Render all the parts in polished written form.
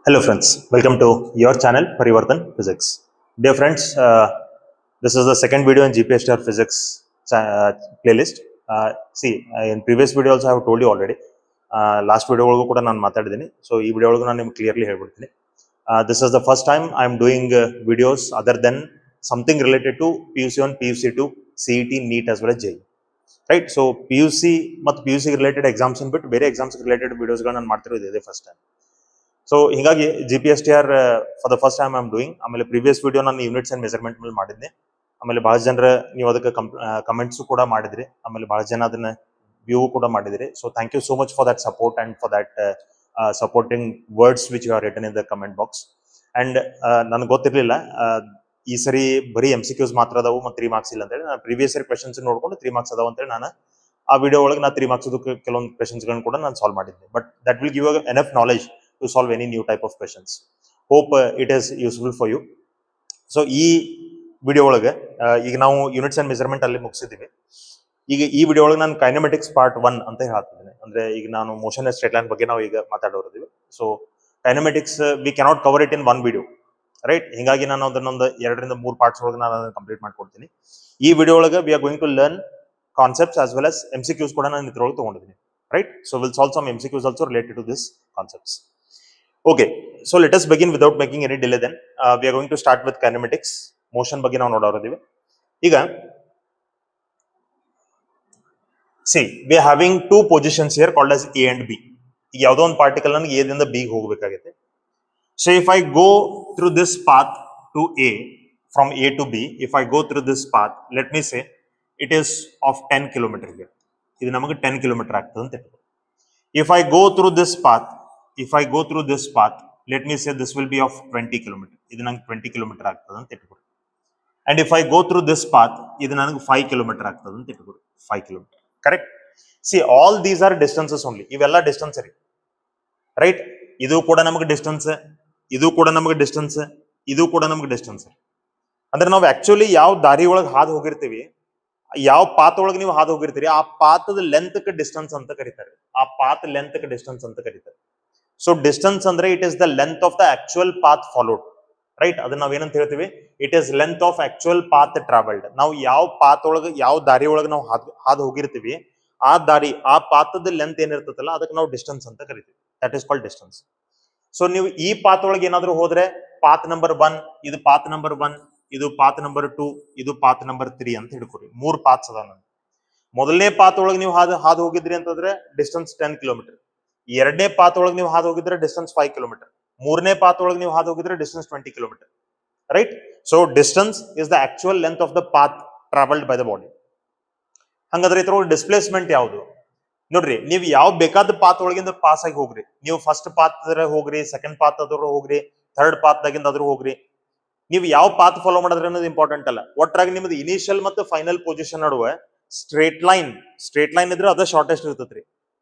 Hello friends, welcome to your channel Parivartan Physics. Dear friends, this is the second video in GPSTR Physics playlist. In previous video also I have told you already. Last video ಒಳಗೂ ಕೂಡ ನಾನು ಮಾತಾಡಿದ್ದೀನಿ. So ಈ video ಒಳಗೂ ನಾನು ನಿಮಗೆ clearly ಹೇಳ್ಬಿಡ್ತೀನಿ. This is the first time I am doing videos other than something related to PUC1, PUC2, CET, NEET as well as JEE. Right? So PUC ಮತ್ತು PUC related exams ಬಿಟ್ಟು ಬೇರೆ exams related videosಗಳನ್ನ ನಾನು ಮಾಡ್ತಿರೋದು ಇದೆ first time. So ಹೀಗಾಗಿ GPSTR for the first time I am doing. ಆಮೇಲೆ previous video ನಾನು units and measurement ಮೇಲೆ ಮಾಡಿದ್ದೆ. ಆಮೇಲೆ ಬಹಳ ಜನರ ನೀವು ಅದಕ್ಕೆ ಕಮೆಂಟ್ಸ್ ಕೂಡ ಮಾಡಿದ್ರಿ. ಆಮೇಲೆ ಬಹಳ ಜನ ಅದನ್ನ ವ್ಯೂ ಕೂಡ ಮಾಡಿದ್ರಿ. So thank you so much for that support and for that supporting words which you are written in the comment box. And ನನಗೆ ಗೊತ್ತಿರಲಿಲ್ಲ ಈ ಸರಿ ಬರೀ MCQs ಮಾತ್ರ ಅದಾವು ಮತ್ತು 3 ಮಾರ್ಕ್ಸ್ ಇಲ್ಲ ಅಂತೇಳಿ. ನಾನು ಪ್ರೀವಿಯಸ್ ಇಯರ್ ಕ್ವೆಶನ್ಸ್ ನೋಡ್ಕೊಂಡು 3 ಮಾರ್ಕ್ಸ್ ಅದಾವ ಅಂತೇಳಿ ನಾನು ಆ ವಿಡಿಯೋ ಒಳಗೆ ನಾ 3 ಮಾರ್ಕ್ಸ್ ಕೆಲವೊಂದು ಕ್ವೆಶನ್ಸ್ಗಳನ್ನ ಕೂಡ ನಾನು ಸಾಲ್ವ್ ಮಾಡಿದ್ದೆ. But that will give enough knowledge to solve any new type of questions. Hope it is useful for you. So ಈ ವಿಡಿಯೋ ಒಳಗೆ ಈಗ ನಾವು ಯೂನಿಟ್ಸ್ ಅಂಡ್ ಮೆಜರ್ಮೆಂಟ್ ಅಲ್ಲಿ ಮುಗಿಸಿದ್ದೀವಿ. ಈಗ ಈ ವಿಡಿಯೋ ಒಳಗೆ ನಾನು ಕೈನಮೆಟಿಕ್ಸ್ ಪಾರ್ಟ್ 1 ಅಂತ ಹೇಳ್ತಿದ್ದೀನಿ. ಅಂದ್ರೆ ಈಗ ನಾನು ಮೋಷನ್ ಅಂಡ್ ಸ್ಟ್ರೇಟ್ ಲೈನ್ ಬಗ್ಗೆ ನಾವು ಈಗ ಮಾತಾಡೋರಿದ್ದೀವಿ. So kinematics we cannot cover it in one video, right? ಹೀಗಾಗಿ ನಾನು ಅದನ್ನೊಂದು 2 ರಿಂದ 3 ಪಾರ್ಟ್ಸ್ ಒಳಗೆ ನಾನು ಅದನ್ನು ಕಂಪ್ಲೀಟ್ ಮಾಡ್ಕೊಡ್ತೀನಿ. ಈ ವಿಡಿಯೋ ಒಳಗೆ we are going to learn concepts as well as MCQs ಕೂಡ ನಾನು ಇದ್ರೊಳಗೆ ತಗೊಂಡಿದ್ದೀನಿ, right? So will solve some MCQs also related to this concepts. Okay, so let us begin without making any delay then. We are going to start with kinematics. Motion ಬಗ್ಗೆ ನಾವು ನೋಡೋರಿದ್ದೀವಿ. ಈಗ see, we are having two positions here called as A and B. ಈಗ ಯಾವುದೋ ಒಂದು particle ನನಗೆ A ದಿಂದ B ಗೆ ಹೋಗಬೇಕಾಗಿದೆ. So if I go through this path to A, from A to B, if I go through this path, let me say it is of 10 km here. ಇದು ನಮಗೆ 10 km ಆಗ್ತದೆ ಅಂತ ಹೇಳ್ಬೋದು. If I go through this path, let me say this will be of 20 km. ಇದು ನನಗೆ 20 km ಆಗ್ತದೆ ಅಂತ ಇಟ್ಕೊಳ್ಳಿ. And if I go through this path, ಇದು ನನಗೆ 5 km ಆಗ್ತದೆ ಅಂತ ಇಟ್ಕೊಳ್ಳಿ. 5 km. Correct? See, all these are distances only. ಇವೆಲ್ಲ ಡಿಸ್ಟೆನ್ಸ್ ರೀ, ರೈಟ್? ಇದು ಕೂಡ ನಮಗೆ ಡಿಸ್ಟೆನ್ಸ್, ಇದು ಕೂಡ ನಮಗೆ ಡಿಸ್ಟೆನ್ಸ್, ಇದು ಕೂಡ ನಮಗೆ ಡಿಸ್ಟೆನ್ಸ್. ಅಂದ್ರೆ ನಾವು ಆಕ್ಚುಲಿ ಯಾವ ದಾರಿ ಒಳಗೆ ಹಾದು ಹೋಗಿರ್ತೀವಿ, ಯಾವ ಪಾತ್ ಒಳಗೆ ನೀವು ಹಾದು ಹೋಗಿರ್ತೀರಿ, ಆ ಪಾತದ ಲೆಂತ್ ಡಿಸ್ಟೆನ್ಸ್ ಅಂತ ಕರೀತಾರೆ. ಆ ಪಾತ್ ಲೆಂತ್ ಡಿಸ್ಟೆನ್ಸ್ ಅಂತ ಕರೀತಾರೆ. ಸೊ ಡಿಸ್ಟೆನ್ಸ್ ಅಂದ್ರೆ it is the length of the actual path followed, right? ಅದನ್ನ ನಾವೇನಂತ ಹೇಳ್ತೀವಿ? It is length of actual path travelled. ನಾವು ಯಾವ ಪಾತ್ ಒಳಗೆ, ಯಾವ ದಾರಿ ಒಳಗೆ ನಾವು ಹಾದು ಹೋಗಿರ್ತೀವಿ, ಆ ದಾರಿ, ಆ ಪಾತದ ಲೆಂತ್ ಏನಿರ್ತದಲ್ಲ ಅದಕ್ಕೆ ನಾವು ಡಿಸ್ಟೆನ್ಸ್ ಅಂತ ಕರಿತೀವಿ. That is called distance. So ನೀವು ಈ ಪಾತ್ ಒಳಗೆ ಏನಾದ್ರು ಹೋದ್ರೆ ಪಾತ್ ನಂಬರ್ 1, ಇದು ಪಾತ್ ನಂಬರ್ 1, ಇದು ಪಾತ್ ನಂಬರ್ 2, ಇದು ಪಾತ್ ನಂಬರ್ 3 ಅಂತ ಹಿಡ್ಕೊರಿ. 3 ಪಾತ್ಸ್ ಅದಾವ. ಮೊದಲನೇ ಪಾತ್ ಒಳಗೆ ನೀವು ಹಾದು ಹೋಗಿದ್ರಿ ಅಂತಂದ್ರೆ ಡಿಸ್ಟೆನ್ಸ್ 10 ಕಿಲೋಮೀಟರ್. ಎರಡನೇ ಪಾತ್ ಒಳಗೆ ನೀವು ಹಾದು ಹೋಗಿದ್ರೆ ಡಿಸ್ಟೆನ್ಸ್ 5 ಕಿಲೋಮೀಟರ್. ಮೂರನೇ ಪಾತ್ ಒಳಗೆ ನೀವು ಹಾದು ಹೋಗಿದ್ರೆ distance 20 kilometre, right? So distance is the actual length of the path travelled by the body. ಹಂಗಾದ್ರೆ ಇದ್ರೊಳಗೆ ಡಿಸ್ಪ್ಲೇಸ್ಮೆಂಟ್ ಯಾವುದು ನೋಡ್ರಿ? ನೀವು ಯಾವ ಬೇಕಾದ ಪಾತ್ ಒಳಗಿಂದ ಪಾಸ್ ಆಗಿ ಹೋಗ್ರಿ. ನೀವು ಫಸ್ಟ್ ಪಾತ್ ಹೋಗ್ರಿ, ಸೆಕೆಂಡ್ ಪಾತ್ ಆದ್ರೂ ಹೋಗ್ರಿ, ಥರ್ಡ್ ಪಾತ್ ದಾಗಿಂದ ಆದ್ರೂ ಹೋಗ್ರಿ. ನೀವು ಯಾವ ಪಾತ್ ಫಾಲೋ ಮಾಡಿದ್ರೆ ಅನ್ನೋದು ಇಂಪಾರ್ಟೆಂಟ್ ಅಲ್ಲ. ಒಟ್ಟಾಗಿ ನಿಮ್ದು ಇನಿಷಿಯಲ್ ಮತ್ತು ಫೈನಲ್ ಪೊಸಿಷನ್ ನಡುವೆ ಸ್ಟ್ರೇಟ್ ಲೈನ್ ಇದ್ರೆ ಅದ ಶಾರ್ಟೆಸ್ಟ್ ಇರ್ತೈತ್ರಿ.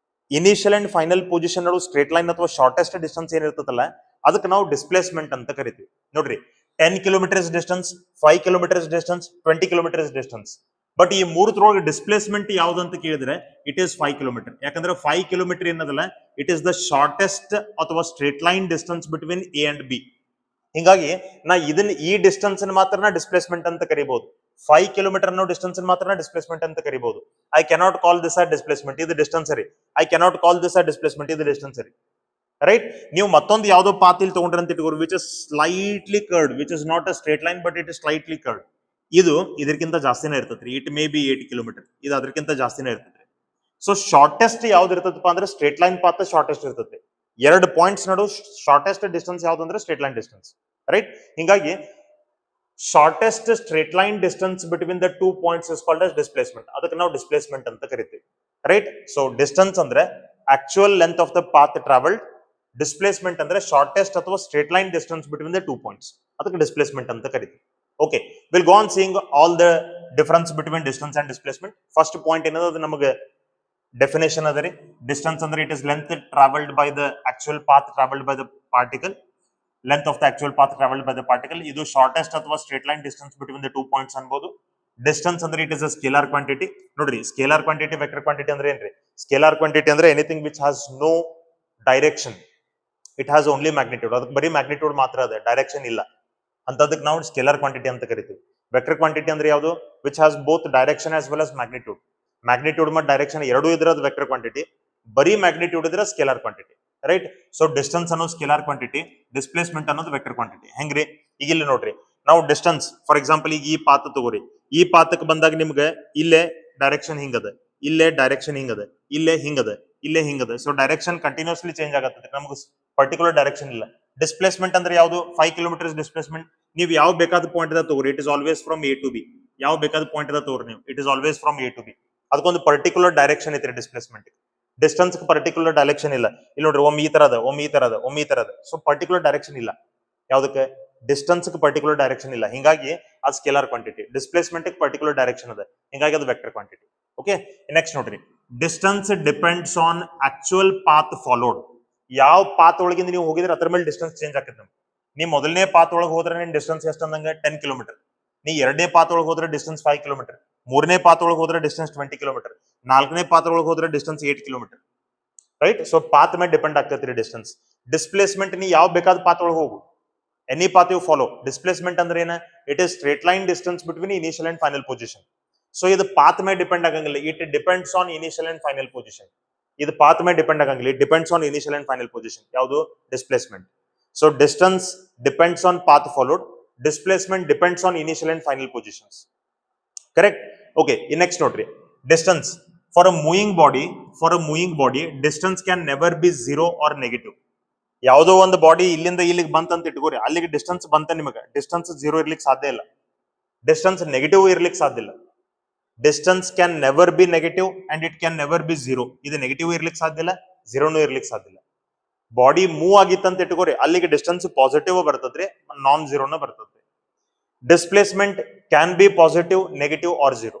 ಇನಿಷಿಯಲ್ ಅಂಡ್ ಫೈನಲ್ ಪೊಸಿಷನ್ ನಡುವೆ ಸ್ಟ್ರೇಟ್ ಲೈನ್ ಅಥವಾ ಶಾರ್ಟೆಸ್ಟ್ ಡಿಸ್ಟೆನ್ಸ್ ಏನಿರ್ತದಲ್ಲ ಅದಕ್ಕೆ ನಾವು ಡಿಸ್ಪ್ಲೇಸ್ಮೆಂಟ್ ಅಂತ ಕರಿತೀವಿ. ನೋಡ್ರಿ, 10 kilometre distance, 5 kilometre distance, 20 kilometre distance. But ಈ ಮೂರತ್ರೊಳಗೆ ಡಿಸ್ಪ್ಲೇಸ್ಮೆಂಟ್ ಯಾವ್ದು ಅಂತ ಕೇಳಿದ್ರೆ ಇಟ್ ಈಸ್ 5 ಕಿಲೋಮೀಟರ್. ಯಾಕಂದ್ರೆ 5 ಕಿಲೋಮೀಟರ್ ಏನದಲ್ಲ, ಇಟ್ ಈಸ್ ದ ಶಾರ್ಟೆಸ್ಟ್ ಅಥವಾ straight line distance between A and B. ಹಿಂಗಾಗಿ ನಾ ಇದನ್ನ ಈ ಡಿಸ್ಟೆನ್ಸ್ ಮಾತ್ರ ಡಿಸ್ಪ್ಲೇಸ್ಮೆಂಟ್ ಅಂತ ಕರಿಬಹುದು. 5 ಕಿಲೋಮೀಟರ್ ಅನ್ನೋ ಡಿಸ್ಟೆನ್ಸ್ ಮಾತ್ರ ಡಿಸ್ಪ್ಲೇಸ್ಮೆಂಟ್ ಅಂತ ಕರಿಬಹುದು. I cannot call this a displacement, ಇದು ಡಿಸ್ಟೆನ್ಸ್ ಸರಿ. I cannot call this a displacement, ಇದು ಡಿಸ್ಟೆನ್ಸ್ ಸರಿ, ರೈಟ್? ನೀವು ಮತ್ತೊಂದು ಯಾವ್ದೋ ಪಾತ್ ಇಲ್ಲಿ ತಗೊಂಡ್ರೆ ಅಂತ ಇಟ್ಕೋರು, which is slightly curved, which is not a straight line but it is slightly curved. ಇದು ಇದಕ್ಕಿಂತ ಜಾಸ್ತಿನೇ ಇರ್ತೈತ್ರಿ. ಇಟ್ ಮೇ ಬಿ 8 ಕಿಲೋಮೀಟರ್, ಇದು ಅದಕ್ಕಿಂತ ಜಾಸ್ತಿನೇ ಇರ್ತೈತ್ರಿ. ಸೊ ಶಾರ್ಟೆಸ್ಟ್ ಯಾವ್ದು ಇರ್ತದಪ್ಪ ಅಂದ್ರೆ ಸ್ಟ್ರೇಟ್ ಲೈನ್ ಪಾತ್ ಶಾರ್ಟೆಸ್ಟ್ ಇರ್ತೈತಿ. 2 ಪಾಯಿಂಟ್ಸ್ ನಡು ಶಾರ್ಟೆಸ್ಟ್ ಡಿಸ್ಟೆನ್ಸ್ ಯಾವ್ದು ಅಂದ್ರೆ ಸ್ಟ್ರೇಟ್ ಲೈನ್ ಡಿಸ್ಟೆನ್ಸ್, ರೈಟ್? ಹಿಂಗಾಗಿ shortest straight line distance between the 2 points is called as displacement. ಅದಕ್ಕೆ ನಾವು ಡಿಸ್ಪ್ಲೇಸ್ಮೆಂಟ್ ಅಂತ ಕರಿತೀವಿ, ರೈಟ್? ಸೊ ಡಿಸ್ಟೆನ್ಸ್ ಅಂದ್ರೆ actual length of the path travelled, displacement ಅಂದ್ರೆ ಶಾರ್ಟೆಸ್ಟ್ ಅಥವಾ straight line distance between the 2 points, ಅದಕ್ಕೆ displacement ಅಂತ ಕರಿತೀವಿ. Okay, will go on seeing all the difference between distance and displacement. First point ಏನದ ಅದು ನಮಗೆ definition ಅದ ರೀ. ಡಿಸ್ಟೆನ್ಸ್ ಅಂದ್ರೆ it is length travelled by the actual path travelled by the particle. Length of the actual path traveled by the particle. ಇದು shortest ಅಥವಾ straight line distance between the 2 points ಅನ್ಬೋದು. Distance ಅಂದ್ರೆ it is a scalar quantity. ನೋಡ್ರಿ scalar quantity vector quantity ಅಂದ್ರೆ ಏನ್ರಿ? Scalar quantity ಅಂದ್ರೆ anything which has no direction, it has only magnitude. ಅದಕ್ಕೆ ಬರೀ ಮ್ಯಾಗ್ನಿಟ್ಯೂಡ್ ಮಾತ್ರ ಅದ, ಡೈರೆಕ್ಷನ್ ಇಲ್ಲ ಅಂತದಕ್ಕೆ ನಾವು ಸ್ಕೇಲಾರ್ ಕ್ವಾಂಟಿಟಿ ಅಂತ ಕರಿತೀವಿ. ವೆಕ್ಟರ್ ಕ್ವಾಂಟಿಟಿ ಅಂದ್ರೆ ಯಾವುದು? Which has both direction as well as magnitude. Magnitude ಮತ್ತು ಡೈರೆಕ್ಷನ್ ಎರಡೂ ಇದ್ರೆ ಅದು ವೆಕ್ಟರ್ ಕ್ವಾಂಟಿಟಿ, ಬರೀ ಮ್ಯಾಗ್ನಿಟ್ಯೂಡ್ ಇದ್ರೆ scalar quantity, right? So distance ಅನ್ನೋದು ಸ್ಕೇಲಾರ್ ಕ್ವಾಂಟಿಟಿ, ಡಿಸ್ಪ್ಲೇಸ್ಮೆಂಟ್ ಅನ್ನೋದು ವೆಕ್ಟರ್ ಕ್ವಾಂಟಿಟಿ. ಹೆಂಗ್ರಿ? ಈಗ ಇಲ್ಲಿ ನೋಡ್ರಿ, ನಾವು ಡಿಸ್ಟೆನ್ಸ್ ಫಾರ್ ಎಕ್ಸಾಂಪಲ್ ಈಗ ಈ ಪಾತ್ ತಗೋರಿ, ಈ ಪಾತಕ್ಕೆ ಬಂದಾಗ ನಿಮ್ಗೆ ಇಲ್ಲೇ ಡೈರೆಕ್ಷನ್ ಹಿಂಗದ, ಇಲ್ಲೇ ಡೈರೆಕ್ಷನ್ ಹಿಂಗದ, ಇಲ್ಲೇ ಹಿಂಗದ, ಇಲ್ಲೇ ಹಿಂಗದ. ಸೊ ಡೈರೆಕ್ಷನ್ ಕಂಟಿನ್ಯೂಸ್ಲಿ ಚೇಂಜ್ ಆಗತ್ತೆ, ನಮ್ಗೆ ಪರ್ಟಿಕ್ಯುಲರ್ ಡೈರೆಕ್ಷನ್ ಇಲ್ಲ. ಡಿಸ್ಪ್ಲೇಸ್ಮೆಂಟ್ ಅಂದ್ರೆ ಯಾವುದು? 5 ಕಿಲೋಮೀಟರ್ ಡಿಸ್ಪ್ಲೇಸ್ಮೆಂಟ್. ನೀವು ಯಾವ ಬೇಕಾದ ಪಾಯಿಂಟ್ ಅದ ತಗೋರಿ, it is always from A to B. ಯಾವ ಬೇಕಾದ ಪಾಯಿಂಟ್ ಅದ ತಗೋರಿ ನೀವು, it is always from A to B. ಅದಕ್ಕೊಂದು ಪರ್ಟಿಕ್ಯುಲರ್ ಡೈರೆಕ್ಷನ್ ಐತ್ರಿ ಡಿಸ್ಪ್ಲೇಸ್ಮೆಂಟ್. ಡಿಸ್ಟೆನ್ಸ್ ಪರ್ಟಿಕ್ಯುಲರ್ ಡೈರೆಕ್ಷನ್ ಇಲ್ಲ. ಇಲ್ಲಿ ನೋಡ್ರಿ, ಒಮ್ಮೆ ಈ ತರ ಅದ, ಒಮ್ಮೆ ಈ ತರ ಅದ, ಒಮ್ಮೆ ಈ ತರ ಅದ. ಸೊ ಪರ್ಟಿಕ್ಯುಲರ್ ಡೈರೆಕ್ಷನ್ ಇಲ್ಲ ಯಾವ್ದಕ್ಕೆ? ಡಿಸ್ಟೆನ್ಸ್ ಪರ್ಟಿಕ್ಯುಲರ್ ಡೈರೆಕ್ಷನ್ ಇಲ್ಲ, ಹಿಂಗಾಗಿ ಅದು scalar quantity. Displacement particular direction ಅದ, ಹಿಂಗಾಗಿ ಅದು ವೆಕ್ಟರ್ ಕ್ವಾಂಟಿಟಿ. ಓಕೆ, ನೆಕ್ಸ್ಟ್ ನೋಡ್ರಿ, distance depends on actual path followed. ಯಾವ ಪಾತ್ ಒಳಗಿಂದ ನೀವು ಹೋಗಿದ್ರೆ ಅದ್ರ ಮೇಲೆ ಡಿಸ್ಟೆನ್ಸ್ ಚೇಂಜ್ ಆಗುತ್ತೆ ನಮ್ಗೆ. ನೀವು ಮೊದಲನೇ ಪಾತ್ ಒಳಗೆ ಹೋದ್ರೆ ನಿನ್ ಡಿಸ್ಟೆನ್ಸ್ ಎಷ್ಟು ಅಂದಂಗ 10 ಕಿಲೋಮೀಟರ್. ನೀ ಎರಡನೇ ಪಾತ್ ಒಳಗೆ ಹೋದ್ರೆ ಡಿಸ್ಟೆನ್ಸ್ 5 ಕಿಲೋಮೀಟರ್. ಮೂರನೇ ಪಾತ್ ಒಳಗೆ ಹೋದ್ರೆ ಡಿಸ್ಟೆನ್ಸ್ 20 ಕಿಲೋಮೀಟರ್. ನಾಲ್ಕನೇ ಪಾತ್ ಒಳಗೆ ಹೋದ್ರೆ distance 8 kilometre, right? So path ಮೇಲೆ ಡಿಪೆಂಡ್ ಆಗ್ತೈತ್ರಿ ಡಿಸ್ಟೆನ್ಸ್. ಡಿಸ್ಪ್ಲೇಸ್ಮೆಂಟ್ ನೀ ಯಾವ ಬೇಕಾದ ಪಾತ್ ಒಳಗೆ ಹೋಗು, any path you follow. Displacement ಅಂದ್ರೆ ಏನ? It is straight line distance between initial and final position. So ಇದು ಪಾತ್ ಮೇಲೆ ಡಿಪೆಂಡ್ ಆಗಂಗಿಲ್ಲ, it depends on initial and final position. ಇದು ಪಾತ್ ಮೇಲೆ ಡಿಪೆಂಡ್ ಆಗಂಗಿಲ್ಲ, it depends on initial and final position. ಯಾವುದು? Displacement. So distance depends on path followed, displacement depends on initial and final positions. Correct? Okay, next ನೋಡ್ರಿ, distance for a moving body distance can never be 0 or negative. ಯಾವುದೋ ಒಂದು body ಇಲ್ಲಿಂದ ಇಲ್ಲಿಗೆ ಬಂತಂತ ಇಟ್ಕೋರಿ, ಅಲ್ಲಿಗೆ distance ಬಂತ ನಿಮಗೆ, distance 0 ಇರ್ಲಿಕ್ಕೆ ಸಾಧ್ಯ ಇಲ್ಲ, ಡಿಸ್ಟೆನ್ಸ್ ನೆಗೆಟಿವ್ ಇರ್ಲಿಕ್ಕೆ ಸಾಧ್ಯ ಇಲ್ಲ. Distance can never be negative and it can never be 0. ಇದು ನೆಗೆಟಿವ್ ಇರ್ಲಿಕ್ಕೆ ಸಾಧ್ಯ ಇಲ್ಲ, 0ನೂ ಇರ್ಲಿಕ್ಕೆ ಸಾಧ್ಯ ಇಲ್ಲ. ಬಾಡಿ ಮೂವ್ ಆಗಿತ್ತಂತ ಇಟ್ಕೋರಿ, ಅಲ್ಲಿಗೆ ಡಿಸ್ಟೆನ್ಸ್ ಪಾಸಿಟಿವ್ ಬರ್ತದ್ರಿ, ನಾನ್ 0ನ ಬರ್ತದ್ರಿ. Displacement can be positive, negative R 0.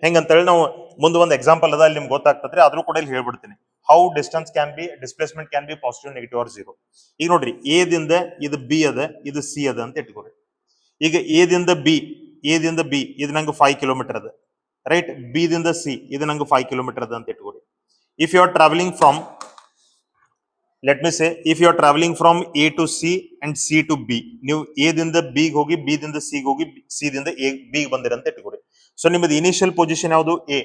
ಹೆಂಗಂತೇಳಿ ನಾವು ಮುಂದೆ ಒಂದು ಎಕ್ಸಾಂಪಲ್ ಅದ, ಅಲ್ಲಿ ನಿಮ್ಗೆ ಗೊತ್ತಾಗ್ತದ್ರಿ, ಆದ್ರೂ ಕೂಡ ಇಲ್ಲಿ ಹೇಳ್ಬಿಡ್ತೀನಿ. How displacement can be positive, negative R 0. ಈಗ ನೋಡ್ರಿ, ಎ ದಿಂದ ಇದು ಬಿ ಅದ, ಇದು ಸಿ ಅದ ಅಂತ ಇಟ್ಕೋರಿ. ಈಗ ಎ ದಿಂದ ಬಿ ಇದು ನಂಗೆ 5 ಕಿಲೋಮೀಟರ್ ಅದ, ರೈಟ್? ಬಿ ದಿಂದ ಸಿ ಇದು ನಂಗೆ 5 ಕಿಲೋಮೀಟರ್ ಅದ ಅಂತ ಇಟ್ಕೋರಿ. If you are travelling from, let me say, if you are travelling from A to C and C to B, ನೀವು ಎ ದಿಂದ ಬಿ ಹೋಗಿ, ಬಿ ದಿಂದ ಸಿ ಹೋಗಿ, ಸಿ ದಿಂದ ಎ ಬಿ ಬಂದಿರ ಅಂತ ಇಟ್ಕೋರಿ. ಸೊ ನಿಮ್ಮದು ಇನಿಷಿಯಲ್ ಪೊಸಿಷನ್ ಯಾವುದು? ಎ.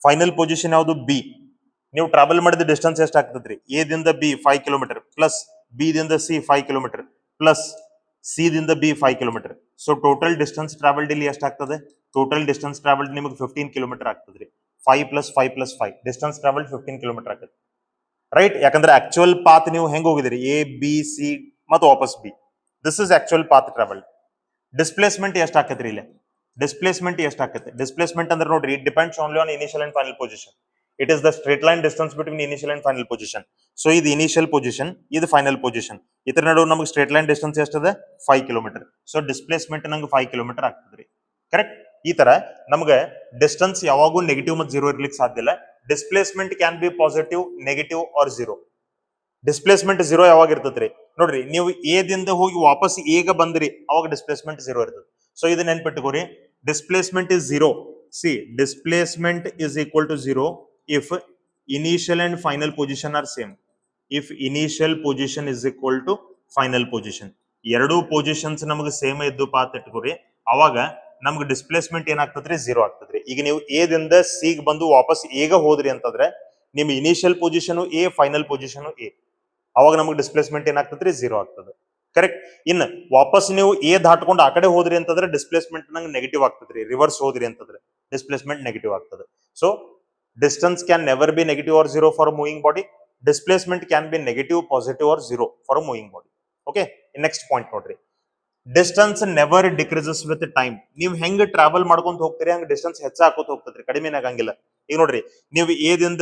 ಫೈನಲ್ ಪೊಸಿಷನ್ ಯಾವುದು? ಬಿ. ನೀವು ಟ್ರಾವೆಲ್ ಮಾಡಿದ ಡಿಸ್ಟೆನ್ಸ್ ಎಷ್ಟು ಆಗ್ತದ್ರಿ? ಎ ದಿಂದ ಬಿ 5 ಕಿಲೋಮೀಟರ್ ಪ್ಲಸ್ ಬಿ ದಿಂದ ಸಿ 5 ಕಿಲೋಮೀಟರ್ ಪ್ಲಸ್ ಸಿ ದಿಂದ B 5 kilometre. So total distance travelled ಇಲ್ಲಿ ಎಷ್ಟಾಗ್ತದೆ? ಟೋಟಲ್ ಡಿಸ್ಟೆನ್ಸ್ ಟ್ರಾವೆಲ್ಡ್ ನಿಮಗೆ 15 ಕಿಲೋಮೀಟರ್ ಆಗ್ತದ್ರಿ. 5 + 5 + 5 ಡಿಸ್ಟೆನ್ಸ್ ಟ್ರಾವೆಲ್ಡ್ 15 ಕಿಲೋಮೀಟರ್ ಆಗ್ತದೆ, ರೈಟ್? ಯಾಕಂದ್ರೆ ಆಕ್ಚುಯಲ್ ಪಾತ್ ನೀವು ಹೆಂಗ್ ಹೋಗಿದಿರಿ? ಎ ಬಿ ಸಿ ಮತ್ತು ವಾಪಸ್ B. This is actual path travelled. Displacement ಎಷ್ಟು ಆಕತ್ರಿ ಇಲ್ಲಿ? ಡಿಸ್ಪ್ಲೇಸ್ಮೆಂಟ್ ಅಂದ್ರೆ ನೋಡ್ರಿ, it depends only on initial and final position. It is the straight line distance between initial and final position. So ಇದು initial position, ಇದು final position. ಇದ್ರ ನಡುವೆ ನಮಗೆ ಸ್ಟ್ರೇಟ್ ಲೈನ್ ಡಿಸ್ಟೆನ್ಸ್ ಎಷ್ಟದ? 5 ಕಿಲೋಮೀಟರ್. ಸೊ ಡಿಸ್ಪ್ಲೇಸ್ಮೆಂಟ್ ನಂಗೆ 5 kilometre ಆಗ್ತದ್ರಿ, correct? ಈ ತರ ನಮ್ಗೆ ಡಿಸ್ಟೆನ್ಸ್ ಯಾವಾಗೂ ನೆಗೆಟಿವ್ ಮತ್ತು 0 ಇರ್ಲಿಕ್ಕೆ ಸಾಧ್ಯ ಇಲ್ಲ. Displacement can be positive, negative R 0. Displacement 0 ಯಾವಾಗ ಇರ್ತದ್ರಿ? ನೋಡ್ರಿ, ನೀವು ಎ ದಿಂದ ಹೋಗಿ ವಾಪಸ್ ಈಗ ಬಂದ್ರಿ, ಅವಾಗ ಡಿಸ್ಪ್ಲೇಸ್ಮೆಂಟ್ 0 ಇರ್ತದೆ. ಸೊ ಇದು ನೆನ್ಪಿಟ್ಟುಕೋರಿ, displacement is 0. See, displacement is equal to 0 if initial and final position are same. If initial position is equal to final position, ಎರಡು ಪೊಸಿಷನ್ಸ್ ನಮಗೆ ಸೇಮ್ ಇದ್ದು ಪಾತ್ ಇಟ್ಕೋರಿ, ಅವಾಗ ನಮ್ಗೆ ಡಿಸ್ಪ್ಲೇಸ್ಮೆಂಟ್ ಏನಾಗ್ತದ್ರಿ? 0 ಆಗ್ತದ್ರಿ. ಈಗ ನೀವು ಎ ದಿಂದ ಸಿ ಬಂದು ವಾಪಸ್ ಈಗ ಹೋದ್ರಿ ಅಂತಂದ್ರೆ ನಿಮ್ initial position A, final position A, ಅವಾಗ ನಮಗೆ ಡಿಸ್ಪ್ಲೇಸ್ಮೆಂಟ್ ಏನಾಗ್ತದ್ರಿ? 0 ಆಗ್ತದೆ, ಕರೆಕ್ಟ್? ಇನ್ನು ವಾಪಸ್ ನೀವು ಎ ದಾಟ್ಕೊಂಡು ಆ ಕಡೆ ಹೋದ್ರಿ ಅಂತಂದ್ರೆ ಡಿಸ್ಪ್ಲೇಸ್ಮೆಂಟ್ ನಂಗೆ ನೆಗೆಟಿವ್ ಆಗ್ತದ್ರಿ. ರಿವರ್ಸ್ ಹೋದ್ರಿ ಅಂತಂದ್ರೆ ಡಿಸ್ಪ್ಲೇಸ್ಮೆಂಟ್ ನೆಗೆಟಿವ್ ಆಗ್ತದೆ. So distance can never be negative or 0 for a moving body. Displacement can be negative, positive or 0 for a moving body. Okay, next point ನೋಡ್ರಿ, distance never decreases with time. ನೀವು ಹೆಂಗ್ travel ಮಾಡ್ಕೊಂತ ಹೋಗ್ತೀರಿ ಹಂಗ distance ಹೆಚ್ಚಾಕೋತ ಹೋಗ್ತದ್ರಿ, ಕಡಿಮೆ ಆಗಂಗಿಲ್ಲ. ಈಗ ನೋಡ್ರಿ, ನೀವು ಎ ದಿಂದ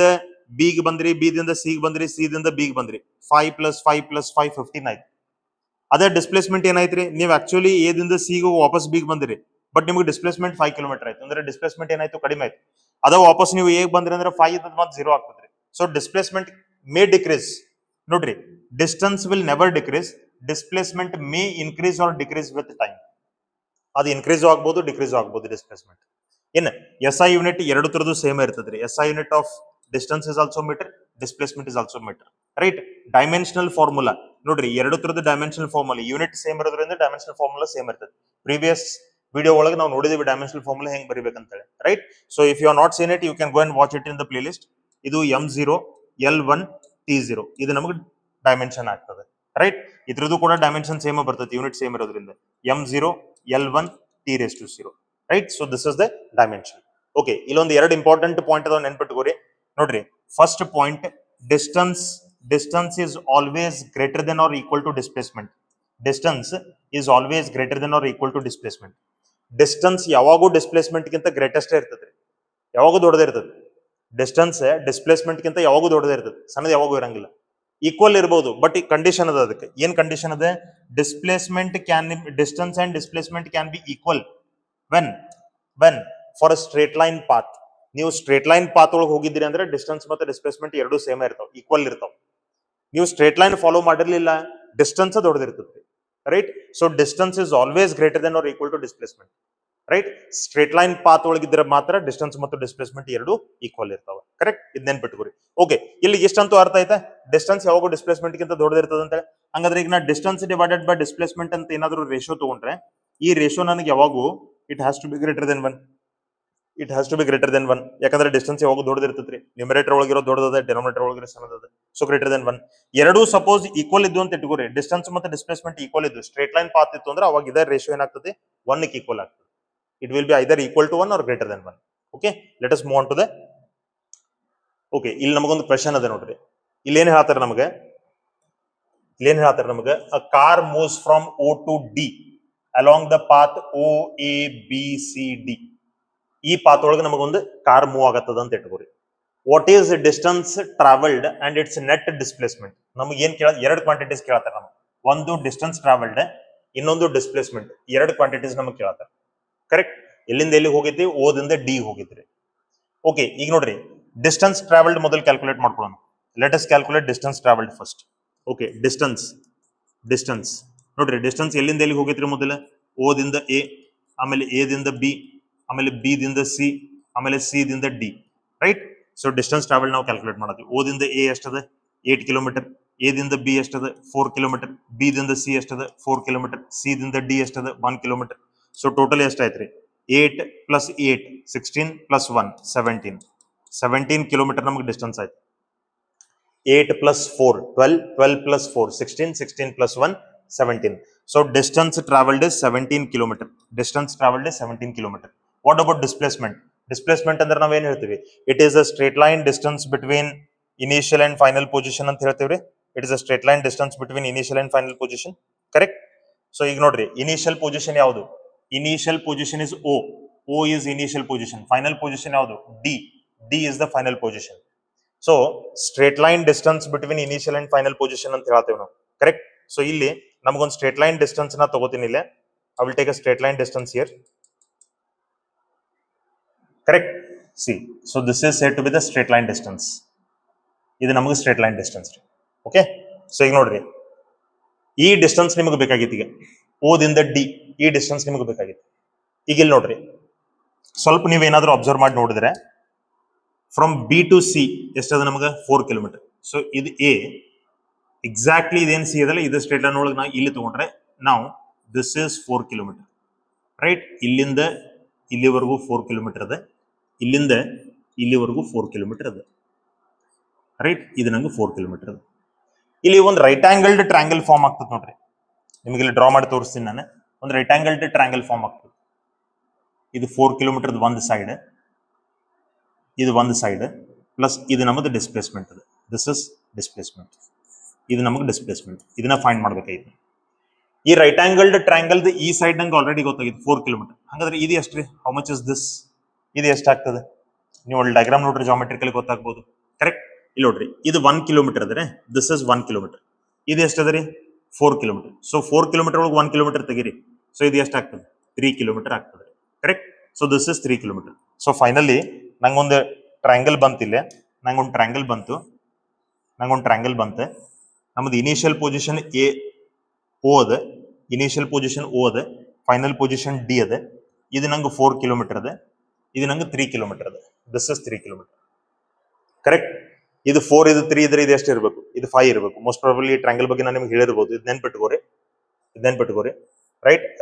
ಬಿಗ್ ಬಂದ್ರಿ, ಬಿ ದಿಂದ ಸಿ ಬಂದ್ರಿ, ಸಿ ದಿಂದ ಬಿಗ್ ಬಂದ್ರಿ, 5 + 5 + 5 15 ಆಯ್ತು. ಅದೇ ಡಿಸ್ಪ್ಲೇಸ್ಮೆಂಟ್ ಏನಾಯ್ತ್ರಿ? ನೀವು ಆಕ್ಚುಲಿ ಎ ದಿಂದ ಸಿ ವಾಪಸ್ ಬಿಗ್ ಬಂದ್ರಿ, ಬಟ್ ನಿಮ್ಗೆ ಡಿಸ್ಪ್ಲೇಸ್ಮೆಂಟ್ 5 ಕಿಲೋಮೀಟರ್ ಆಯ್ತು. ಅಂದ್ರೆ ಡಿಸ್ಪ್ಲೇಸ್ಮೆಂಟ್ ಏನಾಯ್ತು? ಕಡಿಮೆ ಆಯ್ತು. ಅದ ವಾಪಸ್ ನೀವು ಹೇಗ್ ಬಂದ್ರಿ ಅಂದ್ರೆ 5 ಇದ್ದದ್ ಮತ್ತೆ 0 ಆಗ್ತದ್ರಿ. So displacement may decrease. ನೋಡ್ರಿ, distance will never decrease, displacement may increase or decrease with time. ಅದು ಇನ್ಕ್ರೀಸ್ ಆಗ್ಬೋದು ಡಿಕ್ರೀಸ್ ಆಗ್ಬೋದು ಡಿಸ್ಪ್ಲೇಸ್ಮೆಂಟ್. ಇನ್ನು ಎಸ್ ಐ ಯೂನಿಟ್ ಎರಡು ತರದ್ದು ಸೇಮ್ ಇರ್ತದ್ರಿ. S I unit of distance is also metre, displacement is also metre, right. Dimensional formula ನೋಡ್ರಿ, ಎರಡು ತರದ್ದು ಡೈಮೆನ್ಷನಲ್ ಫಾರ್ಮುಲಾ, ಯೂನಿಟ್ ಸೇಮ್ ಇರೋದ್ರಿಂದ ಡೈಮೆನ್ಷನಲ್ ಫಾರ್ಮುಲಾ ಸೇಮ್ ಇರ್ತದೆ. ಪ್ರೀವಿಯಸ್ ವಿಡಿಯೋ ಒಳಗೆ ನಾವು ನೋಡಿದೀವಿ ಡೈಮೆನ್ಷನಲ್ ಫಾರ್ಮುಲಾ ಹೆಂಗ್ ಬರಿಬೇಕಂತ ಹೇಳಿ, right. So if you are not seen it, you can go and watch it in the playlist. ಇದು M0 L1 T0 ಇದು ನಮಗೆ ಡೈಮೆನ್ಷನ್ ಆಗ್ತದೆ, ರೈಟ್. ಇದ್ರದ್ದು ಕೂಡ ಡೈಮೆನ್ಷನ್ ಸೇಮ್ ಬರ್ತದೆ, ಯೂನಿಟ್ ಸೇಮ್ ಇರೋದ್ರಿಂದ M0 L1 T⁻0, right. So this is the dimension. Okay, ಇಲ್ಲೊಂದು ಎರಡು ಇಂಪಾರ್ಟೆಂಟ್ ಪಾಯಿಂಟ್ ಅದಾವ, ನೆನ್ಪಿಟ್ಕೋರಿ. ನೋಡ್ರಿ, first point, distance is always greater than or equal to displacement. Distance is always greater than or equal to displacement. Distance ಯಾವಾಗೂ displacement ಗಿಂತ greatest ಇರ್ತದೆ, ಯಾವಾಗೂ ದೊಡ್ಡದೇ ಇರ್ತದೆ. ಡಿಸ್ಟೆನ್ಸ್ ಡಿಸ್ಪ್ಲೇಸ್ಮೆಂಟ್ ಗಿಂತ ಯಾವಾಗೂ ದೊಡ್ಡದೇ ಇರ್ತದೆ, ಸಣ್ಣದು ಯಾವಾಗೂ ಇರಂಗಿಲ್ಲ. ಈಕ್ವಲ್ ಇರಬಹುದು, ಬಟ್ ಈ ಕಂಡೀಷನ್ ಅದ. ಅದಕ್ಕೆ ಏನ್ ಕಂಡೀಷನ್ ಅದ? Displacement distance and displacement can B equal when for a straight line path. ನೀವು ಸ್ಟ್ರೇಟ್ ಲೈನ್ ಪಾತ್ ಒಳಗೆ ಹೋಗಿದ್ದೀರಿ ಅಂದ್ರೆ ಡಿಸ್ಟೆನ್ಸ್ ಮತ್ತೆ ಡಿಸ್ಪ್ಲೇಸ್ಮೆಂಟ್ ಎರಡು ಸೇಮ್ ಇರ್ತಾವ, ಈಕ್ವಲ್ ಇರ್ತಾವ. ನೀವು ಸ್ಟ್ರೇಟ್ ಲೈನ್ ಫಾಲೋ ಮಾಡಿರ್ಲಿಲ್ಲ, ಡಿಸ್ಟೆನ್ಸ್ ದೊಡ್ಡದಿರ್ತದೆ, right. So distance is always greater than or equal to displacement, right. Straight line path ಒಳಗಿದ್ರೆ ಮಾತ್ರ ಡಿಸ್ಟೆನ್ಸ್ ಮತ್ತು ಡಿಸ್ಪ್ಲೇಸ್ಮೆಂಟ್ ಎರಡು ಈಕ್ವಲ್ ಇರ್ತಾವ, ಕರೆಕ್ಟ್. ಇದ್ ನೆನ್ಪಿಟ್ಕೋರಿ. ಓಕೆ, ಇಲ್ಲಿ ಎಷ್ಟಂತೂ ಅರ್ಥ ಆಯ್ತಾ? ಡಿಸ್ಟೆನ್ಸ್ ಯಾವಾಗ ಡಿಸ್ಪ್ಲೇಸ್ಮೆಂಟ್ ಗಿಂತ ದೊಡ್ಡದಿರ್ತದೆ ಅಂತ. ಹಂಗಾದ್ರೆ ಈಗ ನಾ ಡಿಸ್ಟೆನ್ಸ್ ಡಿವೈಡೆಡ್ ಬೈ ಡಿಸ್ಪ್ಲೇಸ್ಮೆಂಟ್ ಅಂತ ಏನಾದ್ರು ರೇಷಿಯೋ ತಗೊಂಡ್ರೆ, ಈ ರೇಷಿಯೋ ನನಗೆ ಯಾವಾಗೂ it has to be greater than 1. It has to be greater than 1, ಯಾಕಂದ್ರೆ ಡಿಸ್ಟೆನ್ಸ್ ಯಾವಾಗ ದೊಡ್ಡದಿರ್ತೈತ್ರಿ. ನ್ಯೂಮರೇಟರ್ ಒಳಗಿರೋ ದೊಡ್ಡದ, ಡಿನೋಮಿನೇಟರ್ ಒಳಗಿರೋ ಸಣ್ಣದ. So greater than 1. ಎರಡೂ ಸಪೋಸ್ ಈಕ್ವಲ್ ಇದ್ದು ಅಂತ ಇಟ್ಕೋರಿ, ಡಿಸ್ಟೆನ್ಸ್ ಮತ್ತೆ ಡಿಸ್ಪ್ಲೇಸ್ಮೆಂಟ್ ಈಕ್ವಲ್ ಇದ್ದು, ಸ್ಟ್ರೇಟ್ ಲೈನ್ ಪಾತ್ ಇತ್ತು ಅಂದ್ರೆ ಅವಾಗ ಇದರ ರೇಷಿಯೋ ಏನಾಗ್ತದೆ? 1 ಕ್ಕೆ ಈಕ್ವಲ್ ಆಗ್ತದೆ. It will be either equal to 1 or greater than 1. Okay, let us move on to the. Okay, ಇಲ್ಲಿ ನಮಗೊಂದು ಕ್ವೆಶ್ಚನ್ ಅದ ನೋಡ್ರಿ. ಇಲ್ಲಿ ಏನ್ ಹೇಳ್ತಾರೆ ನಮಗೆ? A car moves from O to D along the path OABCD. ಈ ಪಾತ್ ಒಳಗೆ ನಮಗೊಂದು ಕಾರ್ ಮೂವ್ ಆಗತ್ತದ ಅಂತ ಇಟ್ಕೋರಿ. What is distance travelled and its net displacement? ನಮಗೆ ಏನ್ ಕೇಳ, ಎರಡು ಕ್ವಾಂಟಿಟೀಸ್ ಕೇಳ್ತಾರೆ ನಮಗೆ. ಒಂದು ಡಿಸ್ಟೆನ್ಸ್ ಟ್ರಾವೆಲ್ಡ್, ಇನ್ನೊಂದು ಡಿಸ್ಪ್ಲೇಸ್ಮೆಂಟ್. ಎರಡು ಕ್ವಾಂಟಿಟೀಸ್ ನಮಗೆ ಕೇಳ್ತಾರೆ, ಕರೆಕ್ಟ್. ಎಲ್ಲಿಂದ ಎಲ್ಲಿ ಹೋಗಿದ್ರಿ? ಓದಿಂದ ಡಿ ಹೋಗಿದ್ರಿ. ಓಕೆ, ಈಗ ನೋಡ್ರಿ, ಡಿಸ್ಟೆನ್ಸ್ ಟ್ರಾವೆಲ್ಡ್ ಮೊದಲು ಕ್ಯಾಲ್ಕುಲೇಟ್ ಮಾಡ್ಕೊಳ್ಳೋಣ. Let us calculate distance travelled first. Okay, distance ನೋಡ್ರಿ, ಡಿಸ್ಟೆನ್ಸ್ ಎಲ್ಲಿಂದ ಎಲ್ಲಿ ಹೋಗಿದ್ರಿ? ಮೊದಲ ಓದಿಂದ ಎ, ಆಮೇಲೆ ಎ ದಿಂದ ಬಿ, ಆಮೇಲೆ ಬಿ ದಿಂದ ಸಿ, ಆಮೇಲೆ ಸಿ ದಿಂದ D, right. So distance travel ನಾವು ಕ್ಯಾಲ್ಕುಲೇಟ್ ಮಾಡೋದು. ಓದಿಂದ ಎ ಎಷ್ಟದ? 8 ಕಿಲೋಮೀಟರ್. ಎ ದಿಂದ ಬಿ ಎಷ್ಟದ? 4 ಕಿಲೋಮೀಟರ್. ಬಿ ದಿಂದ ಸಿ ಎಷ್ಟದ? 4 ಕಿಲೋಮೀಟರ್. ಸಿ ದಿಂದ ಡಿ ಎಷ್ಟದ? 1 kilometre. So total ಎಷ್ಟಾಯ್ತ್ರಿ? 8 plus 8 16 plus 1 17 kilometre ನಮಗೆ ಡಿಸ್ಟೆನ್ಸ್ ಆಯ್ತು. 8 plus 4 12 12 plus 4 16 16 plus 1 17. So distance traveled is 17 kilometer. Distance traveled is 17 kilometer. What about displacement? Displacement ಅಂದ್ರೆ ನಾವೇನ್ ಹೇಳ್ತೀವಿ? It is a straight line distance between initial and final position ಅಂತ ಹೇಳ್ತೀವ್ರಿ. It is a straight line distance between initial and final position. Correct? So ಈಗ ನೋಡ್ರಿ, initial position ಯಾವುದು? Initial position is O. O is initial position. Final position ಯಾವುದು? D. D is the final position. So straight line distance between initial and final position ಅಂತ ಹೇಳ್ತೇವೆ ನಾವು, correct. So ಇಲ್ಲಿ ನಮಗೊಂದು straight line distance ನ ತಗೋತೀನಿ. ಇಲ್ಲೇ I will take a straight line distance here. Correct. See, so this is said to be the straight line distance. ಇದು ನಮಗೆ ಸ್ಟ್ರೇಟ್ ಲೈನ್ ಡಿಸ್ಟೆನ್ಸ್ ರೀ. ಓಕೆ, ಸೊ ಈಗ ನೋಡ್ರಿ, ಈ ಡಿಸ್ಟೆನ್ಸ್ ನಿಮಗೆ ಬೇಕಾಗಿತ್ತು. ಈಗ ಓದಿಂದ ಡಿ ಈ ಡಿಸ್ಟೆನ್ಸ್ ನಿಮಗೆ ಬೇಕಾಗಿತ್ತು. ಈಗ ಇಲ್ಲಿ ನೋಡ್ರಿ, ಸ್ವಲ್ಪ ನೀವೇನಾದ್ರೂ ಅಬ್ಸರ್ವ್ ಮಾಡಿ ನೋಡಿದ್ರೆ, ಫ್ರಮ್ ಬಿ ಟು ಸಿ ಎಷ್ಟದ ನಮಗೆ? 4 ಕಿಲೋಮೀಟರ್. ಸೊ ಇದು ಎ, ಎಕ್ಸಾಕ್ಟ್ಲಿ ಇದೇನು ಸಿ ಅದಲ್ಲ, ಇದು ಸ್ಟ್ರೇಟ್ ಲೈನ್ ಒಳಗೆ ನಾವು ಇಲ್ಲಿ ತಗೊಂಡ್ರೆ ನಾವು ದಿಸ್ ಇಸ್ 4 ಕಿಲೋಮೀಟರ್, ರೈಟ್. ಇಲ್ಲಿಂದ ಇಲ್ಲಿವರೆಗೂ 4 ಕಿಲೋಮೀಟರ್ ಅದ, ಇಲ್ಲಿಂದ ಇಲ್ಲಿವರೆಗೂ 4 ಕಿಲೋಮೀಟರ್ ಅದ, ರೈಟ್. ಇದು ನಂಗೆ 4 ಕಿಲೋಮೀಟರ್ ಅದ. ಇಲ್ಲಿ ಒಂದು ರೈಟ್ ಆಂಗಲ್ಡ್ ಟ್ರ್ಯಾಂಗಲ್ ಫಾರ್ಮ್ ಆಗ್ತದೆ ನೋಡ್ರಿ. ನಿಮಗೆ ಇಲ್ಲಿ ಡ್ರಾ ಮಾಡಿ ತೋರಿಸ್ತೀನಿ ನಾನು. ಒಂದು ರೈಟ್ ಆಂಗಲ್ಡ್ ಟ್ರ್ಯಾಂಗಲ್ ಫಾರ್ಮ್ ಆಗ್ತದೆ. ಇದು 4 ಕಿಲೋಮೀಟರ್ ಒಂದು ಸೈಡ್, ಇದು ಒಂದು ಸೈಡ್, ಪ್ಲಸ್ ಇದು ನಮ್ಮದು ಡಿಸ್ಪ್ಲೇಸ್ಮೆಂಟ್ ಅದ. ದಿಸ್ ಇಸ್ ಡಿಸ್ಪ್ಲೇಸ್ಮೆಂಟ್, ಇದು ನಮಗೆ ಡಿಸ್ಪ್ಲೇಸ್ಮೆಂಟ್. ಇದನ್ನ ಫೈಂಡ್ ಮಾಡ್ಬೇಕಾಗಿತ್ತು. ಈ ರೈಟ್ ಆಂಗಲ್ಡ್ ಟ್ರ್ಯಾಂಗಲ್ ಈ ಸೈಡ್ ನಂಗೆ ಆಲ್ರೆಡಿ ಗೊತ್ತಾಗಿತ್ತು 4 ಕಿಲೋಮೀಟರ್. ಹಾಗಾದ್ರೆ ಇದು ಎಷ್ಟ್ರಿ? How much is this? ಇದು ಎಷ್ಟಾಗ್ತದೆ? ನೀವು ಅಲ್ಲಿ ಡಯಾಗ್ರಾಮ್ ನೋಡ್ರಿ, ಜಾಮೆಟ್ರಿಕಲಿ ಗೊತ್ತಾಗ್ಬೋದು, ಕರೆಕ್ಟ್. ಇಲ್ಲಿ ನೋಡ್ರಿ, ಇದು 1 ಕಿಲೋಮೀಟರ್ ಅದ್ರೆ ದಿಸ್ ಇಸ್ 1 ಕಿಲೋಮೀಟರ್. ಇದು ಎಷ್ಟದ ರೀ? 4 ಕಿಲೋಮೀಟರ್. ಸೊ 4 ಕಿಲೋಮೀಟರ್ ಒಳಗೆ 1 ಕಿಲೋಮೀಟರ್ ತೆಗೀರಿ. ಸೊ ಇದು ಎಷ್ಟಾಗ್ತದೆ? 3 ಕಿಲೋಮೀಟರ್ ಆಗ್ತದೆ, correct. So this is 3 kilometer. So finally ನಂಗೊಂದು ಟ್ರ್ಯಾಂಗಲ್ ಬಂತಿಲ್ಲ, ನಂಗೊಂದು ಟ್ರ್ಯಾಂಗಲ್ ಬಂತು. ನಮ್ಮದು ಇನಿಷಿಯಲ್ ಪೊಸಿಷನ್ ಎ ಓ ಅದ, ಇನಿಷಿಯಲ್ ಪೊಸಿಷನ್ ಓ ಅದ, ಫೈನಲ್ ಪೊಸಿಷನ್ ಡಿ ಅದ, ಇದು ನಂಗೆ 4 ಕಿಲೋಮೀಟರ್ ಅದ, ಇದು ನಂಗೆ 3 ಕಿಲೋಮೀಟರ್ ಅದ. This is 3 kilometre. ಕರೆಕ್ಟ್. ಇದು 4 ಇದು 3 ಇದ್ರೆ ಇದು ಎಷ್ಟು ಇರಬೇಕು? ಇದು 5 ಇರಬೇಕು. ಮೋಸ್ಟ್ ಪ್ರಾಬಬ್ಲಿ ಟ್ರ್ಯಾಂಗಲ್ ಬಗ್ಗೆ ನಾನು ನಿಮ್ಗೆ ಹೇಳಿರ್ಬೋದು. ಇದು ನೆನ್ಪಿಟ್ಕೋರಿ.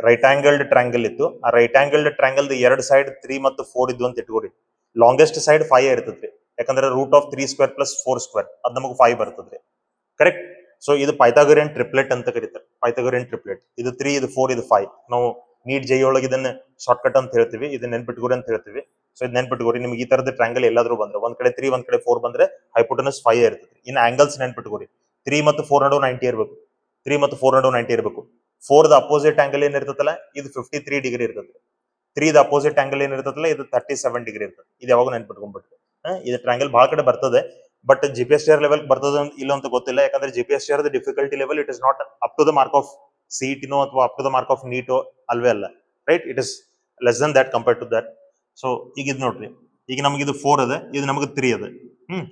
ರೈಟ್ ಆಂಗಲ್ಡ್ ಟ್ರ್ಯಾಂಗಲ್ ಇತ್ತು. ಆ ರೈಟ್ ಆಂಗಲ್ಡ್ ಟ್ರ್ಯಾಂಗಲ್ ಎರಡು ಸೈಡ್ 3 ಮತ್ತು 4 ಇದ್ದು ಅಂತ ಇಟ್ಕೋರಿ. ಲಾಂಗೆಸ್ಟ್ ಸೈಡ್ 5 ಇರ್ತದ್ರಿ, ಯಾಕಂದ್ರೆ root of 3 square plus 4 square ಅದು ನಮಗೆ 5 ಬರ್ತದ್ರಿ. ಕರೆಕ್ಟ್. ಸೊ ಇದು ಪೈಥಾಗೋರಿಯನ್ ಟ್ರಿಪ್ಲೆಟ್ ಅಂತ ಕರೀತಾರೆ. ಪೈಥಾಗೋರಿಯನ್ ಟ್ರಿಪ್ಲೆಟ್. ಇದು 3, ಇದು 4, ಇದು 5. ನಾವು ನೀಟ್ ಜೈ ಒಳಗೆ ಇದನ್ನ ಶಾರ್ಟ್ ಕಟ್ ಅಂತ ಹೇಳ್ತೀವಿ, ಇದನ್ನ ನೆನ್ಪಿಟ್ಕೋರಿ ಅಂತ ಹೇಳ್ತೀವಿ. ಸೊ ಇದು ನೆನ್ಪಿಟ್ಕೋರಿ. ನಿಮ್ಗೆ ಈ ತರದ ಟ್ರ್ಯಾಂಗಲ್ ಎಲ್ಲಾದ್ರೂ ಬಂದ್ರೆ ಒಂದ್ ಕಡೆ 3 ಒಂದ್ ಕಡೆ 4 ಬಂದ್ರೆ ಹೈಪೋಟೆನಸ್ 5 ಇರ್ತದೆ. ಇನ್ನು ಆಂಗಲ್ಸ್ ನೆನ್ಪಿಟ್ಕೋರಿ. 3 ಮತ್ತು 4 ನಡು 90 ಇರಬೇಕು. 3 ಮತ್ತು 4 ನಡು 90 ಇರಬೇಕು. 4 ದ ಅಪೋಸಿಟ್ ಆಂಗಲ್ ಏನಿರ್ತದಲ್ಲ ಇದು 53 ಡಿಗ್ರಿ ಇರ್ತದೆ. 3 ದ ಅಪೋಸಿಟ್ ಆಂಗಲ್ ಏನಿರ್ತದಲ್ಲ ಇದು 37 ಡಿಗ್ರಿ ಇರ್ತದೆ. ಇದು ಯಾವಾಗ ನೆನ್ಪಿಟ್ಕೊಂಡ್ಬಿಟ್ರಿ. ಇದು ಟ್ರ್ಯಾಂಗಲ್ ಬಹಳ ಕಡೆ ಬರ್ತದೆ, ಬಟ್ GPSR ಲೆವೆಲ್ ಬರ್ತದೆ ಇಲ್ಲ ಅಂತ ಗೊತ್ತಿಲ್ಲ. ಯಾಕಂದ್ರೆ GPSR the difficulty level it is not up to the mark of CET-ನೋ ಅಥವಾ up to the mark of NEET ಅಲ್ವೇ ಅಲ್ಲ. Right. It is less than that compared to that. So ಈಗ ಇದು ನೋಡ್ರಿ, ಈಗ ನಮಗೆ ಇದು 4 ಅದ, ಇದು ನಮಗೆ 3 ಅದ.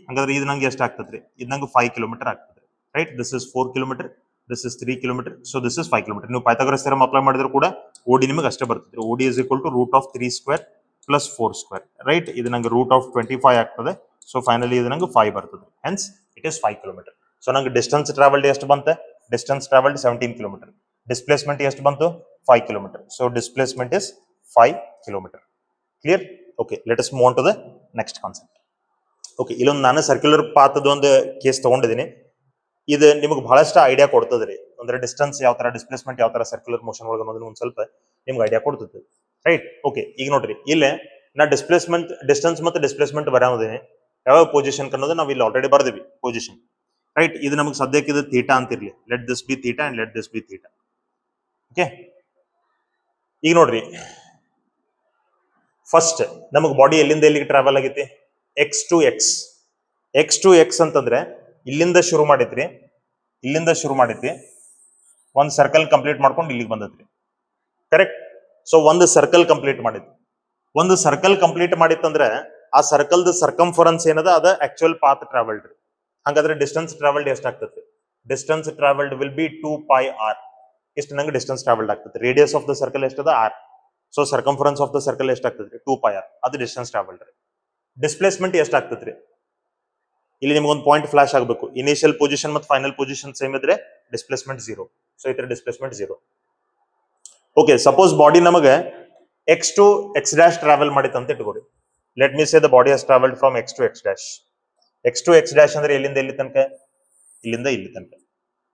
ಹಂಗಾದ್ರೆ ಇದು ನಂಗೆ ಎಷ್ಟು ಆಗ್ತದ್ರಿ? ಇದು ನಂಗೆ 5 ಕಿಲೋಮೀಟರ್ ಆಗ್ತದೆ. Right. This is 4 kilometer, this is 3 kilometer. So this is 5 kilometer. ನೀವು ಪೈಥಾಗೋರಸ್ ಥಿಯರಮ್ ಅಪ್ಲೈ ಮಾಡಿದ್ರು ಕೂಡ OD ನಿಮಗೆ ಅಷ್ಟೇ ಬರ್ತದೆ. OD is equal to root of 3 square plus 4 square. Right. ಇದು ನಂಗೆ ರೂಟ್ ಆಫ್ 25 ಆಗ್ತದೆ. ಸೊ ಫೈನಲಿ ಇದು ನಂಗೆ 5 ಬರ್ತದೆ. Hence it is 5 kilometre. So ನಂಗೆ ಡಿಸ್ಟೆನ್ಸ್ ಟ್ರಾವೆಲ್ಡ್ ಎಷ್ಟು ಬಂತೆ? Distance travelled 17 kilometre. ಡಿಸ್ಪ್ಲೇಸ್ಮೆಂಟ್ ಎಷ್ಟು ಬಂತು? 5 kilometre. So displacement is 5 kilometer. Clear? Okay, let us move on to the next concept. Okay, ಇಲ್ಲೊಂದು ನಾನು ಸರ್ಕ್ಯುಲರ್ ಪಾತ್ ಒಂದು ಕೇಸ್ ತಗೊಂಡಿದ್ದೀನಿ. ಇದು ನಿಮಗೆ ಬಹಳಷ್ಟು ಐಡಿಯಾ ಕೊಡ್ತದ್ರಿ. ಅಂದ್ರೆ ಡಿಸ್ಟೆನ್ಸ್ ಯಾವ ತರ, ಡಿಸ್ಪ್ಲೇಸ್ಮೆಂಟ್ ಯಾವ ತರ ಸರ್ಕ್ಯುಲರ್ ಮೋಷನ್ ಒಳಗೆ ಅನ್ನೋದನ್ನ ಒಂದು ಸ್ವಲ್ಪ ನಿಮ್ಗೆ ಐಡಿಯಾ ಕೊಡ್ತದೆ. ರೈಟ್. ಓಕೆ, ಈಗ ನೋಡ್ರಿ, ಇಲ್ಲೇ ನಾ ಡಿಸ್ಪ್ಲೇಸ್ಮೆಂಟ್, ಡಿಸ್ಟೆನ್ಸ್ ಮತ್ತು ಡಿಸ್ಪ್ಲೇಸ್ಮೆಂಟ್ ಬರೋದಿನಿ ಯಾವ ಪೊಸಿಷನ್ ಅನ್ನೋದು ನಾವು ಇಲ್ಲಿ ಆಲ್ರೆಡಿ ಬರ್ದೇವಿ ಪೊಸಿಷನ್. ರೈಟ್. ಇದು ನಮಗೆ ಸದ್ಯಕ್ಕೆ ಇದು ಥೀಟಾ ಅಂತಿರ್ಲಿ. Let this be theta and let this be theta. Okay, ಈಗ ನೋಡ್ರಿ, ಫಸ್ಟ್ ನಮಗೆ ಬಾಡಿ ಎಲ್ಲಿಂದ ಎಲ್ಲಿಗೆ ಟ್ರಾವೆಲ್ ಆಗೈತಿ? X to X. X to X ಅಂತಂದ್ರೆ ಇಲ್ಲಿಂದ ಶುರು ಮಾಡಿದ್ರಿ, ಇಲ್ಲಿಂದ ಶುರು ಮಾಡಿದ್ರಿ, ಒಂದು ಸರ್ಕಲ್ ಕಂಪ್ಲೀಟ್ ಮಾಡ್ಕೊಂಡು ಇಲ್ಲಿಗೆ ಬಂದದ್ರಿ. ಕರೆಕ್ಟ್. ಸೊ ಒಂದು ಸರ್ಕಲ್ ಕಂಪ್ಲೀಟ್ ಮಾಡಿದ್ವಿ. ಒಂದು ಸರ್ಕಲ್ ಕಂಪ್ಲೀಟ್ ಮಾಡಿತ್ತಂದ್ರೆ ಆ ಸರ್ಕಲ್ದ ಸರ್ಕಂಫರೆನ್ಸ್ ಏನದ ಅದ ಆಕ್ಚುಯಲ್ ಪಾತ್ ಟ್ರಾವೆಲ್ಡ್. ಹಾಗಾದ್ರೆ ಡಿಸ್ಟೆನ್ಸ್ ಟ್ರಾವೆಲ್ಡ್ ಎಷ್ಟಾಗ್ತದೆ? Distance travelled will be 2πr. ಇಷ್ಟು ನಂಗೆ ಡಿಸ್ಟೆನ್ಸ್ ಟ್ರಾವೆಲ್ಡ್ ಆಗ್ತದೆ. ರೇಡಿಯಸ್ ಆಫ್ ದ ಸರ್ಕಲ್ ಎಷ್ಟದ? r. So circumference of the circle ಎಷ್ಟಾಗ್ತದ್ರಿ? 2πr. ಅದು ಡಿಸ್ಟೆನ್ಸ್ ಟ್ರಾವೆಲ್ಡ್. ಡಿಸ್ಪ್ಲೇಸ್ಮೆಂಟ್ ಎಷ್ಟಾಗ್ತದ್ರಿ? ಇಲ್ಲಿ ನಿಮ್ಗೊಂದು ಪಾಯಿಂಟ್ ಫ್ಲಾಶ್ ಆಗಬೇಕು. ಇನಿಷಿಯಲ್ ಪೊಸಿಷನ್ ಮತ್ತು ಫೈನಲ್ ಪೊಸಿಷನ್ ಸೇಮ್ ಇದ್ರೆ ಡಿಸ್ಪ್ಲೇಸ್ಮೆಂಟ್ 0. ಸೊ ಇತರ ಡಿಸ್ಪ್ಲೇಸ್ಮೆಂಟ್ 0. ಓಕೆ, ಸಪೋಸ್ ಬಾಡಿ ನಮಗೆ X to X dash travel ಮಾಡಿತ್ತು ಅಂತ ಇಟ್ಕೋರಿ. Let me say the body has travelled from X to X dash. X to X dash ಅಂದ್ರೆ ಎಲ್ಲಿಂದ ಎಲ್ಲಿ ತನಕ? ಇಲ್ಲಿಂದ ಇಲ್ಲಿ ತನಕ.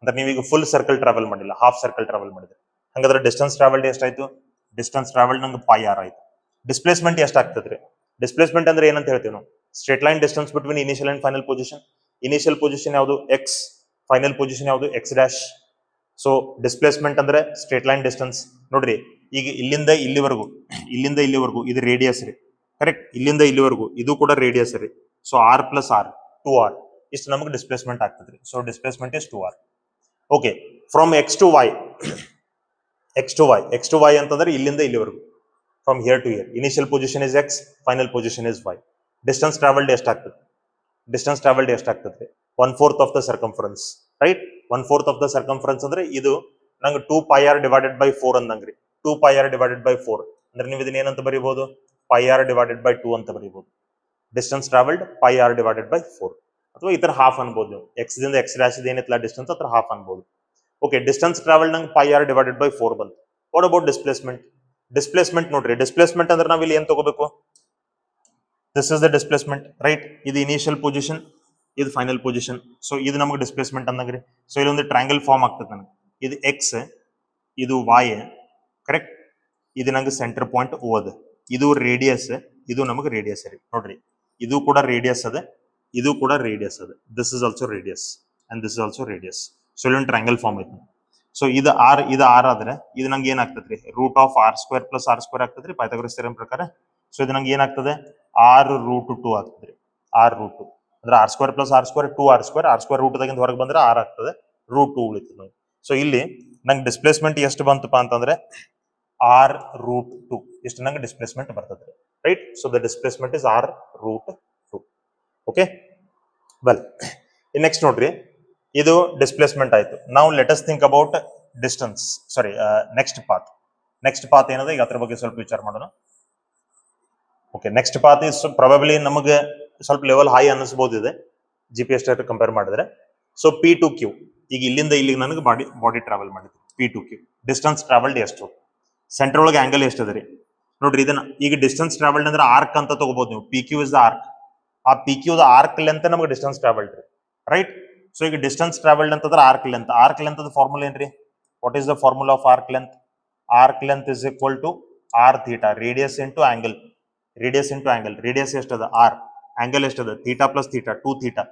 ಅಂದ್ರೆ ನೀವೀಗ ಫುಲ್ ಸರ್ಕಲ್ ಟ್ರಾವೆಲ್ ಮಾಡಿಲ್ಲ, ಹಾಫ್ ಸರ್ಕಲ್ ಟ್ರಾವೆಲ್ ಮಾಡಿದ್ರೆ. ಹಂಗಾದ್ರೆ ಡಿಸ್ಟೆನ್ಸ್ ಟ್ರಾವೆಲ್ಡ್ ಎಷ್ಟಾಯ್ತು? ಡಿಸ್ಟೆನ್ಸ್ ಟ್ರಾವೆಲ್ಡ್ ನಂಗೆ πr ಆಯ್ತು. ಡಿಸ್ಪ್ಲೇಸ್ಮೆಂಟ್ ಎಷ್ಟಾಗ್ತದ್ರಿ? ಡಿಸ್ಪ್ಲೇಸ್ಮೆಂಟ್ ಅಂದ್ರೆ ಏನಂತ ಹೇಳ್ತೀವಿ ನಾವು? Straight line distance between initial and final position. Initial position ಯಾವುದು? ಎಕ್ಸ್. ಫೈನಲ್ ಪೊಸಿಷನ್ ಯಾವುದು? X dash. ಸೊ ಡಿಸ್ಪ್ಲೇಸ್ಮೆಂಟ್ ಅಂದ್ರೆ ಸ್ಟ್ರೇಟ್ ಲೈನ್ ಡಿಸ್ಟೆನ್ಸ್. ನೋಡ್ರಿ, ಈಗ ಇಲ್ಲಿಂದ ಇಲ್ಲಿವರೆಗೂ ಇದು ರೇಡಿಯಸ್ ರೀ. ಕರೆಕ್ಟ್. ಇಲ್ಲಿಂದ ಇಲ್ಲಿವರೆಗೂ ಇದು ಕೂಡ ರೇಡಿಯಸ್ ರೀ. So r plus r 2r ಇಷ್ಟು ನಮಗೆ ಡಿಸ್ಪ್ಲೇಸ್ಮೆಂಟ್ ಆಗ್ತದ್ರಿ. So displacement is 2r. Okay, from X to Y. X to Y ಅಂತಂದ್ರೆ ಇಲ್ಲಿಂದ ಇಲ್ಲಿವರೆಗೂ, from here to here. Initial position is X, final position is Y. Distance travelled ಎಷ್ಟಾಗ್ತದೆ? Distance travelled ಎಷ್ಟಾಗ್ತದೆ? 1/4 of the circumference. Right. 1/4 of the circumference ಅಂದ್ರೆ ಇದು ನಂಗೆ 2πr divided by 4 ಅಂದಂಗ್ರಿ. 2πr divided by 4 ಅಂದ್ರೆ ನೀವು ಇದನ್ನ ಏನಂತ ಬರೀಬಹುದು? πr ಡಿವೈಡೆಡ್ ಬೈ 2 ಅಂತ ಬರೀಬಹುದು. Distance travelled πr divided by 4, ಅಥವಾ ಈ ತರ ಹಾಫ್ ಅನ್ಬೋದು ನೀವು. ಎಕ್ಸ್ ದಿಂದ ಎಕ್ಸ್ ಡ್ಯಾಶ್ ಏನಿತ್ತಲ್ಲ ಡಿಸ್ಟೆನ್ಸ್ ಅದ್ರ ಹಾಫ್ ಅನ್ಬೋದು. ಓಕೆ, ಡಿಸ್ಟೆನ್ಸ್ ಟ್ರಾವೆಲ್ಡ್ ನಂಗೆ πr ಡಿವೈಡೆಡ್ ಬೈ 4 ಬಂತು. What about displacement? ಡಿಸ್ಪ್ಲೇಸ್ಮೆಂಟ್ ನೋಡ್ರಿ, ಡಿಸ್ಪ್ಲೇಸ್ಮೆಂಟ್ ಅಂದ್ರೆ ನಾವ್ ಇಲ್ಲಿ ಏನ್ ತಗೋಬೇಕು? This is the displacement. Right. ಇದು ಇನಿಷಿಯಲ್ ಪೊಸಿಷನ್, ಇದು ಫೈನಲ್ ಪೊಸಿಷನ್. ಸೊ ಇದು ನಮಗೆ ಡಿಸ್ಪ್ಲೇಸ್ಮೆಂಟ್ ಅಂದಂಗ್ರಿ. ಸೊ ಇಲ್ಲೊಂದು ಟ್ರಯಾಂಗಲ್ ಫಾರ್ಮ್ ಆಗ್ತದೆ ನನಗೆ. ಇದು ಎಕ್ಸ್, ಇದು ವೈ. ಕರೆಕ್ಟ್. ಇದು ನಂಗೆ ಸೆಂಟರ್ ಪಾಯಿಂಟ್ ಓ ಅದ. ಇದು ರೇಡಿಯಸ್, ಇದು ನಮಗೆ ರೇಡಿಯಸ್ ರೀ. ನೋಡ್ರಿ, ಇದು ಕೂಡ ರೇಡಿಯಸ್ ಅದ, ಇದು ಕೂಡ ರೇಡಿಯಸ್ ಅದ. This is also radius and this is also radius. So ಇಲ್ಲೊಂದು ಟ್ರಯಾಂಗಲ್ ಫಾರ್ಮ್ ಐತಿ. ಸೊ ಇದು ಆರ್ ಆದ್ರೆ ಇದು ನಂಗೆ ಏನಾಗ್ತದ್ರಿ? Root of r square plus r square ಆಗ್ತದ್ರಿ ಪೈಥಾಗೋರಸ್ ಥಿಯರಂ ಪ್ರಕಾರ. ಸೊ ಇದು ನಂಗೆ ಏನಾಗ್ತದೆ? r√2 ಆಗ್ತದ್ರಿ. r√2 ಅಂದ್ರೆ r square plus r square 2r square. r square root ದಾಗಿಂದ ಹೊರಗೆ ಬಂದ್ರೆ r ಆಗ್ತದೆ, √2 ಉಳಿತದೆ. ಸೊ ಇಲ್ಲಿ ನಂಗೆ ಡಿಸ್ಪ್ಲೇಸ್ಮೆಂಟ್ ಎಷ್ಟು ಬಂತಪ್ಪ ಅಂತಂದ್ರೆ r√2 ಇಷ್ಟು ನಂಗೆ ಡಿಸ್ಪ್ಲೇಸ್ಮೆಂಟ್ ಬರ್ತದೆ. Right. So the displacement is r√2. Okay, well, next ನೋಡ್ರಿ, ಇದು ಡಿಸ್ಪ್ಲೇಸ್ಮೆಂಟ್ ಆಯ್ತು. ನಾವು let us think about distance, sorry next path. Next path ಏನದ ಈಗ ಅದ್ರ ಬಗ್ಗೆ ಸ್ವಲ್ಪ ವಿಚಾರ ಮಾಡೋಣ. Okay, next path is probably ನಮಗೆ ಸ್ವಲ್ಪ ಲೆವೆಲ್ ಹೈ ಅನ್ನಿಸಬಹುದು ಇದೆ GPS ಕಂಪೇರ್ ಮಾಡಿದ್ರೆ. ಸೊ P2Q, ಈಗ ಇಲ್ಲಿಂದ ಇಲ್ಲಿಗೆ ನನಗೆ ಬಾಡಿ ಟ್ರಾವೆಲ್ ಮಾಡಿದ್ವಿ. P2Q ಡಿಸ್ಟೆನ್ಸ್ ಟ್ರಾವೆಲ್ಡ್ ಎಷ್ಟು, ಸೆಂಟರ್ ಒಳಗೆ ಆಂಗಲ್ ಎಷ್ಟು ಅದ ರೀ ನೋಡ್ರಿ. ಇದನ್ನ ಈಗ ಡಿಸ್ಟೆನ್ಸ್ ಟ್ರಾವೆಲ್ಡ್ ಅಂದ್ರೆ ಆರ್ಕ್ ಅಂತ ತಗೋಬಹುದು ನೀವು. PQ is the arc. ಆ PQ ದ ಆರ್ಕ್ ಲೆಂತ್ ನಮಗೆ ಡಿಸ್ಟೆನ್ಸ್ ಟ್ರಾವೆಲ್ಡ್ ರೀ, ರೈಟ್. ಸೊ ಈಗ ಡಿಸ್ಟೆನ್ಸ್ ಟ್ರಾವೆಲ್ಡ್ ಅಂತಂದ್ರೆ arc length. Arc length formula ಏನ್ರಿ? What is the formula of arc length? Arc length is equal to r theta, radius into angle. Radius into angle, radius ಎಷ್ಟದ r, angle ಎಷ್ಟದ theta plus theta, 2 theta.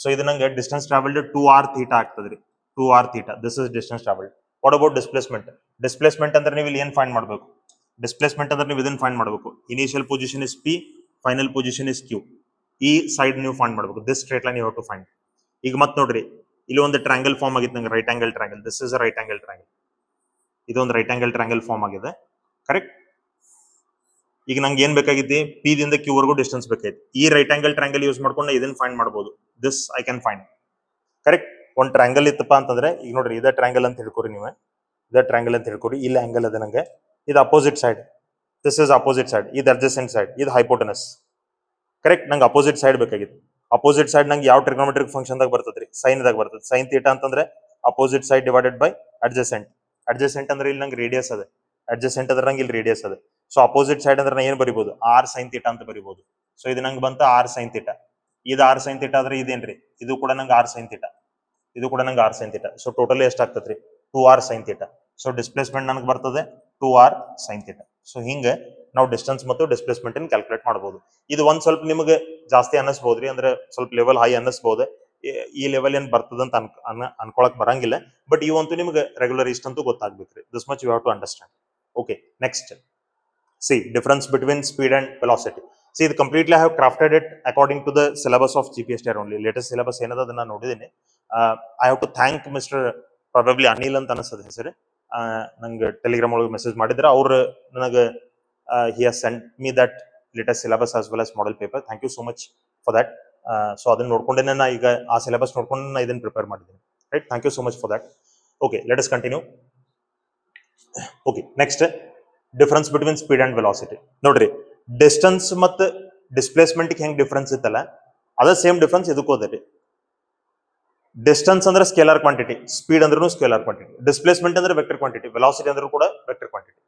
So ಇದು ನಂಗೆ distance travelled 2r theta ಆಗ್ತದ್ರಿ. 2r theta, this is distance travelled. What about displacement? Displacement ಅಂದ್ರೆ ನೀವು ಇಲ್ಲಿ ಏನ್ find ಮಾಡಬೇಕು? ಡಿಸ್ಪ್ಲೇಸ್ಮೆಂಟ್ ಅಂದ್ರೆ ನೀವು ಇದನ್ನ ಫೈಂಡ್ ಮಾಡಬೇಕು. Initial position is P, final position is Q. ಈ ಸೈಡ್ ನೀವು ಫೈಂಡ್ ಮಾಡಬೇಕು. This straight line you have to find. ಈಗ ಮತ್ತೆ ನೋಡ್ರಿ, ಇಲ್ಲಿ ಒಂದು ಟ್ರಯಾಂಗಲ್ ಫಾರ್ಮ್ ಆಗಿತ್ತು ನಂಗೆ, right angle triangle. This is a right angle triangle. ಇದೊಂದು ರೈಟ್ ಆಂಗಲ್ ಟ್ರಯಾಂಗಲ್ ಫಾರ್ಮ್ ಆಗಿದೆ, ಕರೆಕ್ಟ್. ಈಗ ನಂಗೆ ಏನ್ ಬೇಕಾಗಿತ್ತು? P ದಿಂದ Q ವರೆಗೂ ಡಿಸ್ಟೆನ್ಸ್ ಬೇಕಾಯ್ತು. ಈ ರೈಟ್ ಆಂಗಲ್ ಟ್ರಯಾಂಗಲ್ ಯೂಸ್ ಮಾಡ್ಕೊಂಡು ಇದನ್ನ ಫೈಂಡ್ ಮಾಡಬಹುದು. This I can find, correct. ಒಂದು ಟ್ರಯಾಂಗಲ್ ಇತ್ತಪ್ಪ ಅಂತಂದ್ರೆ, ಈಗ ನೋಡ್ರಿ ಇದೇ ಟ್ರಯಾಂಗಲ್ ಅಂತ ಹೇಳ್ಕೊರಿ ನೀವು. ಇದೇ ಟ್ರಯಾಂಗಲ್ ಅಂತ ಹೇಳ್ಕೊರಿ. ಇಲ್ಲಿ ಆಂಗಲ್ ಅದ ನಂಗೆ, ಇದು opposite side. This is opposite side. ಇದು ಅಡ್ಜಸೆಂಟ್ ಸೈಡ್, ಇದು ಹೈಪೋಟನಸ್, ಕರೆಕ್ಟ್. ನಂಗೆ ಅಪೋಸಿಟ್ ಸೈಡ್ ಬೇಕಾಗಿತ್ತು. ಅಪೋಸಿಟ್ ಸೈಡ್ ನಂಗೆ ಯಾವ ಟ್ರಿಗ್ನೋಮೆಟ್ರಿಕ್ ಫಂಕ್ಷನ್ ದಾಗ ಬರ್ತದ್ರಿ? ಸೈನ್ ದಾಗ ಬರ್ತದೆ. ಸೈನ್ ಥೀಟಾ ಅಂತಂದ್ರೆ opposite side divided by adjacent. Adjacent ಅಂದ್ರೆ ಇಲ್ಲಿ ನಂಗೆ ರೇಡಿಯಸ್ ಅದ. ಅಡ್ಜಸೆಂಟ್ ಅಂದ್ರೆ ನಂಗೆ ಇಲ್ಲಿ ರೇಡಿಯಸ್ ಅದ. ಸೊ ಅಪೋಸಿಟ್ ಸೈಡ್ ಅಂದ್ರೆ ನಾ ಏನ್ ಬರಿಬಹುದು? r sin ಥೀಟಾ ಅಂತ ಬರಿಬಹುದು. ಸೊ ಇದು ನಂಗೆ ಬಂತ r sin ಥೀಟಾ. ಇದು r sin ಥೀಟಾ ಆದ್ರೆ ಇದೇನ್ರಿ? ಇದು ಕೂಡ ನಂಗೆ r sin ಥೀಟಾ, ಇದು ಕೂಡ ನಂಗೆ r sin theta. So totally ಎಷ್ಟು ಆಗ್ತದ್ರಿ? 2r sin theta. So displacement ನನಗೆ ಬರ್ತದೆ 2r sin ಥೀಟಾ. ಸೊ ಹಿಂಗೆ ನಾವು ಡಿಸ್ಟೆನ್ಸ್ ಮತ್ತು ಡಿಸ್ಪ್ಲೇಸ್ಮೆಂಟ್ ಅನ್ನು ಕ್ಯಾಲ್ಕುಲೇಟ್ ಮಾಡಬಹುದು. ಇದು ಒಂದ್ ಸ್ವಲ್ಪ ನಿಮಗೆ ಜಾಸ್ತಿ ಅನ್ನಿಸಬಹುದ್ರಿ, ಅಂದ್ರೆ ಸ್ವಲ್ಪ ಲೆವೆಲ್ ಹೈ ಅನ್ನಿಸಬಹುದು. ಈ ಲೆವೆಲ್ ಏನ್ ಬರ್ತದಂತ ಅನ್ಕೊಳಕ್ ಬರಂಗಿಲ್ಲ. ಬಟ್ ಇವಂತೂ ನಿಮ್ಗೆ ರೆಗ್ಯುಲರ್ ಇಷ್ಟಂತೂ ಗೊತ್ತಾಗ್ಬೇಕ್ರಿ. This much you have to understand. Okay, next see difference between speed and velocity. See it completely I have crafted it according to the syllabus of GPS tier only. Latest syllabus ಏನದ ಅದನ್ನ ನೋಡಿದೀನಿ. I have to thank Mr. probably Anil ಅಂತ ಅನಿಸ್ತದೆ ಹೆಸರು. ನಂಗೆ Telegram ಒಳಗೆ message ಮಾಡಿದ್ರೆ ಅವ್ರು ನನಗೆ he has sent me that latest syllabus as well as model paper. Thank you so much for that. So ಅದನ್ನ ನೋಡ್ಕೊಂಡೇನೆ ನಾ ಈಗ ಆ ಸಿಲೆಬಸ್ ನೋಡ್ಕೊಂಡು ನಾ ಇದನ್ನ ಪ್ರಿಪೇರ್ ಮಾಡಿದ್ದೀನಿ, right. Thank you so much for that. Okay, let us continue. Okay, next difference between speed and velocity. ನೋಡ್ರಿ, distance ಮತ್ತು ಡಿಸ್ಪ್ಲೇಸ್ಮೆಂಟ್ ಹೆಂಗ್ ಡಿಫರೆನ್ಸ್ ಇತ್ತಲ್ಲ, ಅದ ಸೇಮ್ ಡಿಫರೆನ್ಸ್ ಇದಕ್ಕೂ ಅದ ರೀ. ಡಿಸ್ಟೆನ್ಸ್ ಅಂದ್ರೆ ಸ್ಕೇಲಾರ್ ಕ್ವಾಂಟಿಟಿ, ಸ್ಪೀಡ್ ಅಂದ್ರೂ ಸ್ಕೇಲಾರ್ ಕ್ವಾಂಟಿಟಿ. ಡಿಸ್ಪ್ಲೇಸ್ಮೆಂಟ್ ಅಂದ್ರೆ ವೆಕ್ಟರ್ ಕ್ವಾಂಟಿಟಿ, ವೆಲಾಸಿಟಿ ಅಂದ್ರೂ ಕೂಡ ವೆಕ್ಟರ್ ಕ್ವಾಂಟಿಟಿ,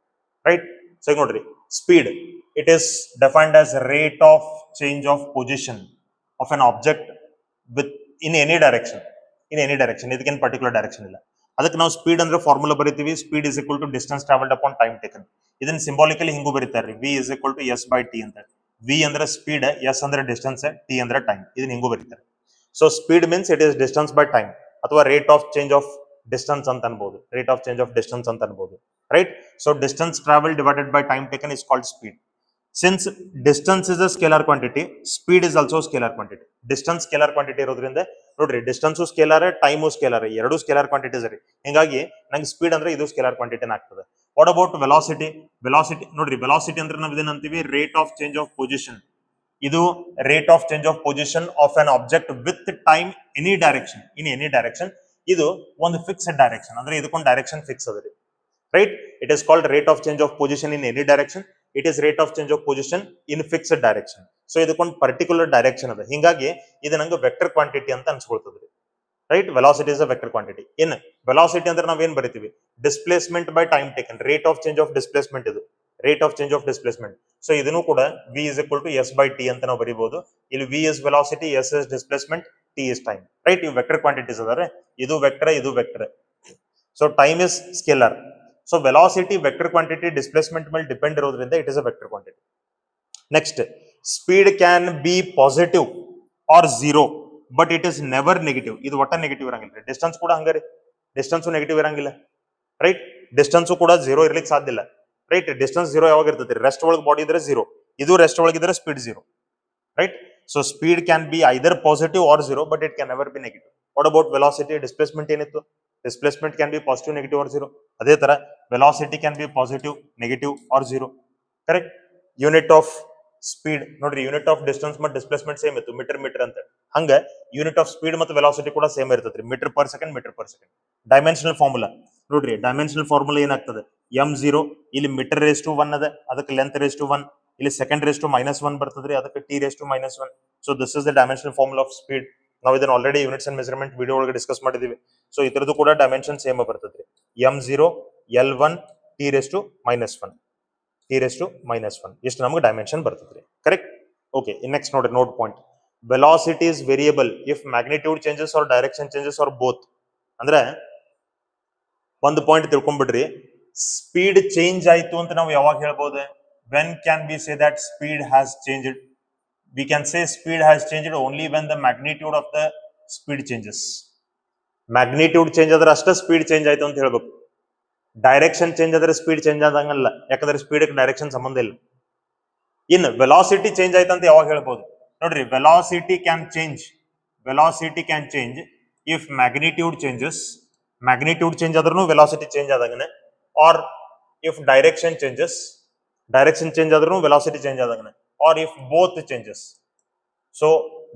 ರೈಟ್. ಸೊ ಈಗ ನೋಡ್ರಿ, speed it is defined as rate of change of position of an object with in any direction. ಇದಕ್ಕೇನು particular direction ಇಲ್ಲ. ಅದಕ್ಕೆ ನಾವು ಸ್ಪೀಡ್ ಅಂದ್ರೆ ಫಾರ್ಮುಲಾ ಬರೀತೀವಿ. Speed is equal to distance travelled upon time taken. ಇದನ್ನ symbolically ಹಿಂಗೂ ಬರೀತಾರೆ, V is equal to S by T ಅಂತ. V ಅಂದ್ರೆ ಸ್ಪೀಡ್, S ಅಂದ್ರೆ ಡಿಸ್ಟೆನ್ಸ್, T ಅಂದ್ರೆ ಟೈಮ್. ಇದನ್ನ ಹಿಂಗೂ ಬರೀತಾರೆ. So speed means it is distance by time, ಅಥವಾ rate of change of distance ಅಂತ ಅನ್ಬೋದು. Rate of change of distance ಅಂತ ಅನ್ಬೋದು, right. So distance travel divided by time taken is called speed. Since distance is a scalar quantity, speed is also a scalar quantity. Distance scalar quantity ಇರೋದ್ರಿಂದ ನೋಡ್ರಿ, distance scalar, time scalar, ಎರಡು scalar quantities ರೀ. ಹಿಂಗಾಗಿ ನಂಗೆ speed ಅಂದ್ರೆ ಇದು scalar ಕ್ವಾಂಟಿಟಿನ ಆಗ್ತದೆ. What about velocity? ವೆಲಾಸಿಟಿ ನೋಡ್ರಿ, ವೆಲಾಸಿಟಿ ಅಂದ್ರೆ ನಾವು ಇದೇನಂತೀವಿ? Rate of change of position. ಇದು rate of change of position of an object with time any direction, in any direction. ಇದು ಒಂದು ಫಿಕ್ಸ್ಡ್ ಡೈರೆಕ್ಷನ್, ಅಂದ್ರೆ ಇದಕ್ಕೊಂದು ಡೈರೆಕ್ಷನ್ ಫಿಕ್ಸ್ ಅದ ರೀ, right. It is called rate of change of position in any direction. It is rate of change of position in fixed direction. So ಇದಕ್ಕೊಂದು particular direction ಅದ. ಹಿಂಗಾಗಿ ಇದು ನಂಗೆ ವೆಕ್ಟರ್ ಕ್ವಾಂಟಿಟಿ ಅಂತ ಅನ್ಸ್ಕೊಳ್ತದ್ರಿ, right. Velocity is a vector quantity. ಇನ್ velocity ಅಂದ್ರೆ ನಾವೇನ್ ಬರಿತೀವಿ? Displacement by time taken, rate of change of displacement. ಇದು rate of change of displacement. So ಇದನ್ನು ಕೂಡ V is equal to S by T ಅಂತ ನಾವು ಬರೀಬಹುದು. ಇಲ್ಲಿ V is velocity, S is displacement, T is time, right. ಇವು vector quantities ಅದಾರೆ. ಇದು ವೆಕ್ಟರ್, ಇದು vector. So time is scalar. So velocity vector quantity, displacement ಮೇಲೆ ಡಿಪೆಂಡ್ ಇರೋದ್ರಿಂದ it is a vector quantity. Next, speed can be positive or zero, but it is never negative. ಇದು ಒಟ್ಟ negative ಇರಂಗಿಲ್ಲ. Distance ಕೂಡ ಹಂಗಾರಿ, distance negative ಇರಂಗಿಲ್ಲ, right. Distance ಕೂಡ zero ಇರ್ಲಿಕ್ಕೆ ಸಾಧ್ಯ ಇಲ್ಲ, ರೈಟ್. ಡಿಸ್ಟೆನ್ಸ್ ಝೀರೋ ಯಾವಾಗ ಇರ್ತೈತಿ? ರೆಸ್ಟ್ ಒಳಗೆ ಬಾಡಿ ಇದ್ರೆ ಝೀರೋ, ಇದು ರೆಸ್ಟ್ ಒಳಗಿದ್ರೆ speed zero, right. So speed can be either positive or zero, but it can never be negative. What about velocity? Displacement ಏನಿತ್ತು? Displacement can be positive, negative or zero. ಅದೇ ತರ velocity can be positive, negative or zero, correct. Unit of speed ನೋಡ್ರಿ, unit of distance ಮತ್ತು displacement same ಇತ್ತು, metre ಅಂತ. ಹಂಗ unit of speed ಮತ್ತು velocity ಕೂಡ ಸೇಮ್ ಇರ್ತೈತ್ರಿ, metre per second. Dimensional formula ನೋಡ್ರಿ ಡೈಮೆನ್ಷನಲ್ ಫಾರ್ಮುಲಾ ಏನಾಗ್ತದೆ m0 ಇಲ್ಲಿ ಮೀಟರ್ ರೇಸ್ ಟು 1 ಅದ ಅದಕ್ಕೆ ಲೆಂತ್ ರೇಸ್ ಟು 1 ಇಲ್ಲಿ ಸೆಕೆಂಡ್ ರೇಸ್ ಟು -1 ಬರ್ತದ್ರಿ ಅದಕ್ಕೆ t raise to -1 so this is the dimensional formula of speed ನಾವು ಇದನ್ನ already units and measurement video ಒಳಗೆ ಡಿಸ್ಕಸ್ ಮಾಡಿದೀವಿ ಸೊ ಇದರದ್ದು ಕೂಡ ಡೈಮೆನ್ಷನ್ ಸೇಮ್ ಬರ್ತದ್ರಿ m0 l1 t raise to -1 t raise to -1 ಇಷ್ಟು ನಮಗೆ ಡೈಮೆನ್ಷನ್ ಬರ್ತದ್ರಿ ಕರೆಕ್ಟ್ ಓಕೆ ನೆಕ್ಸ್ಟ್ ನೋಡ್ರಿ note point velocity is variable if magnitude changes or direction changes or both ಅಂದ್ರೆ ಒಂದು ಪಾಯಿಂಟ್ ತಿಳ್ಕೊಂಡ್ಬಿಡ್ರಿ ಸ್ಪೀಡ್ ಚೇಂಜ್ ಆಯ್ತು ಅಂತ ನಾವು ಯಾವಾಗ ಹೇಳ್ಬೋದು when can we say that speed has changed we can say speed has changed only when the magnitude of the speed changes magnitude change ಆದ್ರೆ ಅಷ್ಟೇ speed change ಆಯ್ತು ಅಂತ ಹೇಳ್ಬೇಕು ಡೈರೆಕ್ಷನ್ ಚೇಂಜ್ ಆದ್ರೆ ಸ್ಪೀಡ್ ಚೇಂಜ್ ಆದಂಗಲ್ಲ ಯಾಕಂದ್ರೆ ಸ್ಪೀಡ್ ಡೈರೆಕ್ಷನ್ ಸಂಬಂಧ ಇಲ್ಲ ಇನ್ನು ವೆಲಾಸಿಟಿ ಚೇಂಜ್ ಆಯ್ತು ಅಂತ ಯಾವಾಗ ಹೇಳ್ಬೋದು ನೋಡ್ರಿ velocity can change if magnitude changes ಆದ್ರೂ velocity change ಆದಾಗನೆ or if direction changes ಆದ್ರೂ velocity change ಆದಾಗನೆ or if both changes so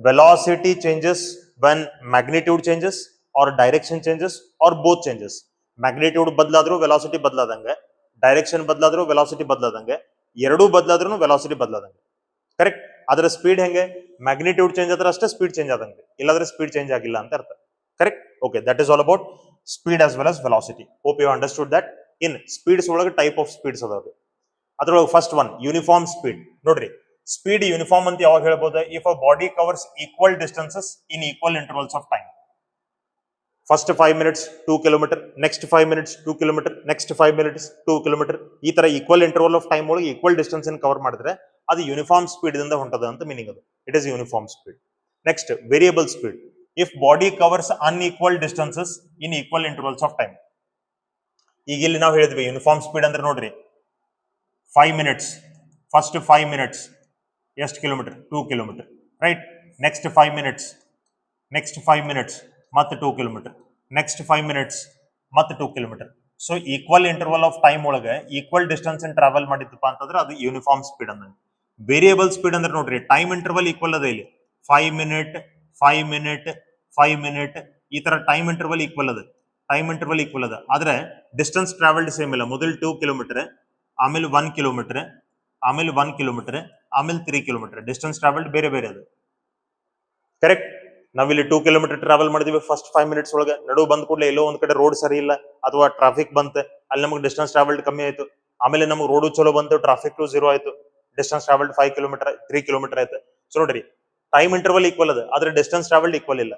velocity changes when magnitude changes or direction changes or both changes magnitude ಬದಲಾದ್ರೂ velocity ಬದಲಾದಂಗೆ direction ಬದಲಾದ್ರೂ velocity ಬದಲಾದಂಗೆ ಎರಡೂ ಬದಲಾದ್ರೂ velocity ಬದಲಾದಂಗೆ correct ಅದರ speed ಹೆಂಗೆ magnitude change ಆದ್ರೆ ಅಷ್ಟೇ speed change ಆದಂಗೆ ಇಲ್ಲಾಂದ್ರೆ speed change ಆಗಿಲ್ಲ ಅಂತ ಅರ್ಥ correct okay that is all about speed as well as velocity hope you understood that in speeds ಒಳಗೆ ಟೈಪ್ ಆಫ್ ಸ್ಪೀಡ್ಸ್ ಅದಾವ್ರಿ ಅದ್ರೊಳಗೆ ಫಸ್ಟ್ ಒನ್ ಯೂನಿಫಾರ್ಮ್ ಸ್ಪೀಡ್ ನೋಡ್ರಿ ಸ್ಪೀಡ್ ಯೂನಿಫಾರ್ಮ್ ಅಂತ ಯಾವಾಗ ಹೇಳ್ಬೋದು if a body covers equal distances in equal intervals of time first 5 minutes 2 kilometer next 5 minutes 2 kilometer next 5 minutes 2 kilometer ಈ ತರ equal interval of time ಒಳಗೆ equal distance cover ಮಾಡಿದ್ರೆ ಅದು uniform speed ಇಂದ ಹೊಂಟದ ಅಂತ ಮೀನಿಂಗ್ ಅದು it is uniform speed next variable speed if body covers unequal distances in equal intervals of time ಈಗ ಇಲ್ಲಿ ನಾವು ಹೇಳಿದ್ವಿ ಯೂನಿಫಾರ್ಮ್ ಸ್ಪೀಡ್ ಅಂದ್ರೆ ನೋಡ್ರಿ 5 minutes ಫಸ್ಟ್ 5 minutes ಎಷ್ಟು kilometre 2 kilometer right next 5 minutes ಮತ್ತೆ 2 kilometer ನೆಕ್ಸ್ಟ್ 5 minutes ಮತ್ತೆ 2 kilometer so equal interval of time ಒಳಗೆ ಈಕ್ವಲ್ ಡಿಸ್ಟೆನ್ಸ್ ಟ್ರಾವೆಲ್ ಮಾಡಿದ್ದಪ್ಪ ಅಂತಂದ್ರೆ ಅದು ಯೂನಿಫಾರ್ಮ್ ಸ್ಪೀಡ್ ಅಂದ್ರೆ ವೇರಿಯಬಲ್ ಸ್ಪೀಡ್ ಅಂದ್ರೆ ನೋಡ್ರಿ ಟೈಮ್ ಇಂಟರ್ವಲ್ ಈಕ್ವಲ್ ಅದ ಇಲ್ಲಿ 5 minute 5 minute 5 minute ಈ ತರ ಟೈಮ್ ಇಂಟರ್ವಲ್ ಈಕ್ವಲ್ ಅದ ಆದ್ರೆ ಡಿಸ್ಟೆನ್ಸ್ ಟ್ರಾವೆಲ್ಡ್ ಸೇಮ್ ಇಲ್ಲ ಮೊದಲು 2 kilometer ಆಮೇಲೆ 1 kilometer ಆಮೇಲೆ 1 kilometer ಆಮೇಲೆ 3 kilometer ಡಿಸ್ಟೆನ್ಸ್ ಟ್ರಾವೆಲ್ಡ್ ಬೇರೆ ಬೇರೆ ಅದು ಕರೆಕ್ಟ್ ನಾವಿಲ್ಲಿ 2 kilometer ಟ್ರಾವೆಲ್ ಮಾಡಿದ್ವಿ ಫಸ್ಟ್ 5 minutes ಒಳಗೆ ನಡು ಬಂದ ಕೂಡಲೇ ಎಲ್ಲೋ ಒಂದ್ ಕಡೆ ರೋಡ್ ಸರಿ ಇಲ್ಲ ಅಥವಾ ಟ್ರಾಫಿಕ್ ಬಂತೆ ಅಲ್ಲಿ ನಮಗೆ ಡಿಸ್ಟೆನ್ಸ್ ಟ್ರಾವೆಲ್ಡ್ ಕಮ್ಮಿ ಆಯ್ತು ಆಮೇಲೆ ನಮಗೆ ರೋಡು ಚಲೋ ಬಂತು ಟ್ರಾಫಿಕ್ 0 ಆಯ್ತು ಡಿಸ್ಟೆನ್ಸ್ ಟ್ರಾವೆಲ್ಡ್ 5 kilometer 3 kilometer ಆಯ್ತು ಸೊ ನೋಡ್ರಿ ಟೈಮ್ ಇಂಟರ್ವಲ್ ಈಕ್ವಲ್ ಅದ ಆದ್ರೆ ಡಿಸ್ಟೆನ್ಸ್ ಟ್ರಾವೆಲ್ಡ್ ಈಕ್ವಲ್ ಇಲ್ಲ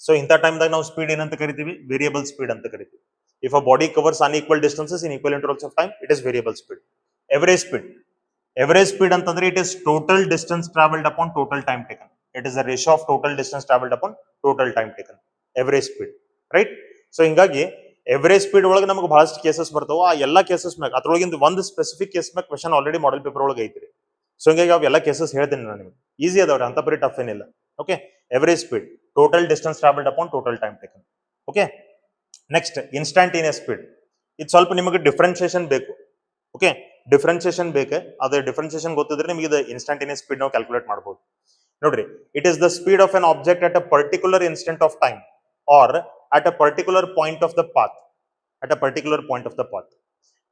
ಸೊ ಇಂಥ ಟೈಮ್ದಾಗ ನಾವು ಸ್ಪೀಡ್ ಏನಂತ ಕರಿತೀವಿ ವೇರಿಯಬಲ್ ಸ್ಪೀಡ್ ಅಂತ ಕರಿತೀವಿ if a body covers unequal distances in equal intervals of time it is variable speed average speed ಅಂತಂದ್ರೆ it is total distance travelled upon total time taken it is the ratio of total distance travelled upon total time taken average speed right so ಹಿಂಗಾಗಿ average speed ಒಳಗೆ ನಮಗೆ ಬಹಳಷ್ಟು cases ಬರ್ತಾವ ಆ ಎಲ್ಲಾ cases ಮ್ಯಾಗ ಅದ್ರೊಳಗಿಂದ ಒಂದು ಸ್ಪೆಸಿಫಿಕ್ ಕೇಸ್ ಮ್ಯಾಗ ಕ್ವೆಶನ್ ಆಲ್ರೆಡಿ ಮಾಡೆಲ್ ಪೇಪರ್ ಒಳಗೆ ಐತ್ರಿ ಸೊ ಹಿಂಗಾಗಿ ಅವೆಲ್ಲ ಕೇಸಸ್ ಹೇಳ್ತೀನಿ ನಾನು ನಿಮ್ಗೆ ಈಸಿ ಅದಾವ್ರಿ ಅಂತ ಬರೀ ಟಫ್ ಏನಿಲ್ಲ okay average speed total distance travelled upon total time taken okay next instantaneous speed ಇದು ಸ್ವಲ್ಪ ನಿಮಗೆ ಡಿಫ್ರೆನ್ಸಿಯೇಷನ್ ಬೇಕು ಓಕೆ ಡಿಫ್ರೆನ್ಸಿಯೇಷನ್ ಬೇಕು ಅದೇ ಡಿಫ್ರೆನ್ಸಿಯೇಷನ್ ಗೊತ್ತಿದ್ರೆ ನಿಮಗೆ ಇದು ಇನ್ಸ್ಟಂಟೇನಿಯಸ್ ಸ್ಪೀಡ್ ನಾವು ಕ್ಯಾಲ್ಕುಲೇಟ್ ಮಾಡಬಹುದು ನೋಡ್ರಿ it is the speed of an object at a particular instant of time or at a particular point of the path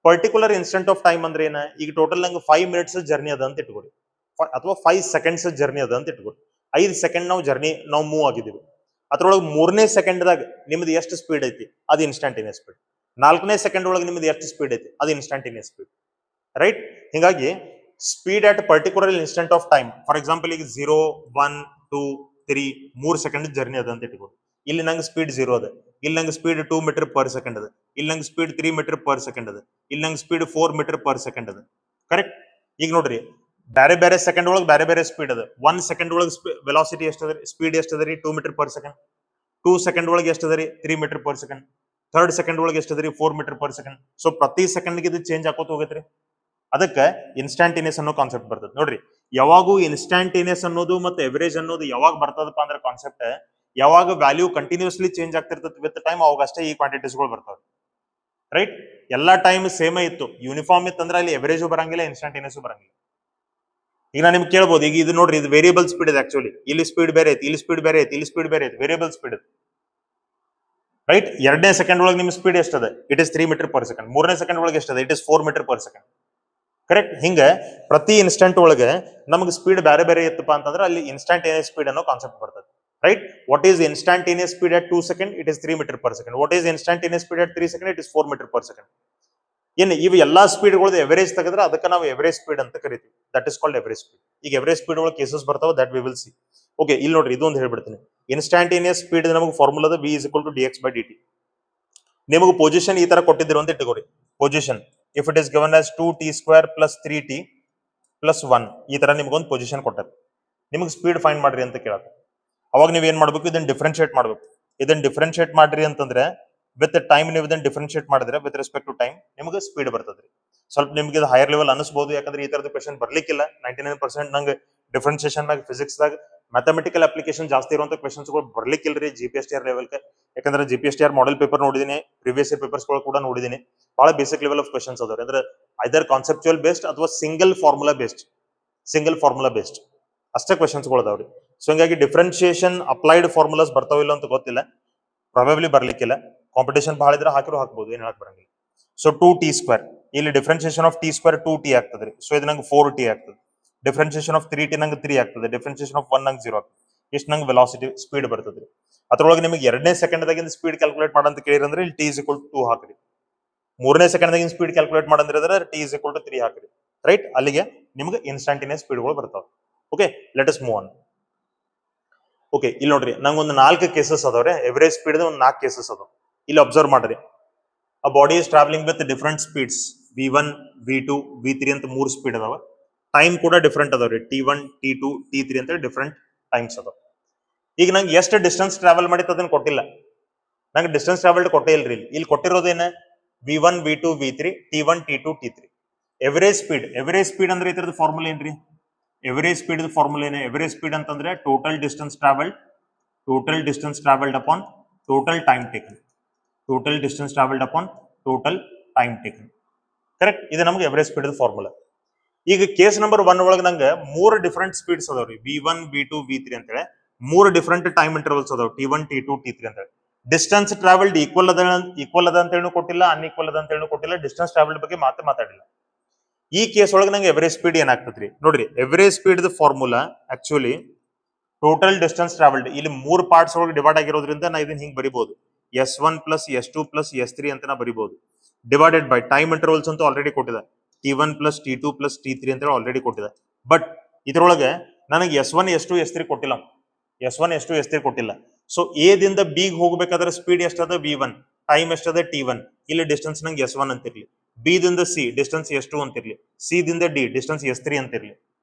particular instant of time ಅಂದ್ರೆ ಏನ ಈಗ ಟೋಟಲ್ ನಂಗೆ 5 minutes ಜರ್ನಿ ಅದ ಅಂತ ಇಟ್ಕೊಡಿ ಅಥವಾ 5 seconds ಜರ್ನಿ ಅದ ಅಂತ ಇಟ್ಕೊಡಿ 5 second ನಾವು ಮೂವ್ ಆಗಿದ್ದೀವಿ ಅದ್ರೊಳಗೆ 3ನೇ ಸೆಕೆಂಡ್ದಾಗ ನಿಮ್ದು ಎಷ್ಟು ಸ್ಪೀಡ್ ಐತಿ ಅದು ಇನ್ಸ್ಟಂಟೇನಿಯಸ್ ಸ್ಪೀಡ್ 4ನೇ ಸೆಕೆಂಡ್ ಒಳಗೆ ನಿಮ್ದು ಎಷ್ಟು ಸ್ಪೀಡ್ ಐತಿ ಅದು ಇನ್ಸ್ಟಂಟೇನಿಯಸ್ ಸ್ಪೀಡ್ ರೈಟ್ ಹಿಂಗಾಗಿ speed at particular instant of time for example ಈಗ 0 1 2 3 3 ಸೆಕೆಂಡ್ ಜರ್ನಿ ಅದ ಅಂತ ಇಟ್ಕೊಡಿ ಇಲ್ಲಿ ನಂಗೆ ಸ್ಪೀಡ್ 0 ಅದ ಇಲ್ಲಿ ನಂಗೆ ಸ್ಪೀಡ್ 2 meter per second ಅದ ಇಲ್ಲಿ ನಂಗೆ ಸ್ಪೀಡ್ 3 meter per second ಅದ ಇಲ್ಲಿ ನಂಗೆ ಸ್ಪೀಡ್ 4 meter per second ಅದ ಕರೆಕ್ಟ್ ಈಗ ನೋಡ್ರಿ ಬೇರೆ ಬೇರೆ ಸೆಕೆಂಡ್ ಒಳಗೆ ಬೇರೆ ಬೇರೆ ಸ್ಪೀಡ್ ಅದ 1 second ಒಳಗೆ ವೆಲಾಸಿಟಿ ಎಷ್ಟದ ಸ್ಪೀಡ್ ಎಷ್ಟದ ರೀ 2 meter per second 2 second ಒಳಗೆ ಎಷ್ಟದ ರೀ 3 meter per second 3rd second ಒಳಗೆ ಎಷ್ಟದ ರೀ 4 meter per second ಸೊ ಪ್ರತಿ ಸೆಕೆಂಡ್ಗೆ ಇದು ಚೇಂಜ್ ಆಕೋತ ಹೋಗೈತ್ರಿ ಅದಕ್ಕೆ ಇನ್ಸ್ಟಂಟೇನಿಯಸ್ ಅನ್ನೋ ಕಾನ್ಸೆಪ್ಟ್ ಬರ್ತದೆ ನೋಡ್ರಿ ಯಾವಾಗೂ ಇನ್ಸ್ಟಂಟೇನಿಯಸ್ ಅನ್ನೋದು ಮತ್ತೆ ಎವರೇಜ್ ಅನ್ನೋದು ಯಾವಾಗ ಬರ್ತದಪ್ಪ ಅಂದ್ರೆ ಕಾನ್ಸೆಪ್ಟ್ ಯಾವಾಗ ವ್ಯಾಲ್ಯೂ ಕಂಟಿನ್ಯೂಸ್ಲಿ ಚೇಂಜ್ ಆಗ್ತಿರ್ತದೆ ವಿತ್ ಟೈಮ್ ಅವಾಗ ಅಷ್ಟೇ ಈ ಕ್ವಾಂಟಿಟೀಸ್ಗಳು ಬರ್ತಾವೆ ರೈಟ್ ಎಲ್ಲಾ ಟೈಮ್ ಸೇಮ್ ಇತ್ತು ಯೂನಿಫಾರ್ಮ್ ಇತ್ತಂದ್ರೆ ಅಲ್ಲಿ ಎವರೇಜು ಬರಂಗಿಲ್ಲ ಇನ್ಸ್ಟಂಟೇನಿಯಸ್ ಬರಂಗಿಲ್ಲ ಈಗ ನಾನು ನಿಮ್ಗೆ ಕೇಳ್ಬೋದು ಈಗ ಇದು ನೋಡ್ರಿ ಇದು ವೇರಿಯಬಲ್ ಸ್ಪೀಡ್ ಇದೆ ಆಕ್ಚುಲಿ ಇಲ್ಲಿ ಸ್ಪೀಡ್ ಬೇರೆ ಐತಿ ಇಲ್ಲಿ ಸ್ಪೀಡ್ ಬೇರೆ ಐತಿ ಇಲ್ಲಿ ಸ್ಪೀಡ್ ಬೇರೆ ಐತಿ ವೇರಿಯಬಲ್ ಸ್ಪೀಡ್ ರೈಟ್. ಎರಡನೇ ಸೆಕೆಂಡ್ ಒಳಗೆ ನಿಮ್ಮ ಸ್ಪೀಡ್ ಎಷ್ಟದೆ, it is 3 metre per second. ಮೂರನೇ ಸೆಕೆಂಡ್ ಒಳಗೆ ಎಷ್ಟದೆ, it is 4 metre per second. Correct. ಹಿಂಗ ಪ್ರತಿ ಇನ್ಸ್ಟಂಟ್ ಒಳಗೆ ನಮಗೆ ಸ್ಪೀಡ್ ಬೇರೆ ಬೇರೆ ಇತ್ತಪ್ಪ ಅಂತಂದ್ರೆ ಅಲ್ಲಿ ಇನ್ಸ್ಟಂಟೇನಿಯಸ್ ಸ್ಪೀಡ್ ಅನ್ನೋ ಕಾನ್ಸೆಪ್ಟ್ ಬರ್ತದೆ. Right. What is instantaneous speed at 2 second, it is 3 metre per second. What is instantaneous speed at 3 second, it is 4 metre per second. ಇನ್ನು ಇವು ಎಲ್ಲಾ ಸ್ಪೀಡ್ಗಳದ್ದು ಎವರೇಜ್ ತೆಗೆದ್ರೆ ಅದಕ್ಕೆ ನಾವು ಎವರೇಜ್ ಸ್ಪೀಡ್ ಅಂತ ಕರಿತೀವಿ. That is called average speed. ಈಗ average speed ಒಳಗೆ ಕೇಸಸ್ ಬರ್ತಾವ, that we will see. Okay, ಇಲ್ಲಿ ನೋಡ್ರಿ ಇದೊಂದು ಹೇಳ್ಬಿಡ್ತೀನಿ. ಇನ್ಸ್ಟಂಟೇನಿಯಸ್ ಸ್ಪೀಡ್ ನಮಗೆ formula v is equal to dx by dt. ನಿಮಗೆ ಪೊಸಿಷನ್ ಈ ತರ ಕೊಟ್ಟಿದ್ರು ಅಂತ ಇಟ್ಕೋರಿ. Position if it is given as 2t² plus 3t plus 1, ಈ ತರ ನಿಮ್ಗೊಂದು ಪೊಸಿಷನ್ ಕೊಟ್ಟಾರೆ. ನಿಮಗೆ ಸ್ಪೀಡ್ ಫೈಂಡ್ ಮಾಡ್ರಿ ಅಂತ ಕೇಳತ್ತೆ. ಅವಾಗ ನೀವು ಏನ್ ಮಾಡ್ಬೇಕು, ಇದನ್ನ ಡಿಫ್ರೆನ್ಶಿಯೇಟ್ ಮಾಡ್ಬೇಕು. ಇದನ್ನ ಡಿಫ್ರೆನ್ಶಿಯೇಟ್ ಮಾಡ್ರಿ ಅಂತಂದ್ರೆ ವಿತ್ ಟೈಮ್ ನೀವು ಇದನ್ನ ಡಿಫ್ರೆನ್ಶಿಯೇಟ್ ಮಾಡಿದ್ರೆ ವಿತ್ ರೆಸ್ಪೆಕ್ಟ್ ಟು ಟೈಮ್ ನಿಮಗೆ ಸ್ಪೀಡ್ ಬರ್ತದ್ರಿ. ಸ್ವಲ್ಪ ನಿಮ್ಗೆ ಇದು ಹೈಯರ್ ಲೆವೆಲ್ ಅನಿಸಬಹುದು, ಯಾಕಂದ್ರೆ ಈ ತರದ ಕ್ವೆಶ್ಚನ್ ಬರ್ಲಿಕ್ಕಿಲ್ಲ. 99% ನಂಗೆ ಡಿಫ್ರೆನ್ಶಿಯೇಷನ್ ದಾಗ ಫಿಸಿಕ್ಸ್ ದಾಗ ಮ್ಯಾಥಮೆಟಿಕಲ್ ಅಪ್ಲಿಕೇಶನ್ ಜಾಸ್ತಿ ಇರುವಂತ ಕ್ವೆಶನ್ಸ್ ಗಳು ಬರ್ಲಿಕ್ಕಿಲ್ರಿ GPSTR ಲೆವೆಲ್ಗೆ. ಯಾಕಂದ್ರೆ GPSTR ಮಾಡೆಲ್ ಪೇಪರ್ ನೋಡಿದೀನಿ, ಪ್ರೀವಿಯಸ್ ಇಯರ್ ಪೇಪರ್ಸ್ ಗಳು ಕೂಡ ನೋಡಿದೀನಿ. ಬಹಳ ಬೇಸಿಕ್ ಲೆವೆಲ್ ಆಫ್ ಕ್ವೆಶನ್ಸ್ ಅದಾವ್ರಿ. ಅಂದ್ರೆ ಐದರ್ ಕಾನ್ಸೆಪ್ಚುಯಲ್ ಬೇಸ್ಡ್ ಅಥವಾ ಸಿಂಗಲ್ ಫಾರ್ಮುಲಾ ಬೇಸ್ಡ್ ಅಷ್ಟೇ ಕ್ವೆಶನ್ಸ್ ಗಳು ಅದಾವ್ರಿ. ಸೊ ಹಿಂಗಾಗಿ ಡಿಫ್ರೆನ್ಶಿಯೇಷನ್ ಅಪ್ಲೈಡ್ ಫಾರ್ಮುಲಾಸ್ ಬರ್ತಾವಿಲ್ಲ ಅಂತ ಗೊತ್ತಿಲ್ಲ, ಪ್ರಾಬಬ್ಲಿ ಬರ್ಲಿಕ್ಕಿಲ್ಲ. ಕಾಂಪಿಟೇಷನ್ ಬಹಳ ಇದ್ರೆ ಹಾಕ್ಬೋದು, ಏನ್ ಹೇಳಕ್ ಬರಂಗಿಲ್ಲ. ಸೊ 2t², ಇಲ್ಲಿ ಡಿಫ್ರೆನ್ಶಿಯೇಷನ್ ಆಫ್ t² 2t ಆಗ್ತದ್ರಿ. ಸೊ ಇದು ನಂಗೆ 4t ಆಗ್ತದೆ. ಡಿಫ್ರೆನ್ಶಿಯೇಷನ್ ಆಫ್ 3t ನಂಗೆ 3 ಆಗ್ತದೆ. ಡಿಫ್ರೆನ್ಶಿಯೇಷನ್ ಆಫ್ 1 ನಂಗೆ 0 ಆಗ್ತದೆ. ಇಷ್ಟು ನಂಗೆ ವೆಲಾಸಿಟಿ ಸ್ಪೀಡ್ ಬರ್ತದ್ರಿ. ಅದ್ರೊಳಗೆ ನಿಮಗೆ ಎರಡನೇ ಸೆಕೆಂಡ್ ದಾಗಿಂದ ಸ್ಪೀಡ್ ಕ್ಯಾಲ್ಕುಲೇಟ್ ಮಾಡಂತ ಕೇಳಿರಂದ್ರೆ ಇಲ್ಲಿ t is equal to 2 ಹಾಕ್ರಿ. ಮೂರನೇ ಸೆಕೆಂಡ್ ದಾಗಿನ ಸ್ಪೀಡ್ ಕ್ಯಾಲ್ಕುಲೇಟ್ ಮಾಡಂದ್ರೆ t is equal to 3 ಹಾಕ್ರಿ. ರೈಟ್. ಅಲ್ಲಿಗೆ ನಿಮಗೆ ಇನ್ಸ್ಟಂಟೇನಿಯಸ್ ಸ್ಪೀಡ್ಗಳು ಬರ್ತಾವೆ. Okay, let us move on. Okay, ಇಲ್ಲಿ ನೋಡ್ರಿ ನಂಗೊಂದು 4 ಕೇಸಸ್ ಅದಾವ್ರೆ. ಎವರೇಜ್ ಸ್ಪೀಡ್ ಒಂದು 4 ಕೇಸಸ್ ಅದಾವ. ಇಲ್ಲಿ ಅಬ್ಸರ್ವ್ ಮಾಡ್ರಿ. A body is travelling with different speeds v1, v2, v3 ಅಂತ 3 ಸ್ಪೀಡ್ ಅದಾವ. ಟೈಮ್ ಕೂಡ ಡಿಫರೆಂಟ್ ಅದಾವ್ರಿ. t1, t2, t3 ಅಂತ ಡಿಫರೆಂಟ್ ಟೈಮ್ಸ್ ಅದಾವ. ಈಗ ನಂಗೆ ಎಷ್ಟು ಡಿಸ್ಟೆನ್ಸ್ ಟ್ರಾವೆಲ್ ಮಾಡಿತ್ತು ಅದನ್ನ ಕೊಟ್ಟಿಲ್ಲ. ನಂಗೆ ಡಿಸ್ಟೆನ್ಸ್ ಟ್ರಾವೆಲ್ಡ್ ಕೊಟ್ಟೇ ಇಲ್ರಿ. ಇಲ್ಲಿ ಕೊಟ್ಟಿರೋದೇನ v1, v2, v3, t1, t2, t3. Average speed ಅಂದ್ರೆ ಇದ್ರದ್ದು ಫಾರ್ಮುಲಾ ಏನ್ರಿ? ಎವರೇಜ್ ಸ್ಪೀಡ್ ಫಾರ್ಮುಲಾ ಏನೇ? ಎವರೇಜ್ ಸ್ಪೀಡ್ ಅಂತಂದ್ರೆ total distance travelled upon total time taken. Correct. ಇದು ನಮ್ಗೆ ಎವರೇಜ್ ಸ್ಪೀಡ್ ಫಾರ್ಮುಲಾ. ಈಗ ಕೇಸ್ ನಂಬರ್ 1 ಒಳಗೆ ನಂಗೆ 3 ಡಿಫರೆಂಟ್ ಸ್ಪೀಡ್ಸ್ ಅದಾವ್ರಿ. v1, v2, v3 ಅಂತೇಳಿ 3 ಡಿಫರೆಂಟ್ ಟೈಮ್ ಇಂಟರ್ವಲ್ಸ್ ಅದಾವ. t1, t2, t3 ಅಂತೇಳಿ. ಡಿಸ್ಟೆನ್ಸ್ ಟ್ರಾವೆಲ್ಡ್ ಈಕ್ವಲ್ ಅದ ಅಂತ ಹೇಳಿ ಕೊಟ್ಟಿಲ್ಲ, ಅನ್ಈಕ್ವಲ್ ಅದ ಅಂತ ಹೇಳಿ ಕೊಟ್ಟಿಲ್ಲ. ಡಿಸ್ಟೆನ್ಸ್ ಟ್ರಾವೆಲ್ಡ್ ಬಗ್ಗೆ ಮಾತಾಡಿಲ್ಲ. ಈ ಕೇಸ್ ಒಳಗೆ ನಂಗೆ ಎವರೇಜ್ ಸ್ಪೀಡ್ ಏನಾಗ್ತದ್ರಿ ನೋಡ್ರಿ. Average speed formula actually total distance travelled ಇಲ್ಲಿ 3 ಪಾರ್ಟ್ಸ್ ಒಳಗೆ ಡಿವೈಡ್ ಆಗಿರೋದ್ರಿಂದ ನಾ ಇದನ್ನ ಹಿಂಗ್ ಬರಿಬಹುದು. S1 plus S2 plus S3 ಅಂತ ನಾ ಬರಿಬಹುದು. ಡಿವೈಡೆಡ್ ಬೈ ಟೈಮ್ ಇಂಟರ್ವಲ್ಸ್ ಅಂತೂ ಆಲ್ರೆಡಿ ಕೊಟ್ಟಿದೆ. t1 plus t2 plus t3 ಅಂತ ಆಲ್ರೆಡಿ ಕೊಟ್ಟಿದೆ. ಬಟ್ ಇದ್ರೊಳಗೆ ನನಗೆ S1, S2, S3 ಕೊಟ್ಟಿಲ್ಲ. ಸೊ ಎ ದಿಂದ ಬಿ ಹೋಗ್ಬೇಕಾದ್ರೆ ಸ್ಪೀಡ್ ಎಷ್ಟದ v1, ಟೈಮ್ ಎಷ್ಟದ t1, ಇಲ್ಲಿ ಡಿಸ್ಟೆನ್ಸ್ ನಂಗೆ S1 ಅಂತಿರ್ಲಿ. ಬಿ ದಿಂದ ಸಿ ಡಿಸ್ಟೆನ್ಸ್ S2 ಅಂತಿರ್ಲಿ. ಸಿ ದಿಂದ ಡಿ ಡಿಸ್ಟೆನ್ಸ್ S3 ಅಂತಿರ್ಲಿ.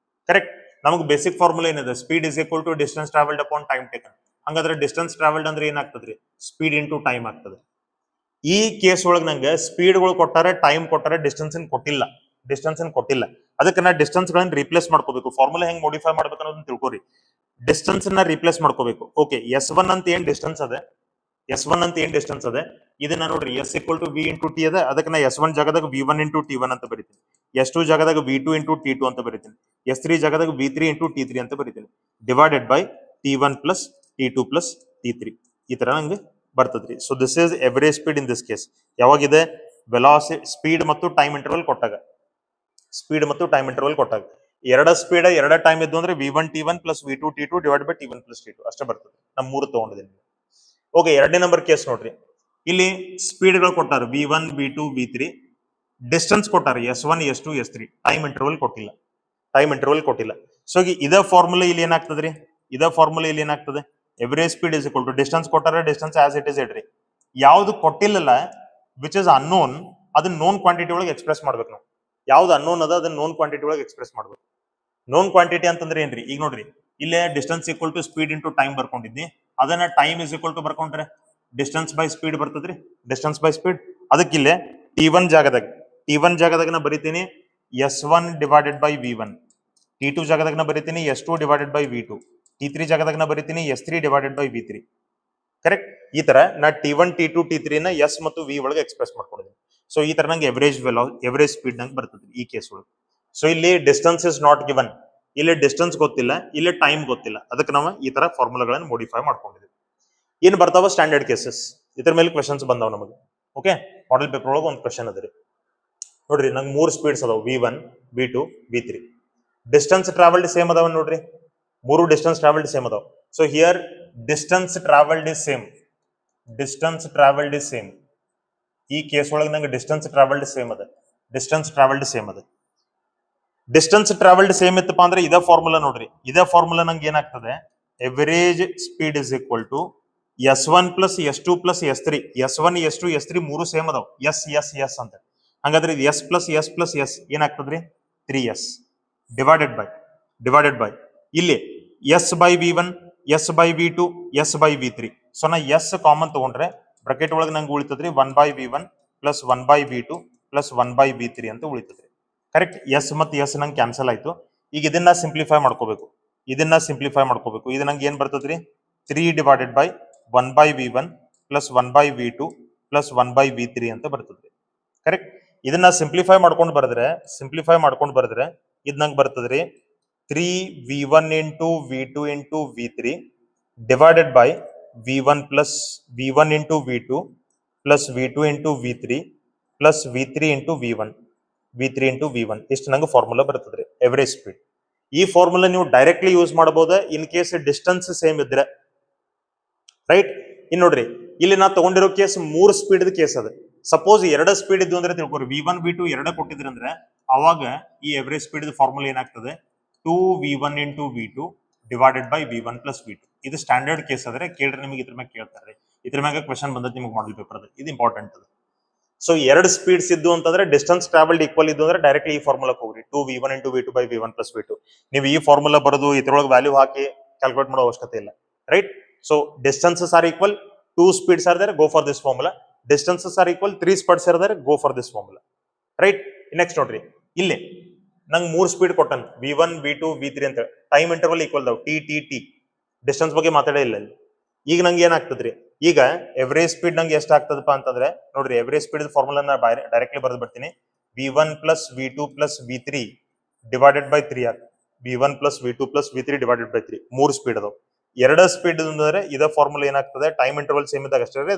ಕರೆಕ್ಟ್. ನಮಗೆ ಬೇಸಿಕ್ ಫಾರ್ಮುಲಾ ಏನಿದೆ? Speed is equal to distance travelled upon time taken. ಹಂಗಾದ್ರೆ ಡಿಸ್ಟೆನ್ಸ್ ಟ್ರಾವೆಲ್ಡ್ ಅಂದ್ರೆ ಏನಾಗ್ತದ್ರಿ? ಸ್ಪೀಡ್ ಇಂಟು ಟೈಮ್ ಆಗ್ತದೆ. ಈ ಕೇಸ್ ಒಳಗೆ ನಂಗೆ ಸ್ಪೀಡ್ಗಳು ಕೊಟ್ಟಾರೆ, ಟೈಮ್ ಕೊಟ್ಟಾರೆ, ಡಿಸ್ಟೆನ್ಸ್ ಕೊಟ್ಟಿಲ್ಲ. ಅದಕ್ಕೆ ನಾ ಡಿಸ್ಟೆನ್ಸ್ ಗಳನ್ನ ರೀಪ್ಲೇಸ್ ಮಾಡ್ಕೋಬೇಕು. ಫಾರ್ಮುಲಾ ಹೆಂಗ್ ಮಾಡಿಫೈ ಮಾಡ್ಬೇಕು ಅನ್ನೋದನ್ನ ತಿಳ್ಕೊರಿ. ಡಿಸ್ಟೆನ್ಸ್ ನ ರೀಪ್ಲೇಸ್ ಮಾಡ್ಕೋಬೇಕು. ಓಕೆ, S1 ಅಂತ ಏನ್ ಡಿಸ್ಟೆನ್ಸ್ ಅದೇ ಇದನ್ನ ನೋಡ್ರಿ. S equal to v into t ಅದ. ಅದಕ್ಕೆ ನಾ S1 ಜಾಗದಾಗ v1 into t1 ಅಂತ ಬರೀತೀನಿ. S2 ಜಾಗದಾಗ v2 into t2 ಅಂತ ಬರೀತೀನಿ. S3 ಜಾಗದಾಗ v3 into t3 ಅಂತ ಬರೀತೀನಿ. Divided by t1 plus t2 plus t3 ಈ ತರ ನಂಗೆ ಬರ್ತದ್ರಿ. So this is average speed in this case. ಯಾವಾಗಿದೆ? ವೆಲಾಸಿಟಿ ಸ್ಪೀಡ್ ಮತ್ತು ಟೈಮ್ ಇಂಟರ್ವಲ್ ಕೊಟ್ಟಾಗ. ಎರಡ ಸ್ಪೀಡ್ ಎರಡ ಟೈಮ್ ಇದ್ದು ಅಂದ್ರೆ v1 t1 plus v2 t2 divide by t1 plus t2 ಅಷ್ಟೇ ಬರ್ತದೆ. ನಾ 3 ತಗೊಂಡಿದ್ದೀನಿ. ಓಕೆ, ಎರಡನೇ ನಂಬರ್ ಕೇಸ್ ನೋಡ್ರಿ. ಇಲ್ಲಿ ಸ್ಪೀಡ್ ಗಳು ಕೊಟ್ಟಾರೆ v1, v2, v3. ಡಿಸ್ಟೆನ್ಸ್ ಕೊಟ್ಟಾರೆ S1, S2, S3. Time interval ಕೊಟ್ಟಿಲ್ಲ. ಸೊ ಇದ ಫಾರ್ಮುಲಾ ಇಲ್ಲಿ ಏನಾಗ್ತದೆ? Average speed is equal to distance ಕೊಟ್ಟಾರೆ, ಡಿಸ್ಟೆನ್ಸ್ ಆಸ್ ಇಟ್ ಇಸ್ ಇಡ್ರಿ. ಯಾವ್ದು ಕೊಟ್ಟಿಲ್ಲಲ್ಲ ವಿಚ್ ಇಸ್ ಅನ್ನೋನ್ ಅದನ್ನ ನೋನ್ ಕ್ವಾಂಟಿಟಿ ಒಳಗೆ ಎಕ್ಸ್ಪ್ರೆಸ್ ಮಾಡ್ಬೇಕು ನಾವು. ಯಾವ್ದು ಅನ್ನೋನ್ ಅದ ಅದನ್ನ ನೋನ್ ಕ್ವಾಂಟಿಟಿ ಒಳಗೆ ಎಕ್ಸ್ಪ್ರೆಸ್ ಮಾಡ್ಬೇಕು. ನೋನ್ ಕ್ವಾಂಟಿಟಿ ಅಂತಂದ್ರೆ ಏನ್ರಿ? ಈಗ ನೋಡ್ರಿ, ಇಲ್ಲೇ distance equal to speed into time ಬರ್ಕೊಂಡಿದ್ನಿ. ಅದನ್ನ ಟೈಮ್ ಇಸ್ ಈಕ್ವಲ್ ಟು ಬರ್ಕೊಂಡ್ರೆ ಡಿಸ್ಟೆನ್ಸ್ ಬೈ ಸ್ಪೀಡ್ ಬರ್ತದ್ರಿ. ಅದಕ್ಕಿಲ್ಲೇ t1 ಜಾಗದಾಗ ನಾ ಬರಿತೀನಿ S1 divided by v1. t2 ಜಾಗದಾಗ ನಾ ಬರಿತೀನಿ S2 divided by v2. t3 ಜಾಗದಾಗ ನಾ ಬರಿತೀನಿ S3 divided by v3. Correct. ಈ ತರ ನಾ t1, t2, t3 ನ S ಮತ್ತು v ಒಳಗೆ ಎಕ್ಸ್ಪ್ರೆಸ್ ಮಾಡ್ಕೊಂಡಿದ್ದೀನಿ. ಸೊ ಈ ತರ ನಂಗೆ ಎವರೇಜ್ ಸ್ಪೀಡ್ ನಂಗೆ ಬರ್ತದೆ ಈ ಕೇಸ್ ಒಳಗೆ. ಸೊ ಇಲ್ಲಿ ಡಿಸ್ಟೆನ್ಸ್ ಇಸ್ ನಾಟ್ ಗಿವನ್. ಇಲ್ಲಿ ಡಿಸ್ಟೆನ್ಸ್ ಗೊತ್ತಿಲ್ಲ, ಇಲ್ಲಿ ಟೈಮ್ ಗೊತ್ತಿಲ್ಲ. ಅದಕ್ಕೆ ನಾವು ಈ ತರ ಫಾರ್ಮುಲಾಗಳನ್ನು ಮೋಡಿಫೈ ಮಾಡ್ಕೊಂಡಿದ್ದೀವಿ. ಏನ್ ಬರ್ತಾವ ಸ್ಟ್ಯಾಂಡರ್ಡ್ ಕೇಸಸ್? ಇದ್ರ ಮೇಲೆ ಕ್ವೆಶನ್ಸ್ ಬಂದಾವ ನಮಗೆ. ಓಕೆ, ಮಾಡೆಲ್ ಪೇಪರ್ ಒಳಗೆ ಒಂದು ಕ್ವೆಶನ್ ಅದ ರೀ. ನೋಡ್ರಿ ನಂಗೆ 3 ಸ್ಪೀಡ್ಸ್ ಅದಾವ, V1, V2, V3. Distance travelled same ಅದಾವ ನೋಡ್ರಿ, 3 ಡಿಸ್ಟೆನ್ಸ್ ಟ್ರಾವೆಲ್ಡ್ ಸೇಮ್ ಅದಾವ. So here distance traveled is same, distance traveled is same. ಈ ಕೇಸ್ ಒಳಗೆ ನಂಗೆ ಡಿಸ್ಟೆನ್ಸ್ ಟ್ರಾವೆಲ್ಡ್ ಸೇಮ್ ಅದ, ಡಿಸ್ಟೆನ್ಸ್ ಟ್ರಾವೆಲ್ಡ್ ಸೇಮ್ ಅದ. ಡಿಸ್ಟೆನ್ಸ್ ಟ್ರಾವೆಲ್ಡ್ ಸೇಮ್ ಇತ್ತಪ್ಪ ಅಂದ್ರೆ ಇದೇ ಫಾರ್ಮುಲಾ ನೋಡ್ರಿ, ಇದೇ ಫಾರ್ಮುಲಾ ನಂಗೆ ಏನಾಗ್ತದೆ, average speed is equal to S1 plus S2 plus S3. S1 S2 S3 ಮೂರು ಸೇಮ್ ಅದಾವ, ಎಸ್ ಎಸ್ ಎಸ್ ಅಂತ. ಹಂಗಾದ್ರೆ ಇದು S plus S plus S ಏನಾಗ್ತದ್ರಿ, 3S divided by ಇಲ್ಲಿ S by V1, S by V2, S by V3. So ನಾ S common ತಗೊಂಡ್ರೆ bracket ಒಳಗೆ ನಂಗೆ ಉಳಿತದ್ರಿ 1 by V1 plus 1 by V2 plus 1 by V3 ಅಂತ ಉಳಿತದ್ರಿ. Correct, S ಮತ್ತು S ನಂಗೆ cancel ಆಯ್ತು. ಈಗ ಇದನ್ನ ಸಿಂಪ್ಲಿಫೈ ಮಾಡ್ಕೋಬೇಕು, ಇದು ನಂಗೆ ಏನ್ ಬರ್ತದ್ರಿ, 3 divided by 1 by V1 plus 1 by V2 plus 1 by V3 ಅಂತ ಬರ್ತದ್ರಿ. ಕರೆಕ್ಟ್, ಇದನ್ನ ಸಿಂಪ್ಲಿಫೈ ಮಾಡ್ಕೊಂಡು ಬರೆದ್ರೆ ಇದು ನಂಗೆ ಬರ್ತದ್ರಿ 3V1 into V2 into V3 divided by V1 plus V1 into V2 plus V2 into V3 plus V3 into V1 ಇಷ್ಟು ನಂಗೆ ಫಾರ್ಮುಲಾ ಬರ್ತದ್ರಿ ಎವರೇಜ್ ಸ್ಪೀಡ್. ಈ ಫಾರ್ಮುಲಾ ನೀವು ಡೈರೆಕ್ಟ್ಲಿ ಯೂಸ್ ಮಾಡಬಹುದು ಇನ್ ಕೇಸ್ ಡಿಸ್ಟೆನ್ಸ್ ಸೇಮ್ ಇದ್ರೆ, ರೈಟ್. ಇನ್ ನೋಡ್ರಿ, ಇಲ್ಲಿ ನಾ ತಗೊಂಡಿರೋ ಕೇಸ್ 3 ಸ್ಪೀಡ್ ಕೇಸ್ ಅದ. ಸಪೋಸ್ 2 ಸ್ಪೀಡ್ ಇದ್ದು ಅಂದ್ರೆ ತಿಳ್ಕೊರಿ, V1 V2 2 ಕೊಟ್ಟಿದ್ರಿ ಅಂದ್ರೆ ಅವಾಗ ಈ ಎವರೇಜ್ ಸ್ಪೀಡ್ ಫಾರ್ಮುಲಾ ಏನಾಗ್ತದೆ, 2V1 into V2 divided by V1 plus V2. ಇದು ಸ್ಟ್ಯಾಂಡರ್ಡ್ ಕೇಸ್ ಆದ್ರೆ ಕೇಳ್ರಿ, ನಿಮಗೆ ಇದ್ರ ಮ್ಯಾಗ ಕೇಳ್ತಾರೆ, ಇದ್ರ ಮ್ಯಾಗ ಕ್ವೆಶನ್ ಬಂದೈತಿ ನಿಮಗೆ ಮಾಡೆಲ್ ಪೇಪರ್ ಅದು, ಇದು ಇಂಪಾರ್ಟೆಂಟ್ ಅದು. ಸೊ 2 ಸ್ಪೀಡ್ಸ್ ಇದ್ದು ಅಂತಂದ್ರೆ ಡಿಸ್ಟೆನ್ಸ್ ಟ್ರಾವೆಲ್ಡ್ ಈಕ್ವಲ್ ಇದ್ದು ಅಂದ್ರೆ ಡೈರೆಕ್ಟ್ಲಿ ಈ ಫಾರ್ಮುಲಾಕ್ ಹೋಗ್ರಿ, 2V1 into V2 by V1 plus V2. ನೀವು ಈ ಫಾರ್ಮುಲಾ ಬರೋದು ಇದ್ರೊಳಗೆ ವ್ಯಾಲ್ಯೂ ಹಾಕಿ ಕ್ಯಾಲ್ಕುಲೇಟ್ ಮಾಡೋ ಅವಶ್ಯಕತೆ ಇಲ್ಲ, right. So distances are equal, 2 speeds are there, go for this formula. Distances are equal, 3 speeds are there, go for this formula, right. Next ನೋಡ್ರಿ, ಇಲ್ಲಿ ನಂಗೆ 3 ಸ್ಪೀಡ್ ಕೊಟ್ಟನ್, V1 V2 V3 ಅಂತ. Time interval equal ದಾವ್, T. Distance ಬಗ್ಗೆ ಮಾತಾಡೇ ಇಲ್ಲ ಇಲ್ಲಿ. ಈಗ ನಂಗೆ ಏನಾಗ್ತದ್ರಿ, ಈಗ ಎವರೇಜ್ ಸ್ಪೀಡ್ ನಂಗೆ ಎಷ್ಟು ಆಗ್ತದಪ್ಪ ಅಂತಂದ್ರೆ ನೋಡ್ರಿ, ಎವರೇಜ್ ಸ್ಪೀಡ್ ಫಾರ್ಮುಲಾ ಡೈರೆಕ್ಟ್ಲಿ ಬರೆದು ಬಿಡ್ತೀನಿ, V1 plus V2 plus V3 divided by 3 or. V1 plus V2 plus V3 divided by 3, 3 speed ಅದಾವ. 2 ಸ್ಪೀಡ್ ಅಂದ್ರೆ ಇದೇ ಫಾರ್ಮುಲಾ ಏನಾಗ್ತದೆ, ಟೈಮ್ ಇಂಟರ್ವಲ್ ಸೇಮ್ ಇದ್ದಾಗ ಅಷ್ಟೇ,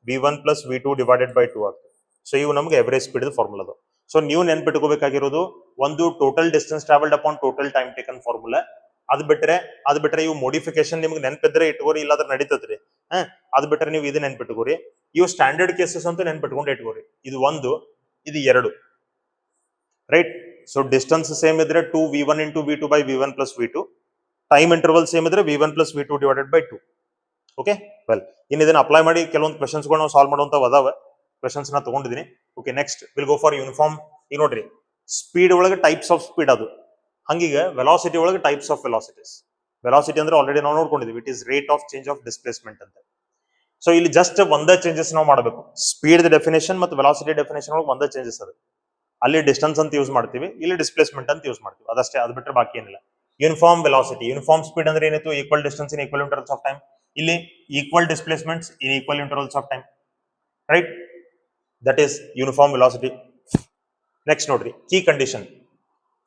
V1 plus V2 divided by 2 ಆಗ್ತದೆ. ಸೊ ಇವು ನಮ್ಗೆ ಎವರೇಜ್ ಸ್ಪೀಡ್ ಫಾರ್ಮುಲಾ ಅದಾವ. ಸೊ ನೀವು ನೆನ್ಪಿಟ್ಕೋಬೇಕಾಗಿರೋದು ಒಂದು total distance travelled upon total time taken formula. ಅದು ಬಿಟ್ರೆ ಇವು ಮೋಡಿಫಿಕೇಶನ್ ನಿಮ್ಗೆ ನೆನ್ಪಿದ್ರೆ ಇಟ್ಕೋರಿ, ಇಲ್ಲಾದ್ರೆ ನಡೀತದ್ರಿ. ಅದು ಬಿಟ್ರೆ ನೀವು ಇದು ನೆನ್ಪಿಟ್ಕೋರಿ, ಇವು ಸ್ಟ್ಯಾಂಡರ್ಡ್ ಕೇಸಸ್ ಅಂತ ನೆನ್ಪಿಟ್ಕೊಂಡು ಇಟ್ಕೋರಿ. ಇದು 1, ಇದು 2, ರೈಟ್. ಸೊ ಡಿಸ್ಟೆನ್ಸ್ ಸೇಮ್ ಇದ್ರೆ 2V1 into V2 by V1 plus V2. Time interval same ಇದ್ರೆ V1 plus V2 divided by 2. Okay, well, ಇನ್ನು ಇದನ್ನ ಅಪ್ಲೈ ಮಾಡಿ ಕೆಲವೊಂದು ಕ್ವೆಶನ್ಸ್ ನಾವು ಸಾಲ್ವ್ ಮಾಡುವಂತ ಅದಾವ. ಕ್ವೆಶನ್ಸ್ ನ ತಗೊಂಡಿದ್ದೀನಿ. Okay, next will go for uniform. ಈಗ ನೋಡ್ರಿ, ಸ್ಪೀಡ್ ಒಳಗೆ ಟೈಪ್ಸ್ ಆಫ್ ಸ್ಪೀಡ್ ಅದು, ಹಂಗೀಗ ವೆಲಾಸಿಟಿ ಒಳಗೆ ಟೈಪ್ಸ್ ಆಫ್ ವೆಲಾಸಿಟೀಸ್. ವೆಲಾಸಿಟಿ ಅಂದ್ರೆ ಆಲ್ರೆಡಿ ನಾವು ನೋಡ್ಕೊಂಡಿದ್ವಿ, it is rate of change of displacement ಅಂತ. ಸೊ ಇಲ್ಲಿ ಜಸ್ಟ್ ಒಂದೇ ಚೇಂಜಸ್ ನಾವು ಮಾಡಬೇಕು, ಸ್ಪೀಡ್ ಡೆಫಿನೇಷನ್ ಮತ್ತು ವೆಲಾಸಿಟಿ ಡೆಫಿನೇಷನ್ ಒಳಗೆ ಒಂದೇ ಚೇಂಜಸ್ ಅದು. ಅಲ್ಲಿ ಡಿಸ್ಟೆನ್ಸ್ ಅಂತ ಯೂಸ್ ಮಾಡ್ತೀವಿ, ಇಲ್ಲಿ ಡಿಸ್ಪ್ಲೇಸ್ಮೆಂಟ್ ಅಂತ ಯೂಸ್ ಮಾಡ್ತೀವಿ, ಅದಷ್ಟೇ. ಅದು ಬಿಟ್ಟರೆ ಬಾಕಿ ಏನಿಲ್ಲ. ಯೂನಿಫಾರ್ಮ್ ವೆಲಾಸಿಟಿ, ಯೂನಿಫಾರ್ಮ್ ಸ್ಪೀಡ್ ಅಂದ್ರೆ ಏನಿತ್ತು, equal distance in equal intervals of time. ಇಲ್ಲಿ equal displacements in equal intervals of time, right. That is uniform velocity. Next ನೋಡ್ರಿ, key condition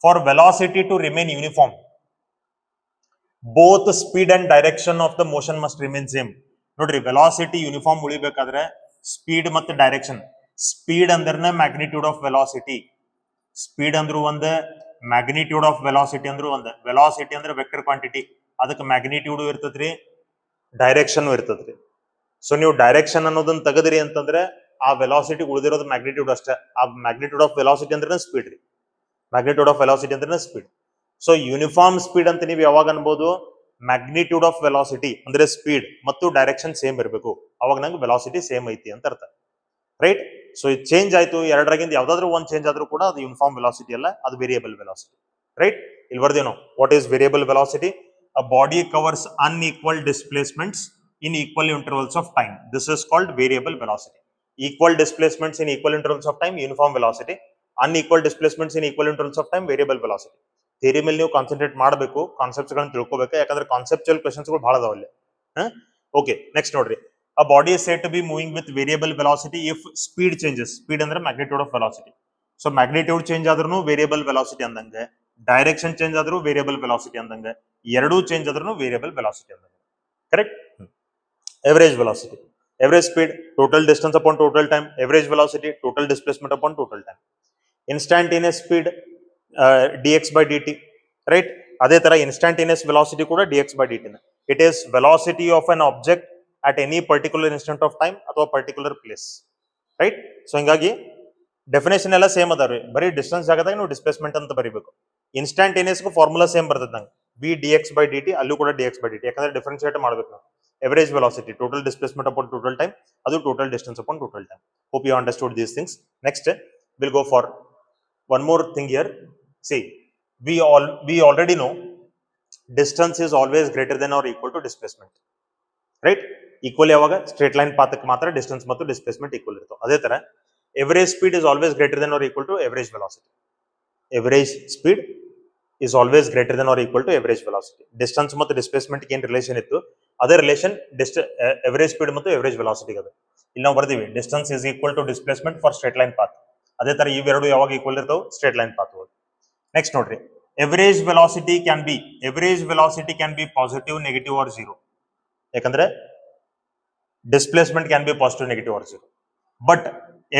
for velocity to remain uniform, both speed and direction of the motion must remain same. ನೋಡ್ರಿ, velocity uniform ಉಳಿಬೇಕಾದ್ರೆ speed ಮತ್ತು direction, speed ಅಂದ್ರೆ magnitude of velocity, speed ಅಂದ್ರೂ ಒಂದೇ, magnitude of velocity ಅಂದ್ರೂ ಒಂದೇ. Velocity ಅಂದ್ರೆ ವೆಕ್ಟರ್ ಕ್ವಾಂಟಿಟಿ, ಅದಕ್ಕೆ ಮ್ಯಾಗ್ನಿಟ್ಯೂಡ್ ಇರ್ತದ್ರಿ, ಡೈರೆಕ್ಷನ್ ಇರ್ತದ್ರಿ. ಸೊ ನೀವು ಡೈರೆಕ್ಷನ್ ಅನ್ನೋದನ್ನ ತೆಗದ್ರಿ ಅಂತಂದ್ರೆ ಆ ವೆಲಾಸಿಟಿ ಉಳಿದಿರೋದು ಮ್ಯಾಗ್ನಿಟ್ಯೂಡ್ ಅಷ್ಟೇ. ಆ ಮ್ಯಾಗ್ನಿಟ್ಯೂಡ್ ಆಫ್ ವೆಲಾಸಿಟಿ ಅಂದ್ರೆ ಸ್ಪೀಡ್ ರೀ, ಮ್ಯಾಗ್ನಿಟ್ಯೂಡ್ ಆಫ್ ವೆಲಾಸಿಟಿ ಅಂದ್ರೆ ಸ್ಪೀಡ್. ಸೊ ಯೂನಿಫಾರ್ಮ್ ಸ್ಪೀಡ್ ಅಂತ ನೀವು ಯಾವಾಗ ಅನ್ಬೋದು, ಮ್ಯಾಗ್ನಿಟ್ಯೂಡ್ ಆಫ್ ವೆಲಾಸಿಟಿ ಅಂದ್ರೆ ಸ್ಪೀಡ್ ಮತ್ತು ಡೈರೆಕ್ಷನ್ ಸೇಮ್ ಇರಬೇಕು, ಅವಾಗ ನಂಗೆ ವೆಲಾಸಿಟಿ ಸೇಮ್ ಐತಿ ಅಂತ ಅರ್ಥ, ರೈಟ್. ಸೊ ಇದು ಚೇಂಜ್ ಆಯ್ತು, ಎರಡರಾಗಿಂದ ಯಾವ್ದಾದ್ರು ಒಂದು ಚೇಂಜ್ ಆದ್ರೂ ಕೂಡ ಅದು ಯೂನಿಫಾರ್ಮ್ ವೆಲಾಸಿಟಿ ಅಲ್ಲ, ಅದು ವೇರಿಯಬಲ್ ವೆಲಾಸಿಟಿ, ರೈಟ್. ಇಲ್ಲಿ ಬರ್ದೇನೋ, what is variable velocity? A body covers unequal displacements in equal intervals of time. This is called variable velocity. Equal displacements in equal intervals of time, uniform velocity. Unequal displacements in equal intervals of time, variable velocity. Theory ಮೇಲೆ ನೀವು concentrate ಮಾಡಬೇಕು, concepts ಗಳನ್ನ ತಿಳ್ಕೋಬೇಕು, ಯಾಕಂದ್ರೆ conceptual questions ಗಳು ಬಹಳ ಅದಾವಲ್ಲಿ. Okay, next ನೋಡ್ರಿ, a body is said to be moving with variable velocity if speed changes. Speed ಅಂದ್ರೆ magnitude of velocity. So magnitude change ಆದ್ರೂ ವೇರಿಯಬಲ್ ವೆಲಾಸಿಟಿ ಅಂದಂಗೆ, ಡೈರೆಕ್ಷನ್ ಚೇಂಜ್ ಆದ್ರೂ ವೇರಿಯಬಲ್ ವೆಲಾಸಿಟಿ ಅಂದಂಗೆ, ಎರಡೂ ಚೇಂಜ್ ಆದ್ರೂ ವೇರಿಯಬಲ್ ವೆಲಾಸಿಟಿ ಅಂದಂಗೆ, correct. Average velocity. Average speed, total distance upon total time. Average velocity, total displacement upon total time. Instantaneous speed, dx by dt, right? ಅದೇ ತರ instantaneous velocity ಕೂಡ dx by dt. It is velocity of an object at any particular instant of time ಅಥವಾ particular place, right? So ಹಿಂಗಾಗಿ definition ಎಲ್ಲ same ಅದಾವ್ರಿ, ಬರೀ distance ಜಾಗದಾಗ ನೀವು ಡಿಸ್ಪ್ಲೇಸ್ಮೆಂಟ್ ಅಂತ ಬರೀಬೇಕು. ಇನ್ಸ್ಟಾಂಟೇನಿಯಸ್ಗೂ ಫಾರ್ಮುಲಾ ಸೇಮ್ ಬರ್ತದೆ ನಂಗೆ, v d x by d t, ಅಲ್ಲೂ ಕೂಡ d x by d t, ಯಾಕಂದ್ರೆ ಡಿಫ್ರೆನ್ಶಿಯೇಟ್ ಮಾಡ್ಬೇಕು ನಾವು. Average velocity, total displacement upon total time, ಅದು total distance upon total time. Hope you understood these things. Next will go for one more thing here. See, we already know distance is always greater than or equal to displacement, right? Equal ಯಾವಾಗ straight line ಪಾತ್ಕ್ಕೆ ಮಾತ್ರ distance ಮತ್ತು displacement equal ಇರ್ತವೆ. ಅದೇ ತರ average speed is always greater than or equal to average velocity. Average speed is always greater than or equal to average velocity. Distance ಮತ್ತು displacement ಏನು relation ಇತ್ತು, ಅದೇ ರಿಲೇಷನ್ ಎವರೇಜ್ ಸ್ಪೀಡ್ ಮತ್ತು average ವೆಲಾಸಿಟಿಗೆ ಅದು. ಇಲ್ಲಿ ನಾವು ಬರ್ತೀವಿ distance is equal to displacement for straight line path. ಅದೇ ತರ ಇವೆರಡು ಯಾವಾಗ ಈಕ್ವಲ್ ಇರ್ತಾವೆ, ಸ್ಟ್ರೇಟ್ ಲೈನ್ ಪಾತ್. ನೆಕ್ಸ್ಟ್ ನೋಡ್ರಿ, average velocity can be positive, negative or zero. ಯಾಕಂದ್ರೆ displacement can be positive, negative or zero. But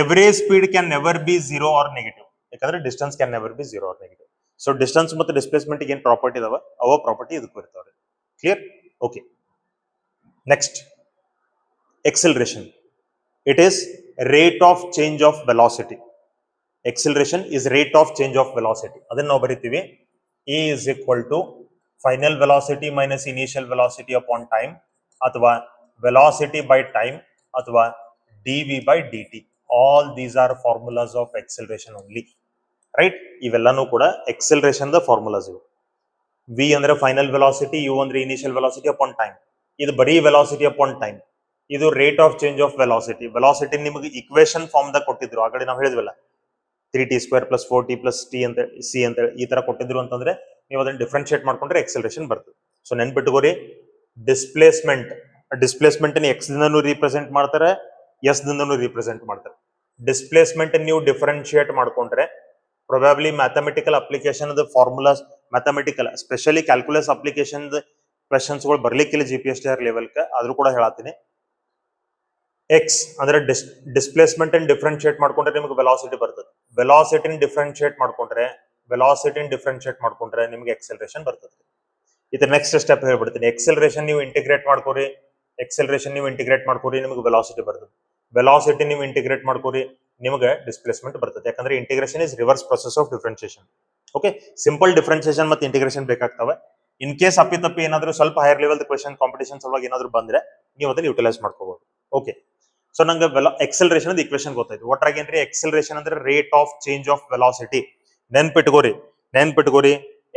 average speed can never be zero or negative, ಯಾಕಂದ್ರೆ distance can never be zero or negative. So distance ಮತ್ತು displacement ಏನು property ಇದಾವ, ಅವ property ಇದಕ್ಕೂ ಇರ್ತಾವ್ರಿ. Clear? Okay. Next, acceleration. It is rate of change of velocity. Acceleration is rate of change of velocity. ಅದನ್ನ ನಾವು ಬರೀತೀವಿ a is equal to final velocity minus initial velocity upon time, ಅಥವಾ velocity by time, ಅಥವಾ dv by dt. All these are formulas of acceleration only, right? ಇವೆಲ್ಲನೂ ಕೂಡ acceleration the formulas ಇವು. v ಅಂದ್ರೆ final velocity, u ಅಂದ್ರೆ initial velocity upon time. ಇದು ಬರೀ velocity upon time. ಇದು rate of change of velocity. Velocity ನಿಮಗೆ equation form ದಾಗ ಕೊಟ್ಟಿದ್ರು, ಆ ಕಡೆ ನಾವು ಹೇಳಿದ್ವಲ್ಲ 3t² + 4t + t ಅಂತ ಸಿ ಅಂತ ಈ ತರ ಕೊಟ್ಟಿದ್ರು ಅಂತಂದ್ರೆ ನೀವು ಅದನ್ನ ಡಿಫ್ರೆನ್ಶಿಯೇಟ್ ಮಾಡ್ಕೊಂಡ್ರೆ ಎಕ್ಸಲರೇಷನ್ ಬರ್ತದೆ. ಸೊ ನೆನ್ಪಿಟ್ಕೋರಿ, ಡಿಸ್ಪ್ಲೇಸ್ಮೆಂಟ್ ಎಕ್ಸ್ ದಿಂದನೂ ರೀಪ್ರೆಸೆಂಟ್ ಮಾಡ್ತಾರೆ, ಎಸ್ ದಿಂದನೂ ರೀಪ್ರೆಸೆಂಟ್ ಮಾಡ್ತಾರೆ. ಡಿಸ್ಪ್ಲೇಸ್ಮೆಂಟ್ ನೀವು ಡಿಫ್ರೆನ್ಶಿಯೇಟ್ ಮಾಡ್ಕೊಂಡ್ರೆ probably mathematical application formulas, mathematical specially calculus application ಕ್ವೆಶನ್ಸ್ಗಳು ಬರ್ಲಿಕ್ಕಿಲ್ಲ GPSTR ಲೆವೆಲ್ಗೆ, ಆದ್ರೂ ಕೂಡ ಹೇಳತ್ತೀನಿ. ಎಕ್ಸ್ ಅಂದ್ರೆ ಡಿಸ್ಪ್ಲೇಸ್ಮೆಂಟ್ ಅನ್ನು ಡಿಫ್ರೆನ್ಶಿಯೇಟ್ ಮಾಡ್ಕೊಂಡ್ರೆ ನಿಮಗೆ ವೆಲಾಸಿಟಿ ಬರ್ತದೆ. ವೆಲಾಸಿಟಿನ ಡಿಫ್ರೆನ್ಶಿಯೇಟ್ ಮಾಡ್ಕೊಂಡ್ರೆ ನಿಮಗೆ ಎಕ್ಸಲರೇಷನ್ ಬರ್ತದೆ. ಇದು ನೆಕ್ಸ್ಟ್ ಸ್ಟೆಪ್ ಹೇಳ್ಬಿಡ್ತೀನಿ. ಎಕ್ಸಲರೇಷನ್ ನೀವು ಇಂಟಿಗ್ರೇಟ್ ಮಾಡ್ಕೋರಿ, ನಿಮಗೆ ವೆಲಾಸಿಟಿ ಬರ್ತದೆ. ವೆಲಾಸಿಟಿ ನೀವು ಇಂಟಿಗ್ರೇಟ್ ಮಾಡ್ಕೋರಿ, ನಿಮಗೆ ಡಿಸ್ಪ್ಲೇಸ್ಮೆಂಟ್ ಬರ್ತದೆ. ಯಾಕಂದ್ರೆ integration is reverse process of differentiation. Okay, simple differentiation ಮತ್ತು ಇಂಟಿಗ್ರೇಷನ್ ಬೇಕಾಗ್ತವೆ. ಇನ್ ಕೇಸ್ ಅಪ್ಪಿ ಏನಾದ್ರು ಸ್ವಲ್ಪ ಹೈಯರ್ ಲೆವೆಲ್ ಕ್ವೆಶನ್ ಕಾಂಪಿಟೇಷನ್ ಸಲುವಾಗಿ ಏನಾದ್ರು ಬಂದ್ರೆ ನೀವು ಅದನ್ನ ಯುಟಿಲೈಸ್ ಮಾಡ್ಕೋಬಹುದು. ಓಕೆ, ಸೊ ನಂಗೆ ಎಕ್ಸಲರೇಷನ್ ಇಕ್ವೇಶನ್ ಗೊತ್ತಾಯ್ತು. ಒಟ್ಟಾಗಿ ಏನ್ರಿ, ಎಕ್ಸಲರೇಷನ್ ಅಂದ್ರೆ rate of change of velocity. ನೆನ್ಪಿಟ್ಕೋರಿ,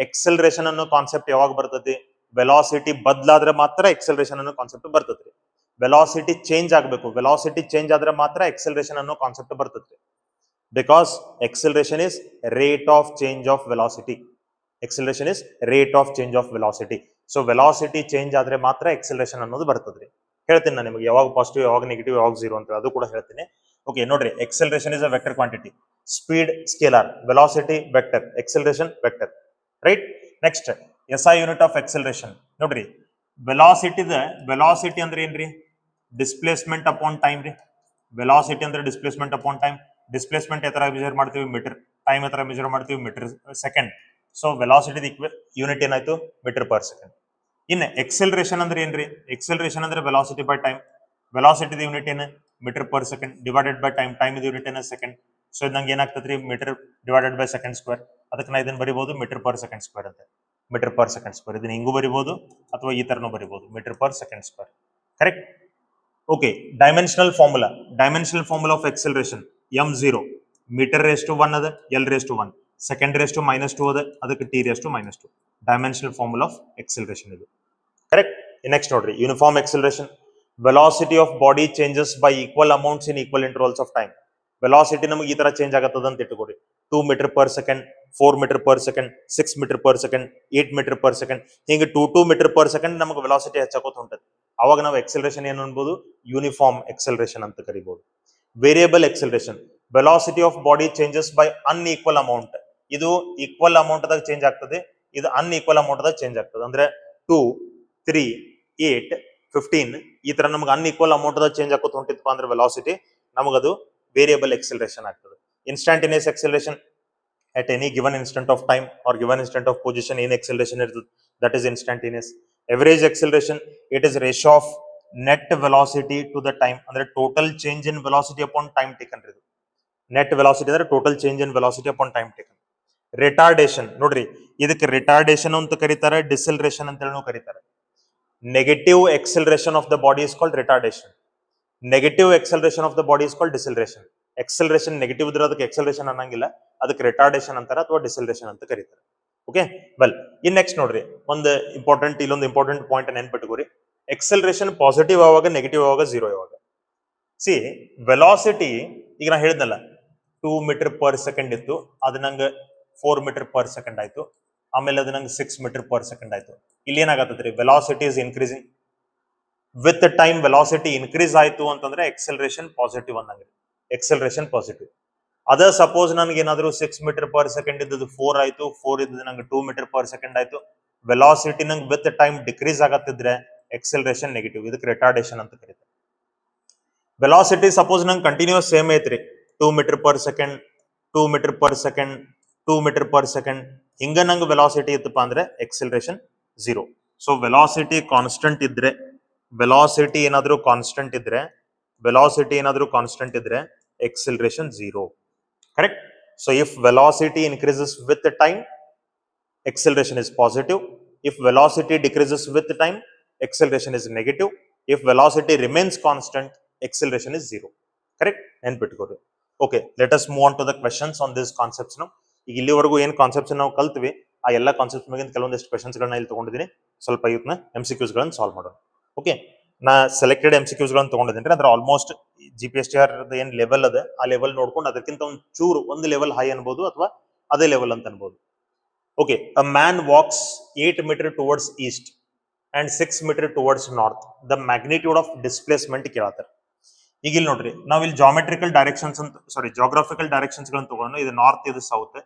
ಎಕ್ಸಲರೇಷನ್ ಅನ್ನೋ ಕಾನ್ಸೆಪ್ಟ್ ಯಾವಾಗ ಬರ್ತದೆ, ವೆಲಾಸಿಟಿ ಬದಲಾದ್ರೆ ಮಾತ್ರ ಎಕ್ಸಲರೇಷನ್ ಅನ್ನೋ ಕಾನ್ಸೆಪ್ಟ್ ಬರ್ತದೆ. ವೆಲಾಸಿಟಿ ಚೇಂಜ್ ಆಗಬೇಕು, ವೆಲಾಸಿಟಿ ಚೇಂಜ್ ಆದ್ರೆ ಮಾತ್ರ ಎಕ್ಸಲರೇಷನ್ ಅನ್ನೋ ಕಾನ್ಸೆಪ್ಟ್ ಬರ್ತದೆ. Because acceleration is rate of change of velocity. So velocity change ಆದ್ರೆ ಮಾತ್ರ ಎಕ್ಸಲರೇಷನ್ ಅನ್ನೋದು ಬರ್ತದ್ರಿ. ಹೇಳ್ತೀನಿ ನಾನು ನಿಮಗೆ ಯಾವಾಗ ಪಾಸಿಟಿವ್, ಯಾವಾಗ ನೆಗೆಟಿವ್, ಯಾವಾಗ ಝೀರೋ ಅಂತ, ಅದು ಕೂಡ ಹೇಳ್ತೀನಿ. ಓಕೆ, ನೋಡ್ರಿ, acceleration is a vector quantity, speed scalar, velocity vector, acceleration vector, right? Next, SI unit of acceleration. ನೋಡ್ರಿ, ವೆಲಾಸಿಟಿ ಅಂದ್ರೆ ಏನ್ರಿ, ಡಿಸ್ಪ್ಲೇಸ್ಮೆಂಟ್ ಅಪಾನ್ ಟೈಮ್ ರೀ. ವೆಲಾಸಿಟಿ ಅಂದ್ರೆ ಡಿಸ್ಪ್ಲೇಸ್ಮೆಂಟ್ ಅಪಾನ್ ಟೈಮ್. ಡಿಸ್ಪ್ಲೇಸ್ಮೆಂಟ್ ಎತ್ತರ ಮೆಜರ್ ಮಾಡ್ತೀವಿ, ಮೀಟರ್. ಟೈಮ್ ಎತ್ತರ ಮೆಜರ್ ಮಾಡ್ತೀವಿ, metre second. So velocity unit ಏನಾಯ್ತು, ಮೀಟರ್ ಪರ್ ಸೆಕೆಂಡ್. ಇನ್ನು ಎಕ್ಸಲರೇಷನ್ ಅಂದ್ರೆ ಏನ್ರಿ, ಎಕ್ಸಲರೇಷನ್ ಅಂದ್ರೆ velocity by time. Velocity unit ಏನು, metre per second divided by time. Time unit ಏನು, ಸೆಕೆಂಡ್. ಸೊ ನಂಗೆ ಏನಾಗ್ತದ್ರಿ, metre divided by second square. ಅದಕ್ಕೆ ನಾ ಇದನ್ನ ಬರಿಬಹುದು ಮೀಟರ್ ಪರ್ ಸೆಕೆಂಡ್ ಸ್ಕ್ವೇರ್ ಅಂತ. ಮೀಟರ್ ಪರ್ ಸೆಕೆಂಡ್ ಸ್ಕ್ವೇರ್ ಇದನ್ನ ಹಿಂಗೂ ಬರಿಬಹುದು ಅಥವಾ ಈ ತರನೂ ಬರಿಬಹುದು, metre per second square. Correct? Okay, dimensional formula of acceleration m0 metre raise to 1 ಅದ, L raise to 1, second raise to -2 ಅದ, ಅದಕ್ಕೆ T raise to -2. Dimensional formula of acceleration ಇದು. ಕರೆಕ್ಟ್? ನೆಕ್ಸ್ಟ್ ನೋಡ್ರಿ, uniform acceleration. Velocity of body changes by equal amounts in equal intervals of time. Velocity ನಮಗೆ ಈ ತರ change ಆಗತ್ತದ ಅಂತ ಇಟ್ಕೋರಿ. 2 meter per second, 4 metre per second, 6 meter per second, 8 meter per second, ಹಿಂಗೆ 2 meter per second ನಮಗೆ velocity ಹೆಚ್ಚಾಕೋತ ಹೊಂಟದ. ಅವಾಗ ನಾವು ಎಕ್ಸಲರೇಷನ್ ಏನು ಅನ್ಬೋದು, ಯೂನಿಫಾರ್ಮ್ ಎಕ್ಸಲರೇಷನ್ ಅಂತ ಕರಿಬಹುದು. Variable acceleration, velocity of body changes by unequal amount. ಇದು ಈಕ್ವಲ್ ಅಮೌಂಟ್ ದಾಗ ಚೇಂಜ್ ಆಗ್ತದೆ, ಇದು ಅನ್ಈಕ್ವಲ್ ಅಮೌಂಟ್ ದಾಗ ಚೇಂಜ್ ಆಗ್ತದೆ. ಅಂದ್ರೆ 2, 3, 8, 15, ಈ ತರ ನಮ್ಗೆ ಅನ್ಈಕ್ವಲ್ ಅಮೌಂಟ್ ದ ಚೇಂಜ್ ಆಕೋತ ಹೊಂಟಿತ್ತಪ್ಪ ಅಂದ್ರೆ ವೆಲಾಸಿಟಿ ನಮಗದು ವೇರಿಯಬಲ್ ಎಕ್ಸೆಲರೇಷನ್ ಆಗ್ತದೆ. Instantaneous acceleration at any given instant of time or given instant of position in acceleration that is instantaneous. Average acceleration, it is ratio of net velocity to the time ಅಂದ್ರೆ total change in velocity upon time taken. net velocity ಅಂದ್ರೆ total change in velocity upon time taken. retardation ನೋಡ್ರಿ ಇದಕ್ಕೆ retardation ಅಂತ ಕರೀತಾರೆ, deceleration ಅಂತ ಹೇಳಿ ಕರೀತಾರೆ. negative acceleration of the body is called retardation. negative acceleration of the body is called deceleration. acceleration negative ಇದ್ರೆ ಅದಕ್ಕೆ acceleration ಅನ್ನಂಗಿಲ್ಲ, ಅದಕ್ಕೆ ರಿಟಾರ್ಡೇಷನ್ ಅಂತಾರ ಅಥವಾ ಡಿಸೆಲರೇಷನ್ ಅಂತ ಕರೀತಾರೆ. ಓಕೆ ವೆಲ್ ಇನ್ ನೆಕ್ಸ್ಟ್ ನೋಡ್ರಿ ಇಲ್ಲೊಂದು ಇಂಪಾರ್ಟೆಂಟ್ ಪಾಯಿಂಟ್ ನೆನ್ಪಿಟ್ಕೋರಿ. ಎಕ್ಸೆಲರೇಷನ್ ಪಾಸಿಟಿವ್ ಆವಾಗ, ನೆಗೆಟಿವ್ ಆವಾಗ, ಝೀರೋ ಯಾವಾಗ. ಸಿ ವೆಲಾಸಿಟಿ ಈಗ ನಾ ಹೇಳಿದ್ನಲ್ಲ 2 ಮೀಟರ್ ಪರ್ ಸೆಕೆಂಡ್ ಇತ್ತು, ಅದು ನಂಗೆ 4 ಮೀಟರ್ ಪರ್ ಸೆಕೆಂಡ್ ಆಯ್ತು, ಆಮೇಲೆ ಅದು ನಂಗೆ 6 ಮೀಟರ್ ಪರ್ ಸೆಕೆಂಡ್ ಆಯ್ತು. ಇಲ್ಲಿ ಏನಾಗತ್ತದ್ರಿ, velocity is increasing with time. Velocity increase ಆಯ್ತು ಅಂತಂದ್ರೆ ಎಕ್ಸೆಲರೇಷನ್ ಪಾಸಿಟಿವ್ ಅನ್ನಂಗೆ, ಎಕ್ಸೆಲರೇಷನ್ ಪಾಸಿಟಿವ್. ಅದ ಸಪೋಸ್ ನನಗೆ ಏನಾದ್ರು 6 ಮೀಟರ್ ಪರ್ ಸೆಕೆಂಡ್ ಇದ್ದದ್ದು 4 ಆಯ್ತು, 4 ಇದ್ದದ್ದು ನಂಗೆ 2 ಮೀಟರ್ ಪರ್ ಸೆಕೆಂಡ್ ಆಯ್ತು, ವೆಲಾಸಿಟಿ ನಂಗೆ ವಿತ್ ಟೈಮ್ ಡಿಕ್ರೀಸ್ ಆಗತ್ತಿದ್ರೆ ಎಕ್ಸೆಲರೇಷನ್ ನೆಗೆಟಿವ್, ಇದಕ್ಕೆ ರಿಟಾರ್ಡೇಷನ್ ಅಂತ ಕರೀತಾರೆ. ವೆಲಾಸಿಟಿ ಸಪೋಸ್ ನಂಗೆ ಕಂಟಿನ್ಯೂಸ್ ಸೇಮ್ ಐತ್ರಿ, 2 meter per second, 2 meter per second, 2 meter per second, ಹಿಂಗ ನಂಗೆ ವೆಲಾಸಿಟಿ ಇತ್ತಪ್ಪ ಅಂದ್ರೆ acceleration zero. So velocity constant ಇದ್ರೆ, ವೆಲಾಸಿಟಿ ಏನಾದ್ರು ಕಾನ್ಸ್ಟೆಂಟ್ ಇದ್ರೆ, ವೆಲಾಸಿಟಿ ಏನಾದ್ರು ಕಾನ್ಸ್ಟೆಂಟ್ ಇದ್ರೆ acceleration zero. Correct? So if velocity increases with the time, acceleration is positive. If velocity decreases with the time, acceleration is negative. If velocity remains constant, acceleration is zero. Correct? Okay, let us move on to the questions on these concepts now. ಈಗ ಇಲ್ಲಿವರೆಗೂ ಏನು concepts ನಾವು ಕಲ್ತ್ವಿ, ಆ ಎಲ್ಲ concepts ಮೇಲೆ ಕೆಲವೊಂದಿಷ್ಟು questions ಗಳನ್ನ ಇಲ್ಲಿ ತಗೊಂಡಿದ್ದೀನಿ. ಸ್ವಲ್ಪ ಇವನ್ನ MCQs ಗಳನ್ನ ಸಾಲ್ವ್ ಮಾಡೋಣ. ಓಕೆ, ನಾ ಸೆಲೆಕ್ಟೆಡ್ MCQs ಗಳನ್ನ ತಗೊಂಡಿದ್ದೀನಿ. ಅದ್ರ ಆಲ್ಮೋಸ್ಟ್ GPSTR ಏನ್ ಲೆವೆಲ್ ಅದ ಆ ಲೆವೆಲ್ ನೋಡ್ಕೊಂಡು ಅದಕ್ಕಿಂತ ಒಂದು ಲೆವೆಲ್ ಹೈ ಅನ್ಬೋದು ಅಥವಾ ಅದೇ ಲೆವೆಲ್ ಅಂತ ಅನ್ಬೋದು. Okay, a man walks 8 metre towards east and 6 metre towards north. The magnitude of displacement ಕೇಳತ್ತಾರ. ಈಗ ಇಲ್ಲಿ ನೋಡ್ರಿ, ನಾವ್ ಇಲ್ಲಿ ಜಾಗ್ರಫಿಕಲ್ ಡೈರೆಕ್ಷನ್ಸ್ ಗಳನ್ನ ತಗೊಂಡು, ಇದು ನಾರ್ತ್, ಇದು ಸೌತ್,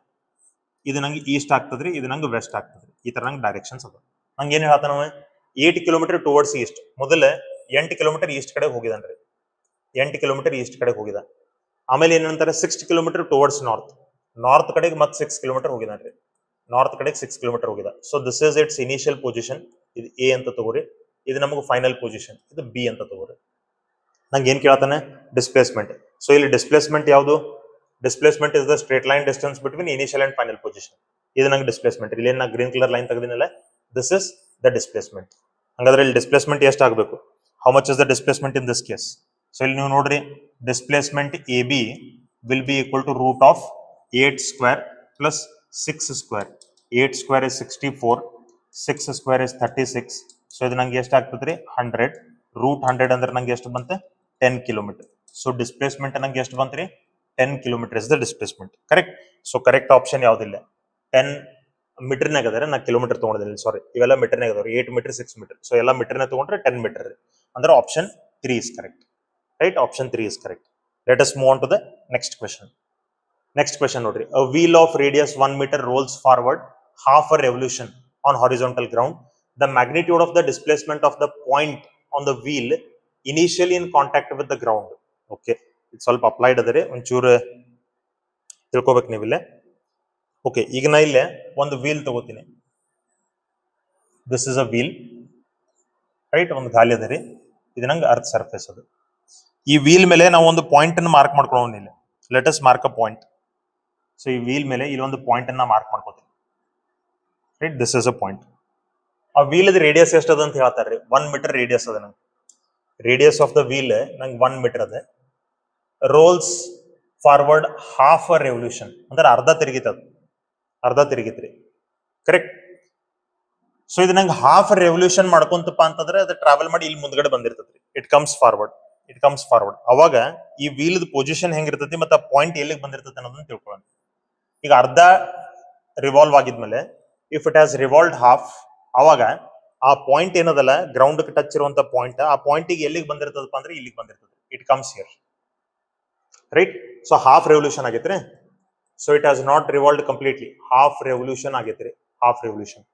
ಇದು ನಂಗೆ ಈಸ್ಟ್ ಆಗ್ತದ್ರಿ, ಇದು ನಂಗೆ ವೆಸ್ಟ್ ಆಗ್ತದ್ರಿ. ಈ ತರ ನಂಗೆ ಡೈರೆಕ್ಷನ್ಸ್ ಅದ. ನಂಗೆ ಏನ್ ಹೇಳ್ತಾನ 8 ಕಿಲೋಮೀಟರ್ ಟುವರ್ಡ್ಸ್ ಈಸ್ಟ್. ಮೊದಲ 8 ಕಿಲೋಮೀಟರ್ ಈಸ್ಟ್ ಕಡೆ ಹೋಗಿದನ್ರಿ, 8 ಕಿಲೋಮೀಟರ್ ಈಸ್ಟ್ ಕಡೆ ಹೋಗಿದ. ಆಮೇಲೆ ಏನಂತಾರೆ 6 ಕಿಲೋಮೀಟರ್ ಟುವರ್ಡ್ಸ್ ನಾರ್ತ್, ನಾರ್ತ್ ಕಡೆಗೆ ಮತ್ತೆ 6 ಕಿಲೋಮೀಟರ್ ಹೋಗಿದಾನ್ರಿ, ನಾರ್ತ್ ಕಡೆಗೆ 6 ಕಿಲೋಮೀಟರ್ ಹೋಗಿದ. So this is it's initial position, ಇದು ಎ ಅಂತ ತಗೋರಿ. ಇದು ನಮಗೆ ಫೈನಲ್ ಪೊಸಿಷನ್, ಇದು ಬಿ ಅಂತ ತಗೋರಿ. ನಂಗೆ ಏನ್ ಕೇಳ್ತಾನೆ, ಡಿಸ್ಪ್ಲೇಸ್ಮೆಂಟ್. ಸೊ ಇಲ್ಲಿ ಡಿಸ್ಪ್ಲೇಸ್ಮೆಂಟ್ ಯಾವುದು? Displacement is the straight line distance between initial and final position. ಇದು ನಂಗೆ ಡಿಸ್ಪ್ಲೇಸ್ಮೆಂಟ್. ಇಲ್ಲಿ ನಾ ಗ್ರೀನ್ ಕಲರ್ ಲೈನ್ ತೆಗೆದಿನಲ್ಲ, ದಿಸ್ ಇಸ್ ದ ಡಿಸ್ಪ್ಲೇಸ್ಮೆಂಟ್. ಹಂಗಾದ್ರೆ ಇಲ್ಲಿ ಡಿಸ್ಪ್ಲೇಸ್ಮೆಂಟ್ ಎಷ್ಟು ಆಗಬೇಕು? How much is the displacement in this case? So ಇಲ್ಲಿ ನೀವು ನೋಡ್ರಿ, displacement A B will be equal to root of 8 square plus 6 square. 8 square is 64, 6 square is 36. So ಇದು ನಂಗೆ ಎಷ್ಟು ಆಗ್ತದ್ರಿ? 100. ರೂಟ್ 100 ಅಂದ್ರೆ ನಂಗೆ ಎಷ್ಟು ಬಂತೆ? 10 ಕಿಲೋಮೀಟರ್. ಸೊ ಡಿಸ್ಪ್ಲೇಸ್ಮೆಂಟ್ ನಂಗೆ ಎಷ್ಟು ಬಂತ್ರಿ? 10 kilometre is the displacement. Correct? So correct option ಯಾವ್ದಿಲ್ಲ. 10 ಮೀಟರ್ನಾಗ ಅದಾರೆ, ನಾ ಕಿಲೋಮೀಟರ್ ತಗೊಂಡಿದ್ದೀನಿ, ಸಾರಿ, ಇವೆಲ್ಲ ಮೀಟರ್ನಾಗ ಅದಾವ್ರಿ. 8 ಮೀಟರ್, 6 ಮೀಟರ್. ಸೊ ಎಲ್ಲ ಮೀಟರ್ನ ತಗೊಂಡ್ರೆ 10 ಮೀಟರ್ ಅಂದ್ರೆ option 3 is correct. Right? Option 3 is correct. Let us move on to the next question. Next question notary. A wheel of radius 1 meter rolls forward half a revolution on horizontal ground. The magnitude of the displacement of the point on the wheel initially in contact with the ground. Okay. It's all applied adare onchೂರು ತಿಳ್ಕೊಬೇಕು ನೀವು ಇಲ್ಲೇ. Okay, ಈಗ ನಾ ಇಲ್ಲೇ ಒಂದು wheel ತಗೋತೀನಿ. This is a wheel, right? ಒಂದು ಗಾಲಿ ಅದ ರೀ, ಇದು ನಂಗೆ ಅರ್ತ್ ಸರ್ಫೇಸ್ ಅದು. ಈ ವೀಲ್ ಮೇಲೆ ನಾವು ಒಂದು ಪಾಯಿಂಟ್ ಅನ್ನು ಮಾರ್ಕ್ ಮಾಡ್ಕೊಳ್ಳೋಣ. ಇಲ್ಲಿ let us mark a point. So ಈ ವೀಲ್ ಮೇಲೆ ಇಲ್ಲೊಂದು ಪಾಯಿಂಟ್ ಅನ್ನ ಮಾರ್ಕ್ ಮಾಡ್ಕೋತೀನಿ, right? This is a point. ಆ ವೀಲ್ ರೇಡಿಯಸ್ ಎಷ್ಟು ಅದ ಅಂತ ಹೇಳ್ತಾರೆ. 1 ಮೀಟರ್ ರೇಡಿಯಸ್ ಅದ ನಂಗೆ. ರೇಡಿಯಸ್ ಆಫ್ ದ ವೀಲ್ ನಂಗೆ 1 ಮೀಟರ್ ಅದ. Rolls forward half a revolution ಅಂದ್ರೆ ಅರ್ಧ ತಿರುಗಿತದ, ಅರ್ಧ ತಿರುಗಿತ್ರಿ. ಕರೆಕ್ಟ್? ಸೊ ಇದು ನಂಗೆ ಹಾಫ್ ರೆವಲ್ಯೂಷನ್ ಮಾಡ್ಕೊಂತಪ್ಪ ಅಂತಂದ್ರೆ ಅದು ಟ್ರಾವೆಲ್ ಮಾಡಿ ಇಲ್ಲಿ ಮುಂದ್ಗಡೆ ಬಂದಿರ್ತದ್ರಿ. It comes forward. ಅವಾಗ ಈ ವೀಲ್ ಪೊಸಿಷನ್ ಹೆಂಗಿರ್ತೈತಿ ಮತ್ತೆ ಆ ಪಾಯಿಂಟ್ ಎಲ್ಲಿಗೆ ಬಂದಿರ್ತೈತಿ ಅನ್ನೋದನ್ನ ತಿಳ್ಕೊಳ್ಳೋಣ. ಈಗ ಅರ್ಧ ರಿವಾಲ್ವ್ ಆಗಿದ್ಮೇಲೆ if it has revolved half, ಅವಾಗ ಆ ಪಾಯಿಂಟ್ ಏನದಲ್ಲ ಗ್ರೌಂಡ್ ಟಚ್ ಇರುವಂತ ಪಾಯಿಂಟ್, ಆ ಪಾಯಿಂಟಿಗೆ ಎಲ್ಲಿಗೆ ಬಂದಿರ್ತದಪ್ಪ ಅಂದ್ರೆ ಇಲ್ಲಿಗೆ ಬಂದಿರ್ತದೆ. It comes here, right? So half revolution ಆಗೈತ್ರಿ. So it has not revolved completely. Half revolution ಆಗೈತ್ರಿ, ಹಾಫ್ ರೆವಲ್ಯೂಷನ್.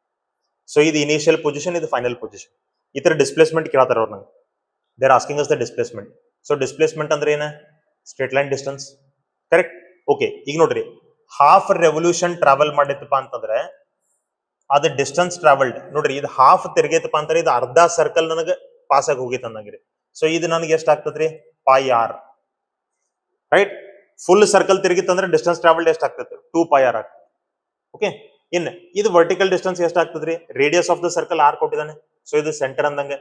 ಸೊ ಇದು ಇನಿಷಿಯಲ್ ಪೊಸಿಷನ್, ಇದು ಫೈನಲ್ ಪೊಸಿಷನ್. ಈ ತರ ಡಿಸ್ಪ್ಲೇಸ್ಮೆಂಟ್ ಕೇಳ್ತಾರ ಅವ್ರು ನಂಗೆ. They are asking us the displacement. So displacement ಅಂದ್ರೆ ಏನ? Straight line distance. Correct. Okay, ಈಗ ನೋಡ್ರಿ, ಹಾಫ್ ರೆವಲ್ಯೂಷನ್ ಟ್ರಾವೆಲ್ ಮಾಡಿತ್ತಪ್ಪ ಅಂತಂದ್ರೆ ಅದು ಡಿಸ್ಟೆನ್ಸ್ ಟ್ರಾವೆಲ್ಡ್. ನೋಡ್ರಿ, ಇದು ಹಾಫ್ ತಿರ್ಗೈತಪ್ಪ ಅಂತಾರೆ, ಇದು ಅರ್ಧ ಸರ್ಕಲ್ ನನಗೆ ಪಾಸ್ ಆಗಿ ಹೋಗಿತ್ತು ಅಂದಂಗ್ರಿ. ಸೊ ಇದು ನನಗೆ ಎಷ್ಟು ಆಗ್ತದ್ರಿ? Pi R. Right. Full circle ತಿರುಗಿತ್ತಂದ್ರೆ ಡಿಸ್ಟೆನ್ಸ್ ಟ್ರಾವೆಲ್ಡ್ ಎಷ್ಟು ಆಗ್ತದೆ? 2 ಪೈ ಆರ್ ಆಗ್ತದೆ. ಓಕೆ, ಇನ್ ಇದು ವರ್ಟಿಕಲ್ ಡಿಸ್ಟೆನ್ಸ್ ಎಷ್ಟು ಆಗ್ತದ್ರಿ? Radius of the circle R ಕೊಟ್ಟಿದ್ದಾನೆ. ಸೊ ಇದು ಸೆಂಟರ್ ಅಂದಂಗೆ,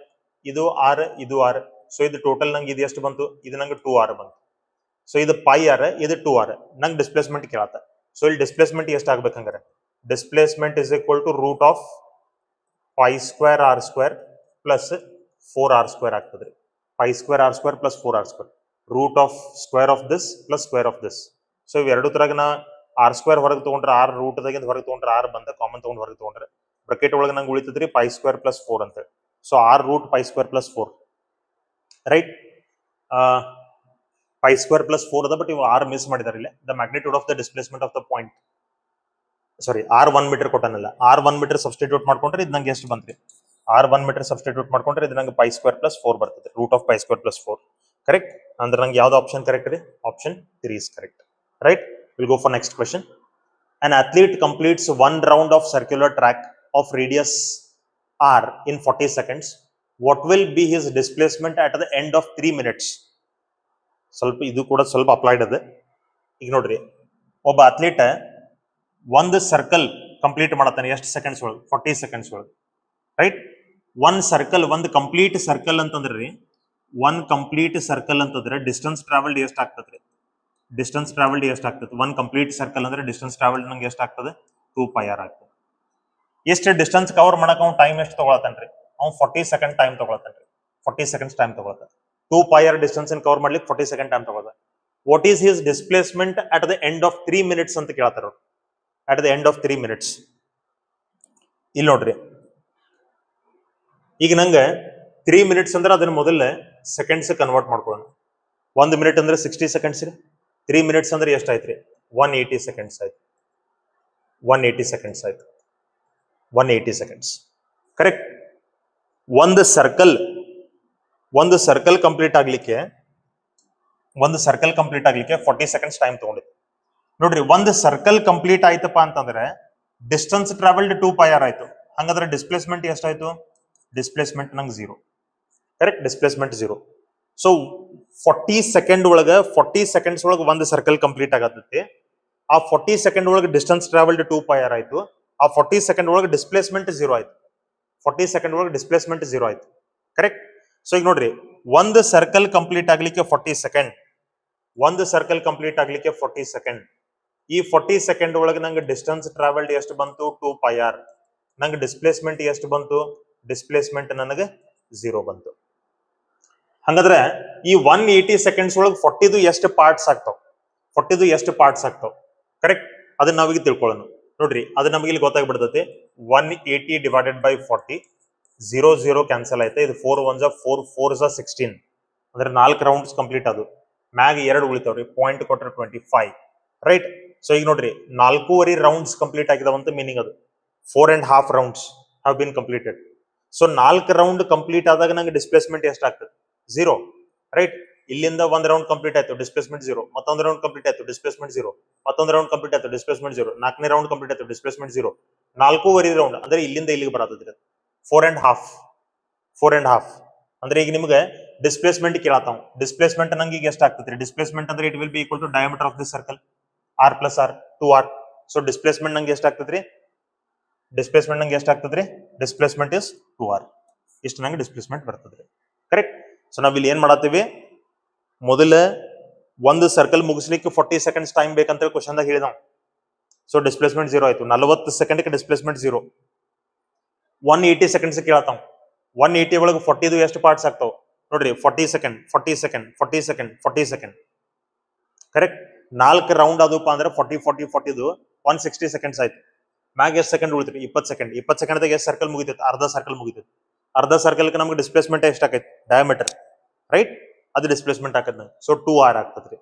ಇದು ಆರ್, ಇದು ಆರ್. ಸೊ ಇದು ಟೋಟಲ್ ನಂಗೆ ಇದು ಎಷ್ಟು ಬಂತು? ಇದು ನಂಗೆ 2 ಆರ್ ಬಂತು. ಸೊ ಇದು ಪೈ ಆರ್, ಇದು 2 ಆರ್. ನಂಗೆ ಡಿಸ್ಪ್ಲೇಸ್ಮೆಂಟ್ ಕೇಳತ್ತ. ಸೊ ಇಲ್ಲಿ ಡಿಸ್ಪ್ಲೇಸ್ಮೆಂಟ್ ಎಷ್ಟು ಆಗ್ಬೇಕಂಗಾರೆ? Displacement is equal to root of pi square R square plus 4 R square ಆಗ್ತದ್ರಿ. Pi square R square plus 4 R square, root of square of this plus square of this. So ಇವ್ ಎರಡು ತರಗ ನಾ R square ಹೊರಗೆ ತಗೊಂಡ್ರೆ R, root ದಾಗಿಂದ ಹೊರಗೆ ತಗೊಂಡ್ರೆ R ಬಂದ, ಕಾಮನ್ ತಗೊಂಡ್ ಹೊರಗೆ ತಗೊಂಡ್ರೆ ಬ್ರಕೆಟ್ ಒಳಗೆ ನಂಗೆ ಉಳಿತದ್ರಿ ಪೈ ಸ್ಕ್ವೇರ್ ಪ್ಲಸ್ 4 ಅಂತ. So R root pi square plus 4. Right. Pi square plus 4 ಅದ, ಬಟ್ ಇವು ಆರ್ ಮಿಸ್ ಮಾಡಿದಾರೆ ಇಲ್ಲ. The magnitude of the displacement of the point, sorry, R 1 metre ಕೊಟ್ಟನಲ್ಲ, ಆರ್ 1 ಮೀಟರ್ ಸಬ್ಸ್ಟಿಟ್ಯೂಟ್ ಮಾಡ್ಕೊಂಡ್ರೆ ಇದು ನಂಗೆ ಎಷ್ಟು ಬಂತ್ರಿ? ಆರ್ 1 ಮೀಟರ್ ಸಬ್ಸ್ಟಿಟ್ಯೂಟ್ ಮಾಡ್ಕೊಂಡ್ರೆ ಇದು ನಂಗೆ ಪೈ ಸ್ಕ್ವೇರ್ ಪ್ಲಸ್ 4 ಬರ್ತದೆ, root of pi square plus 4. Correct. ಅಂದ್ರೆ ನಂಗೆ ಯಾವ್ದು ಆಪ್ಷನ್ ಕರೆಕ್ಟ್ ರೀ? Option 3 is correct. Right. We'll go for next question. An athlete completes 1 round of circular track of radius r in 40 seconds. What will be his displacement at the end of 3 minutes? ಸ್ವಲ್ಪ ಇದು ಕೂಡ ಸ್ವಲ್ಪ applied ಅದ. ಈಗ ನೋಡ್ರಿ, ಒಬ್ಬ athlete ಒಂದು circle complete ಮಾಡತ್ತಾನೆ ಎಷ್ಟು ಸೆಕೆಂಡ್ಸ್ ಒಳಗೆ? 40 ಸೆಕೆಂಡ್ಸ್ ಒಳಗೆ. ರೈಟ್. ಒಂದು ಸರ್ಕಲ್, ಒಂದು ಕಂಪ್ಲೀಟ್ ಸರ್ಕಲ್ ಅಂತಂದ್ರಿ, ಒನ್ ಕಂಪ್ಲೀಟ್ ಸರ್ಕಲ್ ಅಂತಂದ್ರೆ ಡಿಸ್ಟೆನ್ಸ್ ಟ್ರಾವೆಲ್ಡ್ ಎಷ್ಟು ಆಗ್ತದ್ರಿ? ಡಿಸ್ಟೆನ್ಸ್ ಟ್ರಾವೆಲ್ಡ್ ಎಷ್ಟು ಆಗ್ತದೆ? ಒನ್ ಕಂಪ್ಲೀಟ್ ಸರ್ಕಲ್ ಅಂದ್ರೆ ಡಿಸ್ಟೆನ್ಸ್ ಟ್ರಾವೆಲ್ಡ್ ನಂಗೆ ಎಷ್ಟು ಆಗ್ತದೆ? 2 ಪೈ ಆರ್ ಆಗ್ತದೆ. ಎಷ್ಟು ಡಿಸ್ಟೆನ್ಸ್ ಕವರ್ ಮಾಡಕ್ ಅವ್ನು ಟೈಮ್ ಎಷ್ಟು ತಗೊಳತಾನ್ರಿ? ಅವ್ನು 40 ಸೆಕೆಂಡ್ ಟೈಮ್ ತಗೊಳತಾನ್ರಿ. 40 ಸೆಕೆಂಡ್ಸ್ ಟೈಮ್ ತಗೊಳತಾನೆ. 2 ಪೈ ಆರ್ ಡಿಸ್ಟೆನ್ಸ್ ಕವರ್ ಮಾಡ್ಲಿಕ್ಕೆ 40 ಸೆಕೆಂಡ್ ಟೈಮ್ ತಗೊಳತಾನೆ. What is his displacement at the end of 3 minutes ಅಂತ ಕೇಳ್ತಾರ. At the end of 3 minutes. ಇಲ್ಲಿ ನೋಡ್ರಿ, ಈಗ ನಂಗೆ 3 minutes ಅಂದ್ರೆ ಅದನ್ನ ಮೊದಲ ಸೆಕೆಂಡ್ಸ್ ಕನ್ವರ್ಟ್ ಮಾಡ್ಕೊಳ್ಳೋಣ. 1 minute ಅಂದ್ರೆ 60 ಸೆಕೆಂಡ್ಸ್ ರೀ. 3 minutes ಅಂದ್ರೆ ಎಷ್ಟು ಆಯ್ತ್ರಿ? 180 ಸೆಕೆಂಡ್ಸ್ ಆಯ್ತು. 180 ಸೆಕೆಂಡ್ಸ್ ಆಯ್ತು. 180 ಸೆಕೆಂಡ್ಸ್. ಕರೆಕ್ಟ್. ಒಂದು ಸರ್ಕಲ್ ಕಂಪ್ಲೀಟ್ ಆಗ್ಲಿಕ್ಕೆ 40 ಸೆಕೆಂಡ್ಸ್ ಟೈಮ್ ತಗೊಂಡಿತ್ತು. ನೋಡ್ರಿ, ಒಂದು ಸರ್ಕಲ್ ಕಂಪ್ಲೀಟ್ ಆಯ್ತಪ್ಪ ಅಂತಂದ್ರೆ ಡಿಸ್ಟೆನ್ಸ್ ಟ್ರಾವೆಲ್ಡ್ 2 ಪೈ ಆರ್ ಆಯ್ತು. ಹಂಗಾದ್ರೆ ಡಿಸ್ಪ್ಲೇಸ್ಮೆಂಟ್ ಎಷ್ಟಾಯ್ತು? ಡಿಸ್ಪ್ಲೇಸ್ಮೆಂಟ್ ನಂಗೆ 0. ಕರೆಕ್ಟ್. ಡಿಸ್ಪ್ಲೇಸ್ಮೆಂಟ್ 0. ಸೊ 40 ಸೆಕೆಂಡ್ ಒಳಗೆ 40 ಸೆಕೆಂಡ್ಸ್ ಒಳಗೆ ಒಂದು ಸರ್ಕಲ್ ಕಂಪ್ಲೀಟ್ ಆಗತ್ತೈತಿ. ಆ 40 ಸೆಕೆಂಡ್ ಒಳಗೆ ಡಿಸ್ಟೆನ್ಸ್ ಟ್ರಾವೆಲ್ಡ್ 2 ಪೈ ಆರ್ ಆಯ್ತು. ಆ 40 ಸೆಕೆಂಡ್ ಒಳಗೆ ಡಿಸ್ಪ್ಲೇಸ್ಮೆಂಟ್ 0 ಆಯ್ತು. 40 ಸೆಕೆಂಡ್ ಒಳಗೆ ಡಿಸ್ಪ್ಲೇಸ್ಮೆಂಟ್ 0 ಆಯ್ತು. ಕರೆಕ್ಟ್. ಸೊ ಈಗ ನೋಡ್ರಿ, ಒಂದು ಸರ್ಕಲ್ ಕಂಪ್ಲೀಟ್ ಆಗ್ಲಿಕ್ಕೆ 40 ಸೆಕೆಂಡ್, ಒಂದು ಸರ್ಕಲ್ ಕಂಪ್ಲೀಟ್ ಆಗ್ಲಿಕ್ಕೆ 40 ಸೆಕೆಂಡ್. ಈ 40 ಸೆಕೆಂಡ್ ಒಳಗೆ ನಂಗೆ ಡಿಸ್ಟೆನ್ಸ್ ಟ್ರಾವೆಲ್ಡ್ ಎಷ್ಟು ಬಂತು? 2 ಪೈ ಆರ್. ನಂಗೆ ಡಿಸ್ಪ್ಲೇಸ್ಮೆಂಟ್ ಎಷ್ಟು ಬಂತು? ಡಿಸ್ಪ್ಲೇಸ್ಮೆಂಟ್ ನನಗೆ 0 ಬಂತು. ಹಂಗಾದ್ರೆ ಈ 180 ಸೆಕೆಂಡ್ಸ್ ಒಳಗೆ 40ದು ಎಷ್ಟು ಪಾರ್ಟ್ಸ್ ಆಗ್ತಾವ? 40ದು ಎಷ್ಟು ಪಾರ್ಟ್ಸ್ ಆಗ್ತಾವ? ಕರೆಕ್ಟ್. ಅದನ್ನ ನಾವೀಗ ತಿಳ್ಕೊಳ್ಳೋಣ. ನೋಡ್ರಿ, ಅದು ನಮಗೆ ಇಲ್ಲಿ ಗೊತ್ತಾಗ್ಬಿಡ್ತೈತಿ. 180 ಡಿವೈಡೆಡ್ ಬೈ 40, 0 0 ಕ್ಯಾನ್ಸಲ್ ಆಯ್ತು. ಇದು 4 1 4 4 16 ಅಂದ್ರೆ 4 ರೌಂಡ್ಸ್ ಕಂಪ್ಲೀಟ್. ಅದು ಮ್ಯಾಗ 2 ಉಳಿತಾವ್ರಿ, ಪಾಯಿಂಟ್ ಕೊಟ್ರೆ 25. ರೈಟ್. ಸೊ ಈಗ ನೋಡ್ರಿ, 4.5 ರೌಂಡ್ಸ್ ಕಂಪ್ಲೀಟ್ ಆಗಿದಾವಂತ ಮೀನಿಂಗ್ ಅದು. 4.5 rounds have been completed. So 4 round complete ಆದಾಗ ನಂಗೆ ಡಿಸ್ಪ್ಲೇಸ್ಮೆಂಟ್ ಎಷ್ಟು ಆಗ್ತದೆ? 0. ರೈಟ್. ಇಲ್ಲಿಂದ 1 ರೌಂಡ್ ಕಂಪ್ಲೀಟ್ ಆಯ್ತು, ಡಿಸ್ಪ್ಲೇಸ್ಮೆಂಟ್ 0. ಮತ್ತೊಂದು ರೌಂಡ್ ಕಂಪ್ಲೀಟ್ ಆಯ್ತು, ಡಿಸ್ಪ್ಲೇಸ್ಮೆಂಟ್ 0. ಮತ್ತೊಂದು ರೌಂಡ್ ಕಂಪ್ಲೀಟ್ ಆಯ್ತು, ಡಿಸ್ಪ್ಲೇಸ್ಮೆಂಟ್ 0. 4ನೇ ರೌಂಡ್ ಕಂಪ್ಲೀಟ್ ಆಯ್ತು, ಡಿಸ್ಪ್ಲೇಸ್ಮೆಂಟ್ 0. 4.5 ರೌಂಡ್ ಅಂದ್ರೆ ಇಲ್ಲಿಂದ ಇಲ್ಲಿಗೆ ಬರತ್ತದ್ರಿ. 4.5 ಅಂದ್ರೆ ಈಗ ನಿಮ್ಗೆ ಡಿಸ್ಪ್ಲೇಸ್ಮೆಂಟ್ ಕೇಳತ್ತಾವ. ಡಿಸ್ಪ್ಲೇಸ್ಮೆಂಟ್ ನಂಗೆ ಈಗ ಎಷ್ಟು ಆಗ್ತದ್ರಿ? ಡಿಸ್ಪ್ಲೇಸ್ಮೆಂಟ್ ಅಂದ್ರೆ it will be equal to diameter of this circle, r plus r, 2r. So displacement ನಂಗೆ ಎಷ್ಟು ಆಗ್ತದ್ರಿ? ಡಿಸ್ಪ್ಲೇಸ್ಮೆಂಟ್ ನಂಗೆ ಎಷ್ಟು ಆಗ್ತದ್ರಿ? Displacement is 2r. ಇಷ್ಟು ನಂಗೆ ಡಿಸ್ಪ್ಲೇಸ್ಮೆಂಟ್ ಬರ್ತದ್ರಿ. ಕರೆಕ್ಟ್. ಸೊ ನಾವ್ ಇಲ್ಲಿ ಏನ್ ಮಾಡತ್ತೀವಿ? ಮೊದಲ ಒಂದು ಸರ್ಕಲ್ ಮುಗಿಸ್ಲಿಕ್ಕೆ 40 ಸೆಕೆಂಡ್ಸ್ ಟೈಮ್ ಬೇಕಂತ ಕ್ವಶನ್ ದಾಗ ಹೇಳಿದಾವ್. ಸೊ ಡಿಸ್ಪ್ಲೇಸ್ಮೆಂಟ್ 0 ಆಯ್ತು. 40 ಸೆಕೆಂಡ್ ಡಿಸ್ಪ್ಲೇಸ್ಮೆಂಟ್ 0. 180 ಸೆಕೆಂಡ್ಸ್ ಕೇಳತ್ತಾವ. 180 ಒಳಗೆ 40ದು ಎಷ್ಟು ಪಾರ್ಟ್ಸ್ ಆಗ್ತಾವ? ನೋಡ್ರಿ, 40 second 40 second 40 second 40 second. Correct. 4 round ಅದಪ್ಪ ಅಂದ್ರೆ 40 40 40ದು 160 ಸೆಕೆಂಡ್ಸ್ ಆಯ್ತು. ಮ್ಯಾಗ ಎಷ್ಟು ಸೆಕೆಂಡ್ ಉಳಿತ್ರಿ? 20 ಸೆಕೆಂಡ್. 20 ಸೆಕೆಂಡ್ದಾಗ ಎಷ್ಟು ಸರ್ಕಲ್ ಮುಗಿತೈತಿ? ಅರ್ಧ ಸರ್ಕಲ್ ಮುಗಿತೈತಿ. ಅರ್ಧ ಸರ್ಕಲ್ಗೆ ನಮ್ಗೆ ಡಿಸ್ಪ್ಲೇಸ್ಮೆಂಟ್ ಎಷ್ಟು ಆಕೈತಿ? ಡಯಾಮೀಟರ್. ರೈಟ್. ಅದು ಡಿಸ್ಪ್ಲೇಸ್ಮೆಂಟ್ ಆಕತ್ ನಂಗೆ. ಸೊ 2r ಆಗ್ತದ್ರಿ.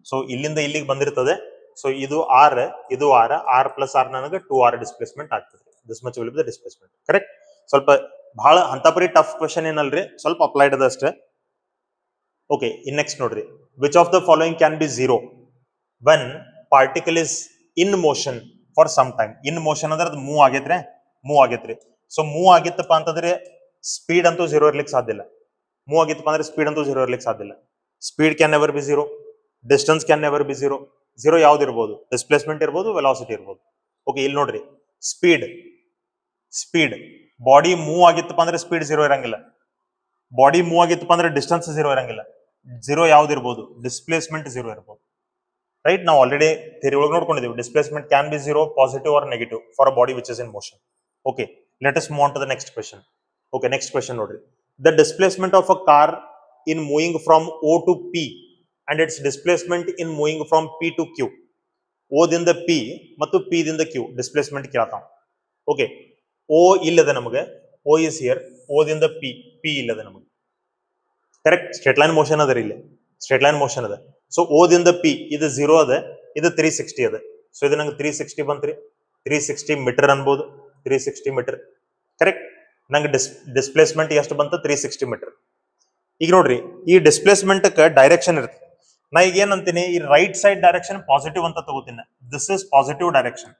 ಸೊ ಇಲ್ಲಿಂದ ಇಲ್ಲಿಗೆ ಬಂದಿರ್ತದೆ. ಸೊ ಇದು r, ಇದು r, r ಪ್ಲಸ್ r ನನಗೆ 2r ಡಿಸ್ಪ್ಲೇಸ್ಮೆಂಟ್ ಆಗ್ತದೆ. This much will be the displacement. Correct. ಸ್ವಲ್ಪ ಬಹಳ ಅಂತಪರಿ ಟಫ್ ಕ್ವೆಶನ್ ಏನಲ್ರಿ, ಸ್ವಲ್ಪ ಅಪ್ಲೈಡ್ ಅದ ಅಷ್ಟೇ. ಓಕೆ, ಇನ್ ನೆಕ್ಸ್ಟ್ ನೋಡ್ರಿ, which of the following can be zero when particle is in motion for some time. In motion ಅಂದ್ರೆ ಅದು ಮೂವ್ ಆಗೈತ್ರಿ. ಸೊ ಮೂವ್ ಆಗಿತ್ತಪ್ಪ ಅಂತಂದ್ರೆ ಸ್ಪೀಡ್ ಅಂತೂ ಝೀರೋ ಇರ್ಲಿಕ್ಕೆ ಸಾಧ್ಯ ಇಲ್ಲ. ಮೂವ್ ಆಗಿತ್ತಪ್ಪ ಅಂದ್ರೆ ಸ್ಪೀಡ್ ಅಂತೂ ಝೀರೋ ಇರ್ಲಿಕ್ಕೆ ಸಾಧ್ಯ ಇಲ್ಲ. Speed can never be zero, distance can never be zero. Zero ಯಾವ್ದು ಇರ್ಬೋದು? ಡಿಸ್ಪ್ಲೇಸ್ಮೆಂಟ್ ಇರ್ಬೋದು, ವೆಲಾಸಿಟಿ ಇರ್ಬೋದು. ಓಕೆ, ಇಲ್ಲಿ ನೋಡ್ರಿ, ಸ್ಪೀಡ್ ಬಾಡಿ ಮೂವ್ ಆಗಿತ್ತಪ್ಪ ಅಂದ್ರೆ ಸ್ಪೀಡ್ ಝೀರೋ ಇರಂಗಿಲ್ಲ. ಬಾಡಿ ಮೂವ್ ಆಗಿತ್ತಪ್ಪ ಅಂದ್ರೆ ಡಿಸ್ಟೆನ್ಸ್ ಝೀರೋ ಇರಂಗಿಲ್ಲ. ಝೀರೋ ಯಾವ್ದು ಇರ್ಬೋದು? ಡಿಸ್ಪ್ಲೇಸ್ಮೆಂಟ್ ಝೀರೋ ಇರ್ಬೋದು. ರೈಟ್, ನಾವು ಆಲ್ರೆಡಿ ಥಿಯರಿ ಒಳಗೆ ನೋಡ್ಕೊಂಡಿದ್ದೀವಿ. Displacement can be zero, positive or negative for a body which is in motion. Okay, let us move on to the next question. Okay, next question ನೋಡ್ರಿ. The displacement of a car in moving from O to P and it's displacement in moving from P to Q. O ದಿಂದ P ಮತ್ತು P ದಿಂದ Q displacement ಕೇಳ್ತಾವ. Okay, O ಇಲ್ಲದ ನಮಗೆ, O is here. O ದಿಂದ P ಇಲ್ಲದ ನಮಗೆ. Correct, straight line motion ಅದ ಇಲ್ಲಿ, ಸ್ಟ್ರೇಟ್ ಲೈನ್ ಮೋಷನ್ ಅದ. ಸೊ O ದಿಂದ P ಇದು 0 ಅದ, ಇದು 360 ಅದ. ಸೊ ಇದು ನಂಗೆ 360 ಬಂತ್ರಿ. 360 ಮೀಟರ್ ಅನ್ಬೋದು, 360 ಮೀಟರ್. ಕರೆಕ್ಟ್, ನಂಗೆ ಡಿಸ್ಪ್ಲೇಸ್ಮೆಂಟ್ ಎಷ್ಟು ಬಂತು? 360 ಮೀಟರ್. ಈಗ ನೋಡ್ರಿ, ಈ ಡಿಸ್ಪ್ಲೇಸ್ಮೆಂಟ್ ಡೈರೆಕ್ಷನ್ ಇರುತ್ತೆ. ನಾ ಈಗ ಏನಂತೀನಿ, ಈ ರೈಟ್ ಸೈಡ್ ಡೈರೆಕ್ಷನ್ ಪಾಸಿಟಿವ್ ಅಂತ ತಗೋತೀನಿ. This is positive direction.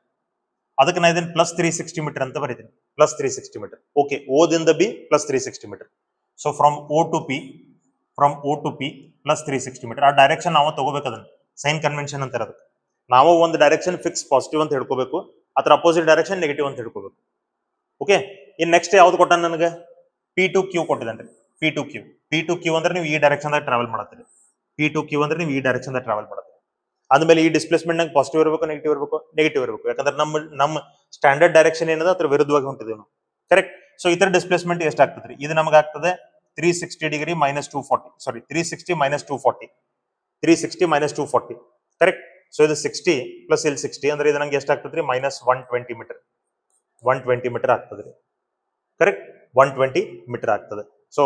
ಅದಕ್ಕೆ ನಾ ಇದನ್ನ ಪ್ಲಸ್ 360 ಮೀಟರ್ ಅಂತ ಬರೀತೀನಿ. Plus 360 metre. ಓಕೆ, O ದಿಂದ B plus 360 metre. So from O to P plus 360 metre. ಆ ಡೈರೆಕ್ಷನ್ ನಾವು ತಗೋಬೇಕು. ಅದನ್ನ ಸೈನ್ ಕನ್ವೆನ್ಷನ್ ಅಂತ ಇರೋದು. ನಾವು ಒಂದು ಡೈರೆಕ್ಷನ್ ಫಿಕ್ಸ್ ಪಾಸಿಟಿವ್ ಅಂತ ಹೇಳ್ಕೋಬೇಕು, ಅದ್ರ ಅಪೋಸಿಟ್ ಡೈರೆಕ್ಷನ್ ನೆಗೆಟಿವ್ ಅಂತ ಹೇಳ್ಕೋಬೇಕು. ಓಕೆ, ಇನ್ ನೆಕ್ಸ್ಟ್ ಯಾವ್ದು ಕೊಟ್ಟ ನನಗೆ? P to Q ಕೊಟ್ಟಿದ್ದಾನೆ. P to Q ಅಂದ್ರೆ ನೀವು ಈ ಡೈರೆಕ್ಷನ್ ದಾಗ ಟ್ರಾವೆಲ್ ಮಾಡತ್ತೀರಿ. P to Q ಅಂದ್ರೆ ನೀವು ಈ ಡೈರೆಕ್ಷನ್ ದಾಗ ಟ್ರಾವೆಲ್ ಮಾಡತ್ತೀರಿ. ಆದ್ಮೇಲೆ ಈ ಡಿಸ್ಪ್ಲೇಸ್ಮೆಂಟ್ ನಂಗೆ ಪಾಸಿಟಿವ್ ಇರಬೇಕು, ನೆಗೆಟಿವ್ ಇರಬೇಕು. ಯಾಕಂದ್ರೆ ನಮ್ಮ ಸ್ಟ್ಯಾಂಡರ್ಡ್ ಡೈರೆಕ್ಷನ್ ಏನದ ಅದ್ರ ವಿರುದ್ಧವಾಗಿ ಹೊಂಟಿದ್ದೀವಿ ನಾವು. ಕರೆಕ್ಟ್. ಸೊ ಇದರ ಡಿಸ್ಪ್ಲೇಸ್ಮೆಂಟ್ ಎಷ್ಟು ಆಗ್ತದ್ರಿ? ಇದು ನಮಗೆ ಆಗ್ತದೆ 360 ಡಿಗ್ರಿ ಮೈನಸ್ 240. ಸಾರಿ, 360 ಮೈನಸ್ 240. 360 ಮೈನಸ್ 240. ಕರೆಕ್ಟ್. ಸೊ ಇದು 60 ಪ್ಲಸ್ ಇಲ್ಲಿ 60 ಅಂದ್ರೆ ಇದು ನಂಗೆ ಎಷ್ಟು ಆಗ್ತದ್ರಿ? Minus 120 meter. 120 ಮೀಟರ್ ಆಗ್ತದ್ರಿ. ಕರೆಕ್ಟ್, 120 ಮೀಟರ್ ಆಗ್ತದೆ. So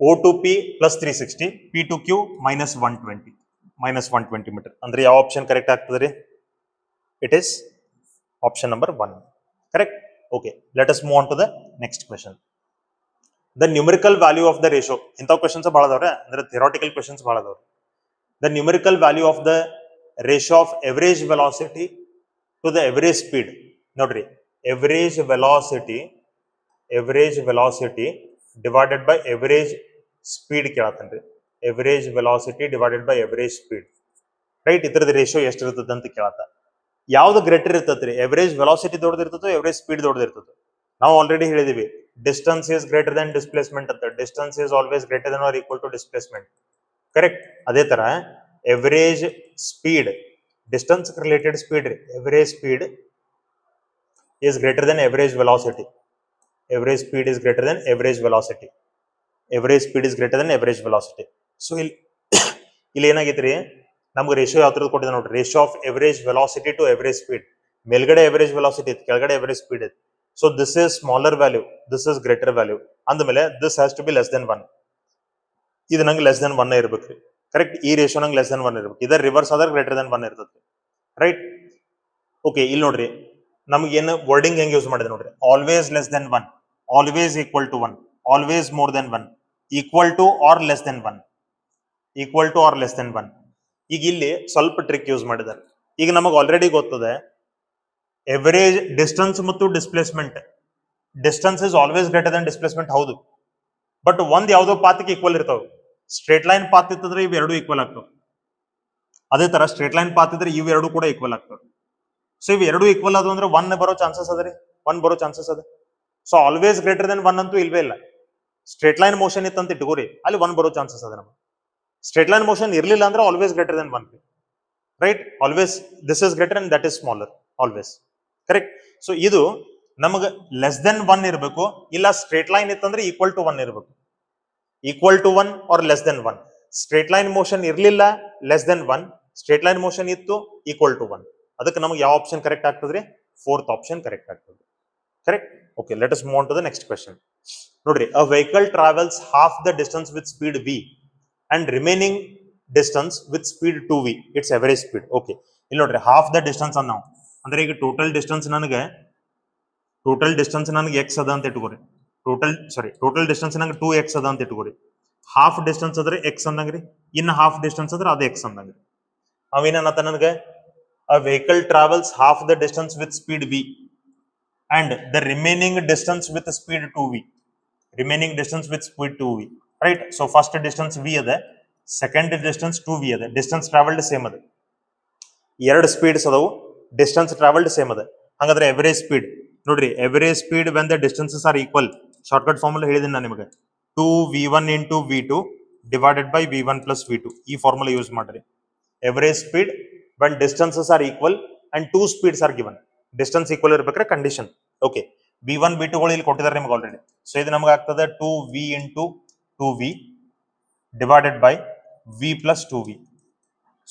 O to P plus 360, P to Q minus 120 meter. ಅಂದ್ರೆ ಯಾವ ಆಪ್ಷನ್ ಕರೆಕ್ಟ್ ಆಗ್ತದೆ ರೀ? It is option number 1. Correct. Okay, let us move on to the next question. The numerical value of the ratio. ಇಂಥ questions ಬಹಳ ಅದಾವ್ರೆ, ಅಂದ್ರೆ theoretical questions ಬಹಳ ಅದಾವ್ರೆ. The numerical value of the ratio of average velocity to the average speed. ನೋಡ್ರಿ, average velocity divided by average speed ಕೇಳತ್ತನ್ರಿ. average velocity divided by average speed. ರೈಟ್, ಇದ್ರದ ratio ಎಷ್ಟು ಇರ್ತದೆ ಅಂತ ಕೇಳತ್ತ. ಯಾವ್ದು ಗ್ರೇಟರ್ ಇರ್ತದ್ರಿ? ಎವರೇಜ್ ವೆಲಾಸಿಟಿ ದೊಡ್ಡದಿರ್ತದೋ, ಎವರೇಜ್ ಸ್ಪೀಡ್ ದೊಡ್ಡದಿರ್ತದೋ? ನಾವು ಆಲ್ರೆಡಿ ಹೇಳಿದೀವಿ, distance is greater than displacement ಅಂತ. Distance is always greater than or equal to displacement. Correct. ಅದೇ ತರ average speed, distance related speed ರೀ. Average speed is greater than average velocity. Average speed is greater than average velocity. Average speed is greater than average velocity. So ಇಲ್ಲಿ ಏನಾಗೈತ್ರಿ, ನಮ್ಗೆ ratio ಯಾವ ಥರದ್ದು ಕೊಟ್ಟಿದೆ ನೋಡ್ರಿ. Ratio of average velocity to average speed. ಮೇಲ್ಗಡೆ average velocity ಇತ್ತು, ಕೆಳಗಡೆ average speed ಇತ್ತು. So this is smaller value, this is greater value. ಅಂದಮೇಲೆ this has to be less than 1. ಇದು ನಂಗೆ ಲೆಸ್ ದೆನ್ 1 ಇರ್ಬೇಕ್ರಿ. ಕರೆಕ್ಟ್. ಈ ರೇಷಿಯೋ ನಂಗೆ ಲೆಸ್ ದೆನ್ 1 ಇರ್ಬೇಕು. ಇದರ ರಿವರ್ಸ್ ಆದ್ರೆ ಗ್ರೇಟರ್ ದೆನ್ 1 ಇರ್ತದೆ. ರೈಟ್. ಓಕೆ, ಇಲ್ಲಿ ನೋಡ್ರಿ, ನಮ್ಗೆ ಏನು ವರ್ಡಿಂಗ್ ಹೆಂಗ್ ಯೂಸ್ ಮಾಡಿದೆ ನೋಡ್ರಿ. Always less than 1, always equal to 1, always more than 1, equal to or less than 1, equal to or less than 1. ಈಗ ಇಲ್ಲಿ ಸ್ವಲ್ಪ ಟ್ರಿಕ್ ಯೂಸ್ ಮಾಡಿದ್ದಾರೆ. ಈಗ ನಮಗೆ ಆಲ್ರೆಡಿ ಗೊತ್ತದೆ ಎವರೇಜ್ ಡಿಸ್ಟೆನ್ಸ್ ಮತ್ತು displacement. Distance is always greater than displacement, ಹೌದು. But ಒಂದ್ ಯಾವ್ದೋ ಪಾತ್ಗೆ ಈಕ್ವಲ್ ಇರ್ತಾವ. ಸ್ಟ್ರೇಟ್ ಲೈನ್ ಪಾತ್ ಇತ್ತಂದ್ರೆ ಇವೆರಡು ಈಕ್ವಲ್ ಆಗ್ತಾವ. ಅದೇ ತರ ಸ್ಟ್ರೇಟ್ ಲೈನ್ ಪಾತ್ ಇದ್ರೆ ಇವೆರಡು ಕೂಡ ಈಕ್ವಲ್ ಆಗ್ತಾವ. ಸೊ ಇವ್ ಎರಡು ಈಕ್ವಲ್ ಅದು ಅಂದ್ರೆ 1 ಬರೋ ಚಾನ್ಸಸ್ ಅದ ರೀ. 1 ಬರೋ ಚಾನ್ಸಸ್ ಅದ. ಸೊ ಆಲ್ವೇಸ್ ಗ್ರೇಟರ್ ದೆನ್ 1 ಅಂತೂ ಇಲ್ವೇ ಇಲ್ಲ. ಸ್ಟ್ರೇಟ್ ಲೈನ್ ಮೋಷನ್ ಇತ್ತಂತ ಇಟ್ಕೋರಿ, ಅಲ್ಲಿ 1 ಬರೋ ಚಾನ್ಸಸ್ ಅದ ನಮಗೆ. ಸ್ಟ್ರೇಟ್ ಲೈನ್ ಮೋಷನ್ ಇರ್ಲಿಲ್ಲ ಅಂದ್ರೆ always greater than 1. Right. Always this is greater and that is smaller. Always. Correct. So ಇದು ನಮಗೆ ಲೆಸ್ ದೆನ್ 1 ಇರಬೇಕು, ಇಲ್ಲ ಸ್ಟ್ರೇಟ್ ಲೈನ್ ಇತ್ತಂದ್ರೆ ಈಕ್ವಲ್ ಟು 1 ಇರಬೇಕು. Equal to 1 or less than 1. Straight line motion ಇರ್ಲಿಲ್ಲ, less than 1. Straight line motion ಇತ್ತು, equal to 1. ಅದಕ್ಕೆ ನಮಗೆ ಯಾವ ಆಪ್ಷನ್ ಕರೆಕ್ಟ್ ಆಗ್ತದ್ರಿ? 4th ಆಪ್ಷನ್ ಕರೆಕ್ಟ್ ಆಗ್ತದೆ. Correct. Okay, let us move on to the next question. ನೋಡ್ರಿ, a vehicle travels half the distance with speed v and remaining distance with speed 2v, its average speed. Okay, ಇಲ್ಲಿ ನೋಡ್ರಿ, half the distance ಅನ್ನ ನಾವು ಅಂದ್ರೆ ಈಗ total distance ನನಗೆ total distance ನನಗೆ X ಅದ ಅಂತ ಇಟ್ಕೋರಿ. ಟೋಟಲ್ ಡಿಸ್ಟೆನ್ಸ್ ನಂಗೆ 2x ಅದ ಅಂತ ಇಟ್ಕೋರಿ. ಹಾಫ್ ಡಿಸ್ಟೆನ್ಸ್ ಆದ್ರೆ ಎಕ್ಸ್ ಅಂದಂಗ್ರಿ, ಇನ್ನು ಹಾಫ್ ಡಿಸ್ಟೆನ್ಸ್ ಅಂದ್ರೆ ಅದು ಎಕ್ಸ್ ಅಂದಂಗ್ರಿ. ಅವೇನತ್ತ ನನಗೆ a vehicle travels half the distance with speed v and the remaining distance with speed 2v. Remaining distance with speed 2v, right? So first distance v ada, second distance 2v ada, distance traveled same ada. ಎರಡು speeds ಅದಾವು, distance travelled same ಅದ. ಹಾಗಾದ್ರೆ average speed ನೋಡ್ರಿ, average speed when the distances are equal, shortcut formula ಹೇಳಿದೀನಿ ನಾನು ನಿಮಗೆ, 2v1 into v2 divided by v1 plus v2. ಈ formula use ಮಾಡ್ರಿ. Average speed when distances are equal and two speeds are given. Distance equal ಇರ್ಬೇಕ್ರೆ condition. Okay, v1 v2ಗಳು ಇಲ್ಲಿ ಕೊಟ್ಟಿದ್ದಾರೆ ನಿಮ್ಗೆ ಆಲ್ರೆಡಿ. ಸೊ ಇದು ನಮ್ಗೆ ಆಗ್ತದೆ 2v into 2v divided by v plus 2v.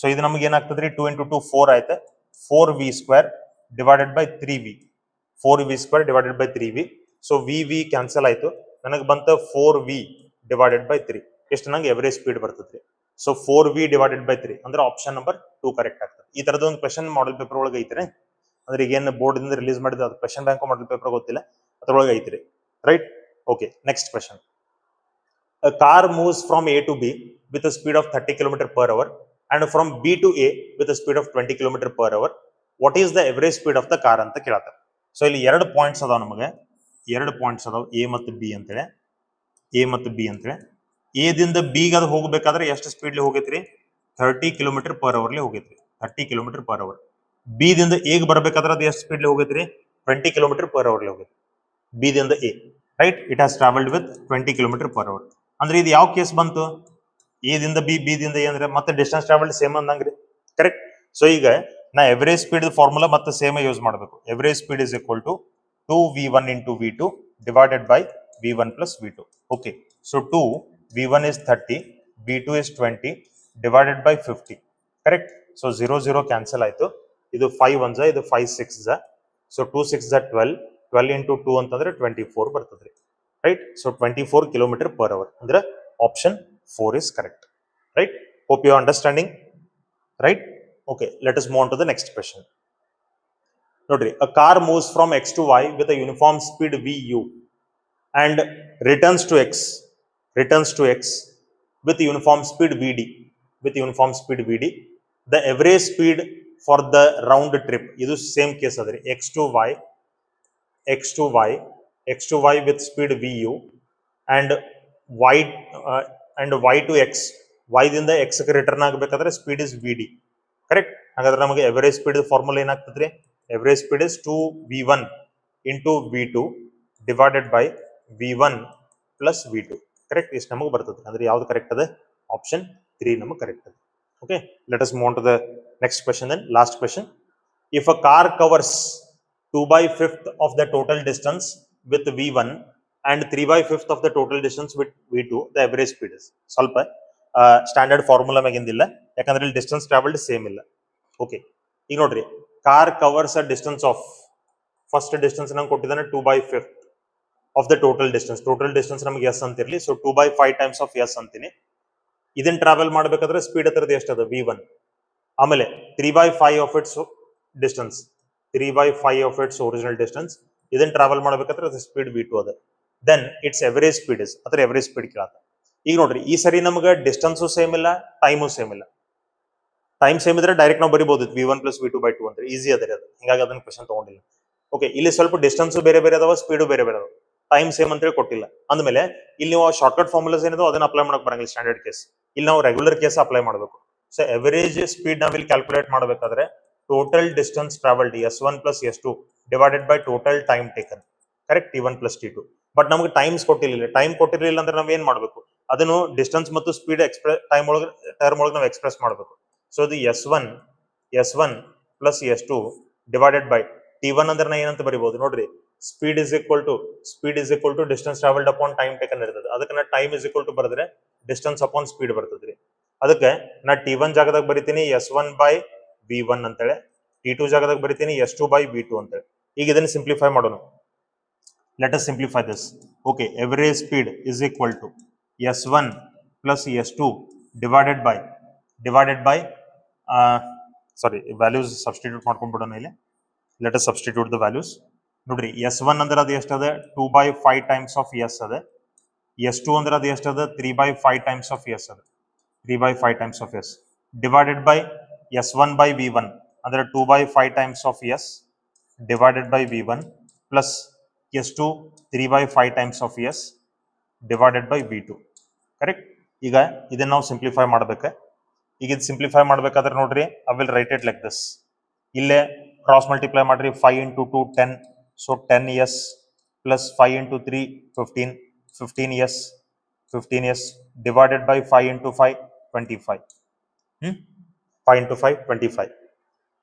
So ಇದು ನಮ್ಗೆ ಏನಾಗ್ತದ್ರಿ, 2 into 2 4 ಆಯ್ತು, 4v square divided by 3v, 4v square divided by 3v. So v cancel ಆಯ್ತು, ನನಗೆ ಬಂತ 4v ಡಿವೈಡೆಡ್ ಬೈ 3. ಎಷ್ಟು ನಂಗೆ ಎವರೇಜ್ ಸ್ಪೀಡ್ ಬರ್ತದ್ರಿ. ಸೊ 4v ಡಿವೈಡೆಡ್ ಬೈ 3 ಅಂದ್ರೆ ಆಪ್ಷನ್ ನಂಬರ್ 2 ಕರೆಕ್ಟ್ ಆಗ್ತದೆ. ಈ ತರದ ಒಂದು ಕ್ವೆಶನ್ ಮಾಡಲ್ ಪೇಪರ್ ಒಳಗೆ ಐತ್ರಿ. ಅಂದ್ರೆ ಈಗ ಏನು ಬೋರ್ಡ್ ಇಂದ ರಿಲೀಸ್ ಮಾಡಿದ ಅದು ಕ್ವೆಶನ್ ಬ್ಯಾಂಕ್ ಮಾಡಲ್ ಪೇಪರ್ ಗೊತ್ತಿಲ್ಲ, ಅದ್ರೊಳಗೆ ಐತ್ರಿ, right? Okay, next question. A car moves from A to B with a speed of 30 km per hour and from B to A with a speed of 20 km per hour. What is the average speed of the car ಅಂತ ಕೇಳ್ತಾರೆ. So ಇಲ್ಲಿ ಎರಡು points ಅದಾವ, ನಮಗೆ ಎರಡು points ಅದಾವ, A ಮತ್ತು B ಅಂತೇಳಿ. ಎ ಮತ್ತು ಬಿ ಅಂತೇಳಿ ಎ ದಿಂದ ಬಿ ಗೆ ಅದು ಹೋಗ್ಬೇಕಾದ್ರೆ ಎಷ್ಟು ಸ್ಪೀಡ್ಲಿ ಹೋಗೈತ್ರಿ? 30 km per hour ಹೋಗೈತ್ರಿ, 30 km per hour. ಬಿ ದಿಂದ ಎ ಗೆ ಬರ್ಬೇಕಾದ್ರೆ ಅದು ಎಷ್ಟು ಸ್ಪೀಡ್ಲಿ ಹೋಗೈತ್ರಿ? 20 km per hour ಹೋಗೈತ್ರಿ. ಬಿ ದಿಂದ A, right? It has travelled with 20 km per hour. ಅಂದ್ರೆ ಇದು ಯಾವ ಕೇಸ್ ಬಂತು? ಎ ದಿಂದ ಬಿ, ಬಿ ದಿಂದ ಎ ಅಂದ್ರೆ ಮತ್ತೆ ಡಿಸ್ಟೆನ್ಸ್ ಟ್ರಾವೆಲ್ಡ್ ಸೇಮ್ ಅಂದಂಗ್ರಿ, ಕರೆಕ್ಟ್? ಸೊ ಈಗ ನಾ ಎವರೇಜ್ ಸ್ಪೀಡ್ ಫಾರ್ಮುಲಾ ಮತ್ತೆ ಸೇಮ್ ಯೂಸ್ ಮಾಡಬೇಕು. Average speed is equal to 2v1 into v2 divided by v1 plus v2. Okay, so 2v1 is 30, v2 is 20 divided by 50, correct? So 0 0 cancel ಆಯ್ತು, ಇದು 5 1 ಇದು 5 6 so 2 6 12, 12 into 2 ಅಂತಂದ್ರೆ 24 ಬರ್ತದ್ರಿ, right? So 24 km per hour ಅಂದ್ರೆ option 4 is correct, right? Hope you are understanding, right? Okay, let us move on to the next question. Notary, a car moves from x to y with a uniform speed vu and returns to x with uniform speed vd, the average speed for the round trip, idu same case adri, x to y with speed vu and y to x, y ದಿಂದ x ಗೆ return ಆಗಬೇಕಾದ್ರೆ speed is vd, correct? ಹಾಗಾದ್ರೆ ನಮಗೆ average speed formula ಏನಾಗ್ತದ್ರಿ? Average speed is 2v1 into v2 divided by v1 plus v2, correct? ಇಷ್ಟು ನಮಗೆ ಬರ್ತದೆ. ಅಂದ್ರೆ ಯಾವ್ದು ಕರೆಕ್ಟ್ ಅದ? ಆಪ್ಷನ್ 3 ನಮಗೆ ಕರೆಕ್ಟ್ ಅದ. Okay, let us move on to the next question then. Last question. If a car covers 2/5 of the total distance with v1 and 3/5 of the total distance with v2, the average speed is. ಸ್ವಲ್ಪ standard formula ಮ್ಯಾಗಿಂದಿಲ್ಲ, ಯಾಕಂದ್ರೆ ಇಲ್ಲಿ distance travelled same ಇಲ್ಲ. Okay, ಈಗ ನೋಡ್ರಿ, car covers a distance of, first distance ನಂಗೆ ಕೊಟ್ಟಿದ್ದಾನೆ 2/5 of the total distance ನಮ್ಗೆ ಎಸ್ ಅಂತಿರ್ಲಿ. ಸೊ 2/5 ಟೈಮ್ಸ್ ಆಫ್ ಎಸ್ ಅಂತೀನಿ. ಇದನ್ನ ಟ್ರಾವೆಲ್ ಮಾಡ್ಬೇಕಾದ್ರೆ ಸ್ಪೀಡ್ ಹತ್ರದ ಎಷ್ಟು ಅದ? v1. ಆಮೇಲೆ 3/5 of its distance, 3/5 of its original distance, ಇದನ್ನ ಟ್ರಾವೆಲ್ ಮಾಡ್ಬೇಕಾದ್ರೆ ಅದು ಸ್ಪೀಡ್ v2 ಅದ. Then its average speed is, ಅದ್ರ ಎವರೇಜ್ ಸ್ಪೀಡ್ ಕೇಳತ್ತ. ಈಗ ನೋಡ್ರಿ, ಈ ಸರಿ ನಮ್ಗೆ ಡಿಸ್ಟೆನ್ಸು ಸೇಮ್ ಇಲ್ಲ, ಟೈಮು ಸೇಮ್ ಇಲ್ಲ. ಟೈಮ್ ಸೇಮ್ ಇದ್ರೆ ಡೈರೆಕ್ಟ್ ನಾವು ಬರಿಬಹುದು v1 plus v2/2 ಅಂತ, ಈಸಿ ಅದ ಅದು, ಹಿಂಗಾಗಿ ಅದನ್ನ ಕ್ವೆಶನ್ ತಗೊಂಡಿಲ್ಲ. ಓಕೆ, ಇಲ್ಲಿ ಸ್ವಲ್ಪ ಡಿಸ್ಟೆನ್ಸ್ ಬೇರೆ ಬೇರೆ ಅದಾವ, ಸ್ಪೀಡು ಬೇರೆ ಬೇರೆ ಅದಾವ, ಟೈಮ್ ಸೇಮ್ ಅಂತೇಳಿ ಕೊಟ್ಟಿಲ್ಲ. ಅಂದ್ಮೇಲೆ ಇಲ್ಲಿ ನಾವು ಶಾರ್ಟ್ಕಟ್ ಫಾರ್ಮುಲಾಸ್ ಏನಿದೆ ಅದನ್ನ ಅಪ್ಲೈ ಮಾಡಕ್ ಬರಂಗಿಲ್ಲ, ಸ್ಟ್ಯಾಂಡರ್ಡ್ ಕೇಸ್. ಇಲ್ಲಿ ನಾವು ರೆಗ್ಯುಲರ್ ಕೇಸ್ ಅಪ್ಲೈ ಮಾಡಬೇಕು. ಸೊ ಎವರೇಜ್ ಸ್ಪೀಡ್ ನಾವ್ ಇಲ್ಲಿ ಕ್ಯಾಲ್ಕುಲೇಟ್ ಮಾಡಬೇಕಾದ್ರೆ total distance travelled s1 plus s2 divided by total time taken, correct? t1 plus t2. But ನಮಗೆ ಟೈಮ್ಸ್ ಕೊಟ್ಟಿರಲಿಲ್ಲ ಅಂದ್ರೆ ನಾವ್ ಏನ್ ಮಾಡ್ಬೇಕು? ಅದನ್ನು ಡಿಸ್ಟೆನ್ಸ್ ಮತ್ತು ಸ್ಪೀಡ್ ಟೈಮ್ ಒಳಗೆ ಟರ್ಮ್ ಒಳಗೆ ನಾವು ಎಕ್ಸ್ಪ್ರೆಸ್ ಮಾಡಬೇಕು. ಸೊ ಇದು s1 plus s2 divided by t1 ಅಂದ್ರೆ ನಾ ಏನಂತ ಬರಿಬಹುದು ನೋಡ್ರಿ, speed is equal to distance travelled upon time taken ಇರ್ತದೆ. ಅದಕ್ಕೆ ನಾ ಟೈಮ್ ಇಸ್ ಈಕ್ವಲ್ ಟು ಬರೆದ್ರೆ ಡಿಸ್ಟೆನ್ಸ್ ಅಪಾನ್ ಸ್ಪೀಡ್ ಬರ್ತದ್ರಿ. ಅದಕ್ಕೆ ನಾ t1 ಜಾಗದಾಗ ಬರಿತೀನಿ s1/v1 ಅಂತೇಳಿ, t2 ಜಾಗದಾಗ ಬರಿತೀನಿ s2/v2 ಅಂತೇಳಿ. ಈಗ ಇದನ್ನ ಸಿಂಪ್ಲಿಫೈ ಮಾಡೋಣ. Let us simplify this. Okay, average speed is equal to s1 plus s2 divided by sorry, values substitute ಮಾಡ್ಕೊಂಡ್ಬಿಡೋಣ ಇಲ್ಲಿ. Let us substitute the values. ನೋಡ್ರಿ S1 ಅಂದ್ರೆ ಅದು ಎಷ್ಟದ 2/5 ಟೈಮ್ಸ್ ಆಫ್ S ಅದ. S2 ಅಂದ್ರೆ ಅದು ಎಷ್ಟದ 3/5 ಟೈಮ್ಸ್ ಆಫ್ S ಅದ. 3/5 times of S divided by S1 by V1 ಅಂದ್ರೆ 2/5 times of S divided by V1 plus S2 3/5 times of S divided by V2 correct. ಈಗ ಇದನ್ನ ನಾವು ಸಿಂಪ್ಲಿಫೈ ಮಾಡ್ಬೇಕು. ಈಗ ಇದು ಸಿಂಪ್ಲಿಫೈ ಮಾಡ್ಬೇಕಾದ್ರೆ ನೋಡ್ರಿ I will write it like this. ಇಲ್ಲೇ ಕ್ರಾಸ್ ಮಲ್ಟಿಪ್ಲೈ ಮಾಡ್ರಿ 5 into 2 10 so 10S plus 5 into 3 15 15S 15S divided by 5 into 5 25 5 into 5 25.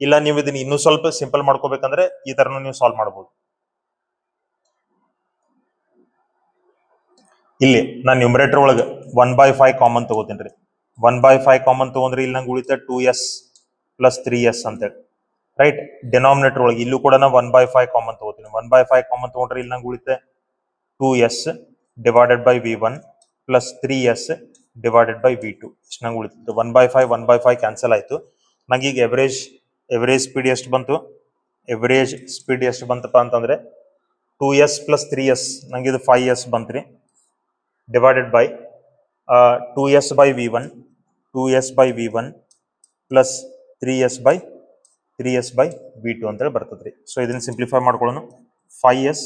ಇಲ್ಲ ನೀವು ಇದನ್ನ ಇನ್ನೂ ಸ್ವಲ್ಪ ಸಿಂಪಲ್ ಮಾಡ್ಕೋಬೇಕಂದ್ರೆ ಈ ತರನು ನೀವು ಸಾಲ್ವ್ ಮಾಡಬಹುದು. ಇಲ್ಲಿ ನಾನು ನ್ಯೂಮರೇಟರ್ ಒಳಗೆ 1/5 ಕಾಮನ್ ತಗೋತೀನಿ ರೀ. 1/5 ಕಾಮನ್ ತಗೊಂಡ್ರೆ ಇಲ್ಲಿ ನಂಗೆ ಉಳಿತ 2S plus 3S ಅಂತೇಳಿ ರೈಟ್. ಡಿನಾಮಿನೇಟರ್ ಒಳಗೆ ಇಲ್ಲೂ ಕೂಡ ನಾ 1/5 ಕಾಮನ್ ತಗೋತೀನಿ. 1/5 ಕಾಮನ್ ತಗೊಂಡ್ರೆ ಇಲ್ಲಿ ನಂಗೆ ಉಳಿತ 2S divided by V1 plus 3S divided by V2 ಇಷ್ಟು ನಂಗೆ ಉಳಿತಿತ್ತು. 1/5 ಕ್ಯಾನ್ಸಲ್ ಆಯ್ತು. ನಂಗೆ ಈಗ ಎವರೇಜ್ ಸ್ಪೀಡ್ ಎಷ್ಟು ಬಂತು? ಎವರೇಜ್ ಸ್ಪೀಡ್ ಎಷ್ಟು ಬಂತಪ್ಪ ಅಂತಂದ್ರೆ 2S plus 3S ನಂಗೆ ಇದು 5S ಬಂತ್ರಿ divided by 2S by V1 2S by V1 plus 3S by V2 ಅಂತೇಳಿ ಬರ್ತದ್ರಿ. ಸೊ ಇದನ್ನ ಸಿಂಪ್ಲಿಫೈ ಮಾಡ್ಕೊಳ್ಳೋಣ. 5S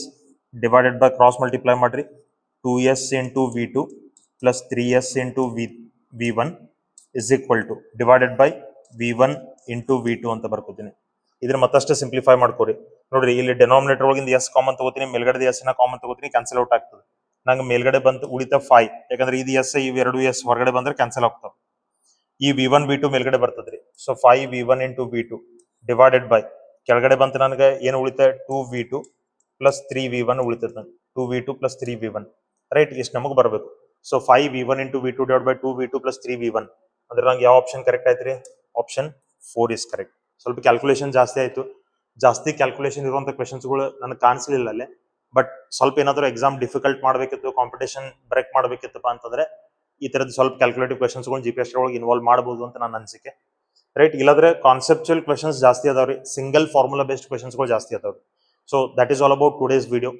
divided by cross multiply ಮಾಡ್ರಿ 2S into V2 plus 3S into V1 is equal two divided by V1 into V2 ಅಂತ ಬರ್ಕೋತೀನಿ. ಇದ್ರ ಮತ್ತಷ್ಟು simplify ಮಾಡ್ಕೋರಿ. ನೋಡ್ರಿ ಇಲ್ಲಿ ಡೆನಾಮಿನೇಟರ್ ಒಳಗಿಂದ S ಕಾಮನ್ ತಗೋತೀನಿ, ಮೇಲ್ಗಡೆ S ನ ಕಾಮನ್ ತಗೋತೀನಿ, ಕ್ಯಾನ್ಸಲ್ ಔಟ್ ಆಗ್ತದೆ. ನಂಗೆ ಮೇಲ್ಗಡೆ ಬಂತು ಉಳಿತ 5 ಯಾಕಂದ್ರೆ ಇದು S ಇವೆರಡು S ಹೊರಗಡೆ ಬಂದ್ರೆ ಕ್ಯಾನ್ಸಲ್ ಆಗ್ತಾವ. ಈ V1 V2 ಮೇಲ್ಗಡೆ ಬರ್ತದ್ರಿ. So 5 V1 into V2 divided by ಕೆಳಗಡೆ ಬಂತು ನನಗೆ ಏನು ಉಳಿತ 2V2 ಪ್ಲಸ್ 3V1 ಉಳಿತದ ನಂಗೆ 2V2 ಪ್ಲಸ್ 3V1 ರೈಟ್. ಇಷ್ಟು ನಮಗೆ ಬರಬೇಕು. So 5V1 into V2 divide by 2V2 plus 3V1 ಅಂದ್ರೆ ನಂಗೆ ಯಾವ ಆಪ್ಷನ್ ಕರೆಕ್ಟ್ ಆಯ್ತ್ರಿ? Option 4 is correct. ಸ್ವಲ್ಪ ಕ್ಯಾಲ್ಕುಲೇಷನ್ ಜಾಸ್ತಿ ಆಯ್ತು. ಜಾಸ್ತಿ ಕ್ಯಾಲ್ಕುಲೇಷನ್ ಇರುವಂತ ಕ್ವೆಶನ್ಸ್ಗಳು ನನಗೆ ಕಾಣಿಸ್ಲಿಲ್ಲ ಅಲ್ಲೇ. ಬಟ್ ಸ್ವಲ್ಪ ಏನಾದರೂ ಎಕ್ಸಾಮ್ ಡಿಫಿಕಲ್ಟ್ ಮಾಡಬೇಕಿತ್ತು, ಕಾಂಪಿಟೇಷನ್ ಬ್ರೇಕ್ ಮಾಡಬೇಕಿತ್ತಪ್ಪ ಅಂತಂದ್ರೆ ಈ ತರದ್ದು ಸ್ವಲ್ಪ ಕ್ಯಾಲ್ಕುಲೇಟಿವ್ ಕ್ವೆಶನ್ಸ್ಗಳು GPS ಒಳಗೆ ಇನ್ವಾಲ್ವ್ ಮಾಡಬಹುದು ಅಂತ ನನ್ನ ಅನಿಸಿಕೆ ರೈಟ್. ಇಲ್ಲಾಂದ್ರೆ ಕಾನ್ಸೆಪ್ಚುಯಲ್ ಕ್ವೆಶನ್ಸ್ ಜಾಸ್ತಿ ಅದಾವ್ರಿ, ಸಿಂಗಲ್ ಫಾರ್ಮುಲಾ ಬೇಸ್ಡ್ ಕ್ವೆಶನ್ಸ್ಗಳು ಜಾಸ್ತಿ ಅದಾವ್ರಿ. So that is all about today's video.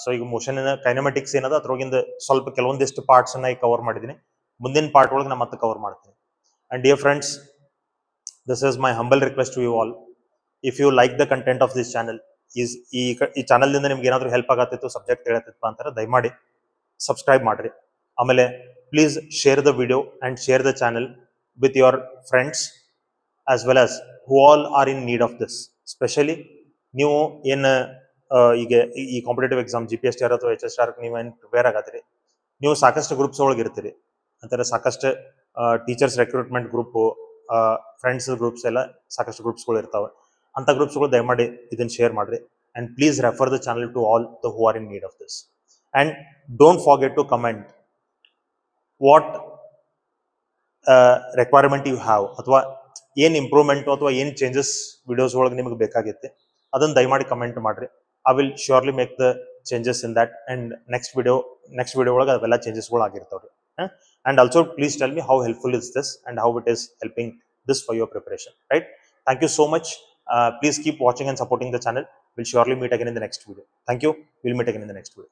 So ಈಗ ಮೋಷನ್ ಕೈನಮೆಟಿಕ್ಸ್ ಏನದ ಅದ್ರೊಳಗಿಂದ ಸ್ವಲ್ಪ ಕೆಲವೊಂದಿಷ್ಟು ಪಾರ್ಟ್ಸ್ ಅನ್ನ ಈಗ ಕವರ್ ಮಾಡಿದ್ದೀನಿ. ಮುಂದಿನ ಪಾರ್ಟ್ ಒಳಗೆ ನಾನು ಮತ್ತೆ ಕವರ್ ಮಾಡ್ತೀನಿ. And dear friends, this is my humble request to you all. If you like the content of this channel, ಈ ಚಾನಲ್ ದಿಂದ ನಿಮ್ಗೆ ಏನಾದರೂ ಹೆಲ್ಪ್ ಆಗತ್ತಿತ್ತು, ಸಬ್ಜೆಕ್ಟ್ ಹೇಳತ್ತಿತ್ತು ಅಂತಾರೆ ದಯಮಾಡಿ ಸಬ್ಸ್ಕ್ರೈಬ್ ಮಾಡ್ರಿ. ಆಮೇಲೆ please share the video and share the channel with your friends as well as who all are in need of this. Specially ನೀವು ಏನು ಈಗ ಈ ಕಾಂಪಿಟೇಟಿವ್ ಎಕ್ಸಾಮ್ GPSTR ಅಥವಾ HSR ನೀವೇನು ಪ್ರಿಪೇರ್ ಆಗತ್ತೀರಿ, ನೀವು ಸಾಕಷ್ಟು ಗ್ರೂಪ್ಸ್ ಒಳಗೆ ಇರ್ತೀರಿ ಅಂತಾರೆ. ಸಾಕಷ್ಟು teachers recruitment group, friends groups ಎಲ್ಲ ಸಾಕಷ್ಟು ಗ್ರೂಪ್ಸ್ಗಳು ಇರ್ತಾವೆ. ಅಂತ ಗ್ರೂಪ್ಸ್ಗಳು ದಯಮಾಡಿ ಇದನ್ನ ಶೇರ್ ಮಾಡ್ರಿ. And please refer the channel to all the who are in need of this. And don't forget to comment what requirement you have, ಅಥವಾ ಏನ್ ಇಂಪ್ರೂವ್ಮೆಂಟ್ ಅಥವಾ ಏನ್ ಚೇಂಜಸ್ ವಿಡಿಯೋಸ್ ಒಳಗೆ ನಿಮಗೆ ಬೇಕಾಗಿತ್ತೆ ಅದನ್ನ ದಯಮಾಡಿ ಕಮೆಂಟ್ ಮಾಡ್ರಿ. I will surely make the changes in that. And next video ಒಳಗೆ ಅವೆಲ್ಲ ಚೇಂಜಸ್ಗಳು ಆಗಿರ್ತಾವ್ರಿ. And also please tell me how helpful is this and how it is helping this for your preparation, right? Thank you so much. Please keep watching and supporting the channel. We'll surely meet again in the next video. Thank you. We'll meet again in the next video.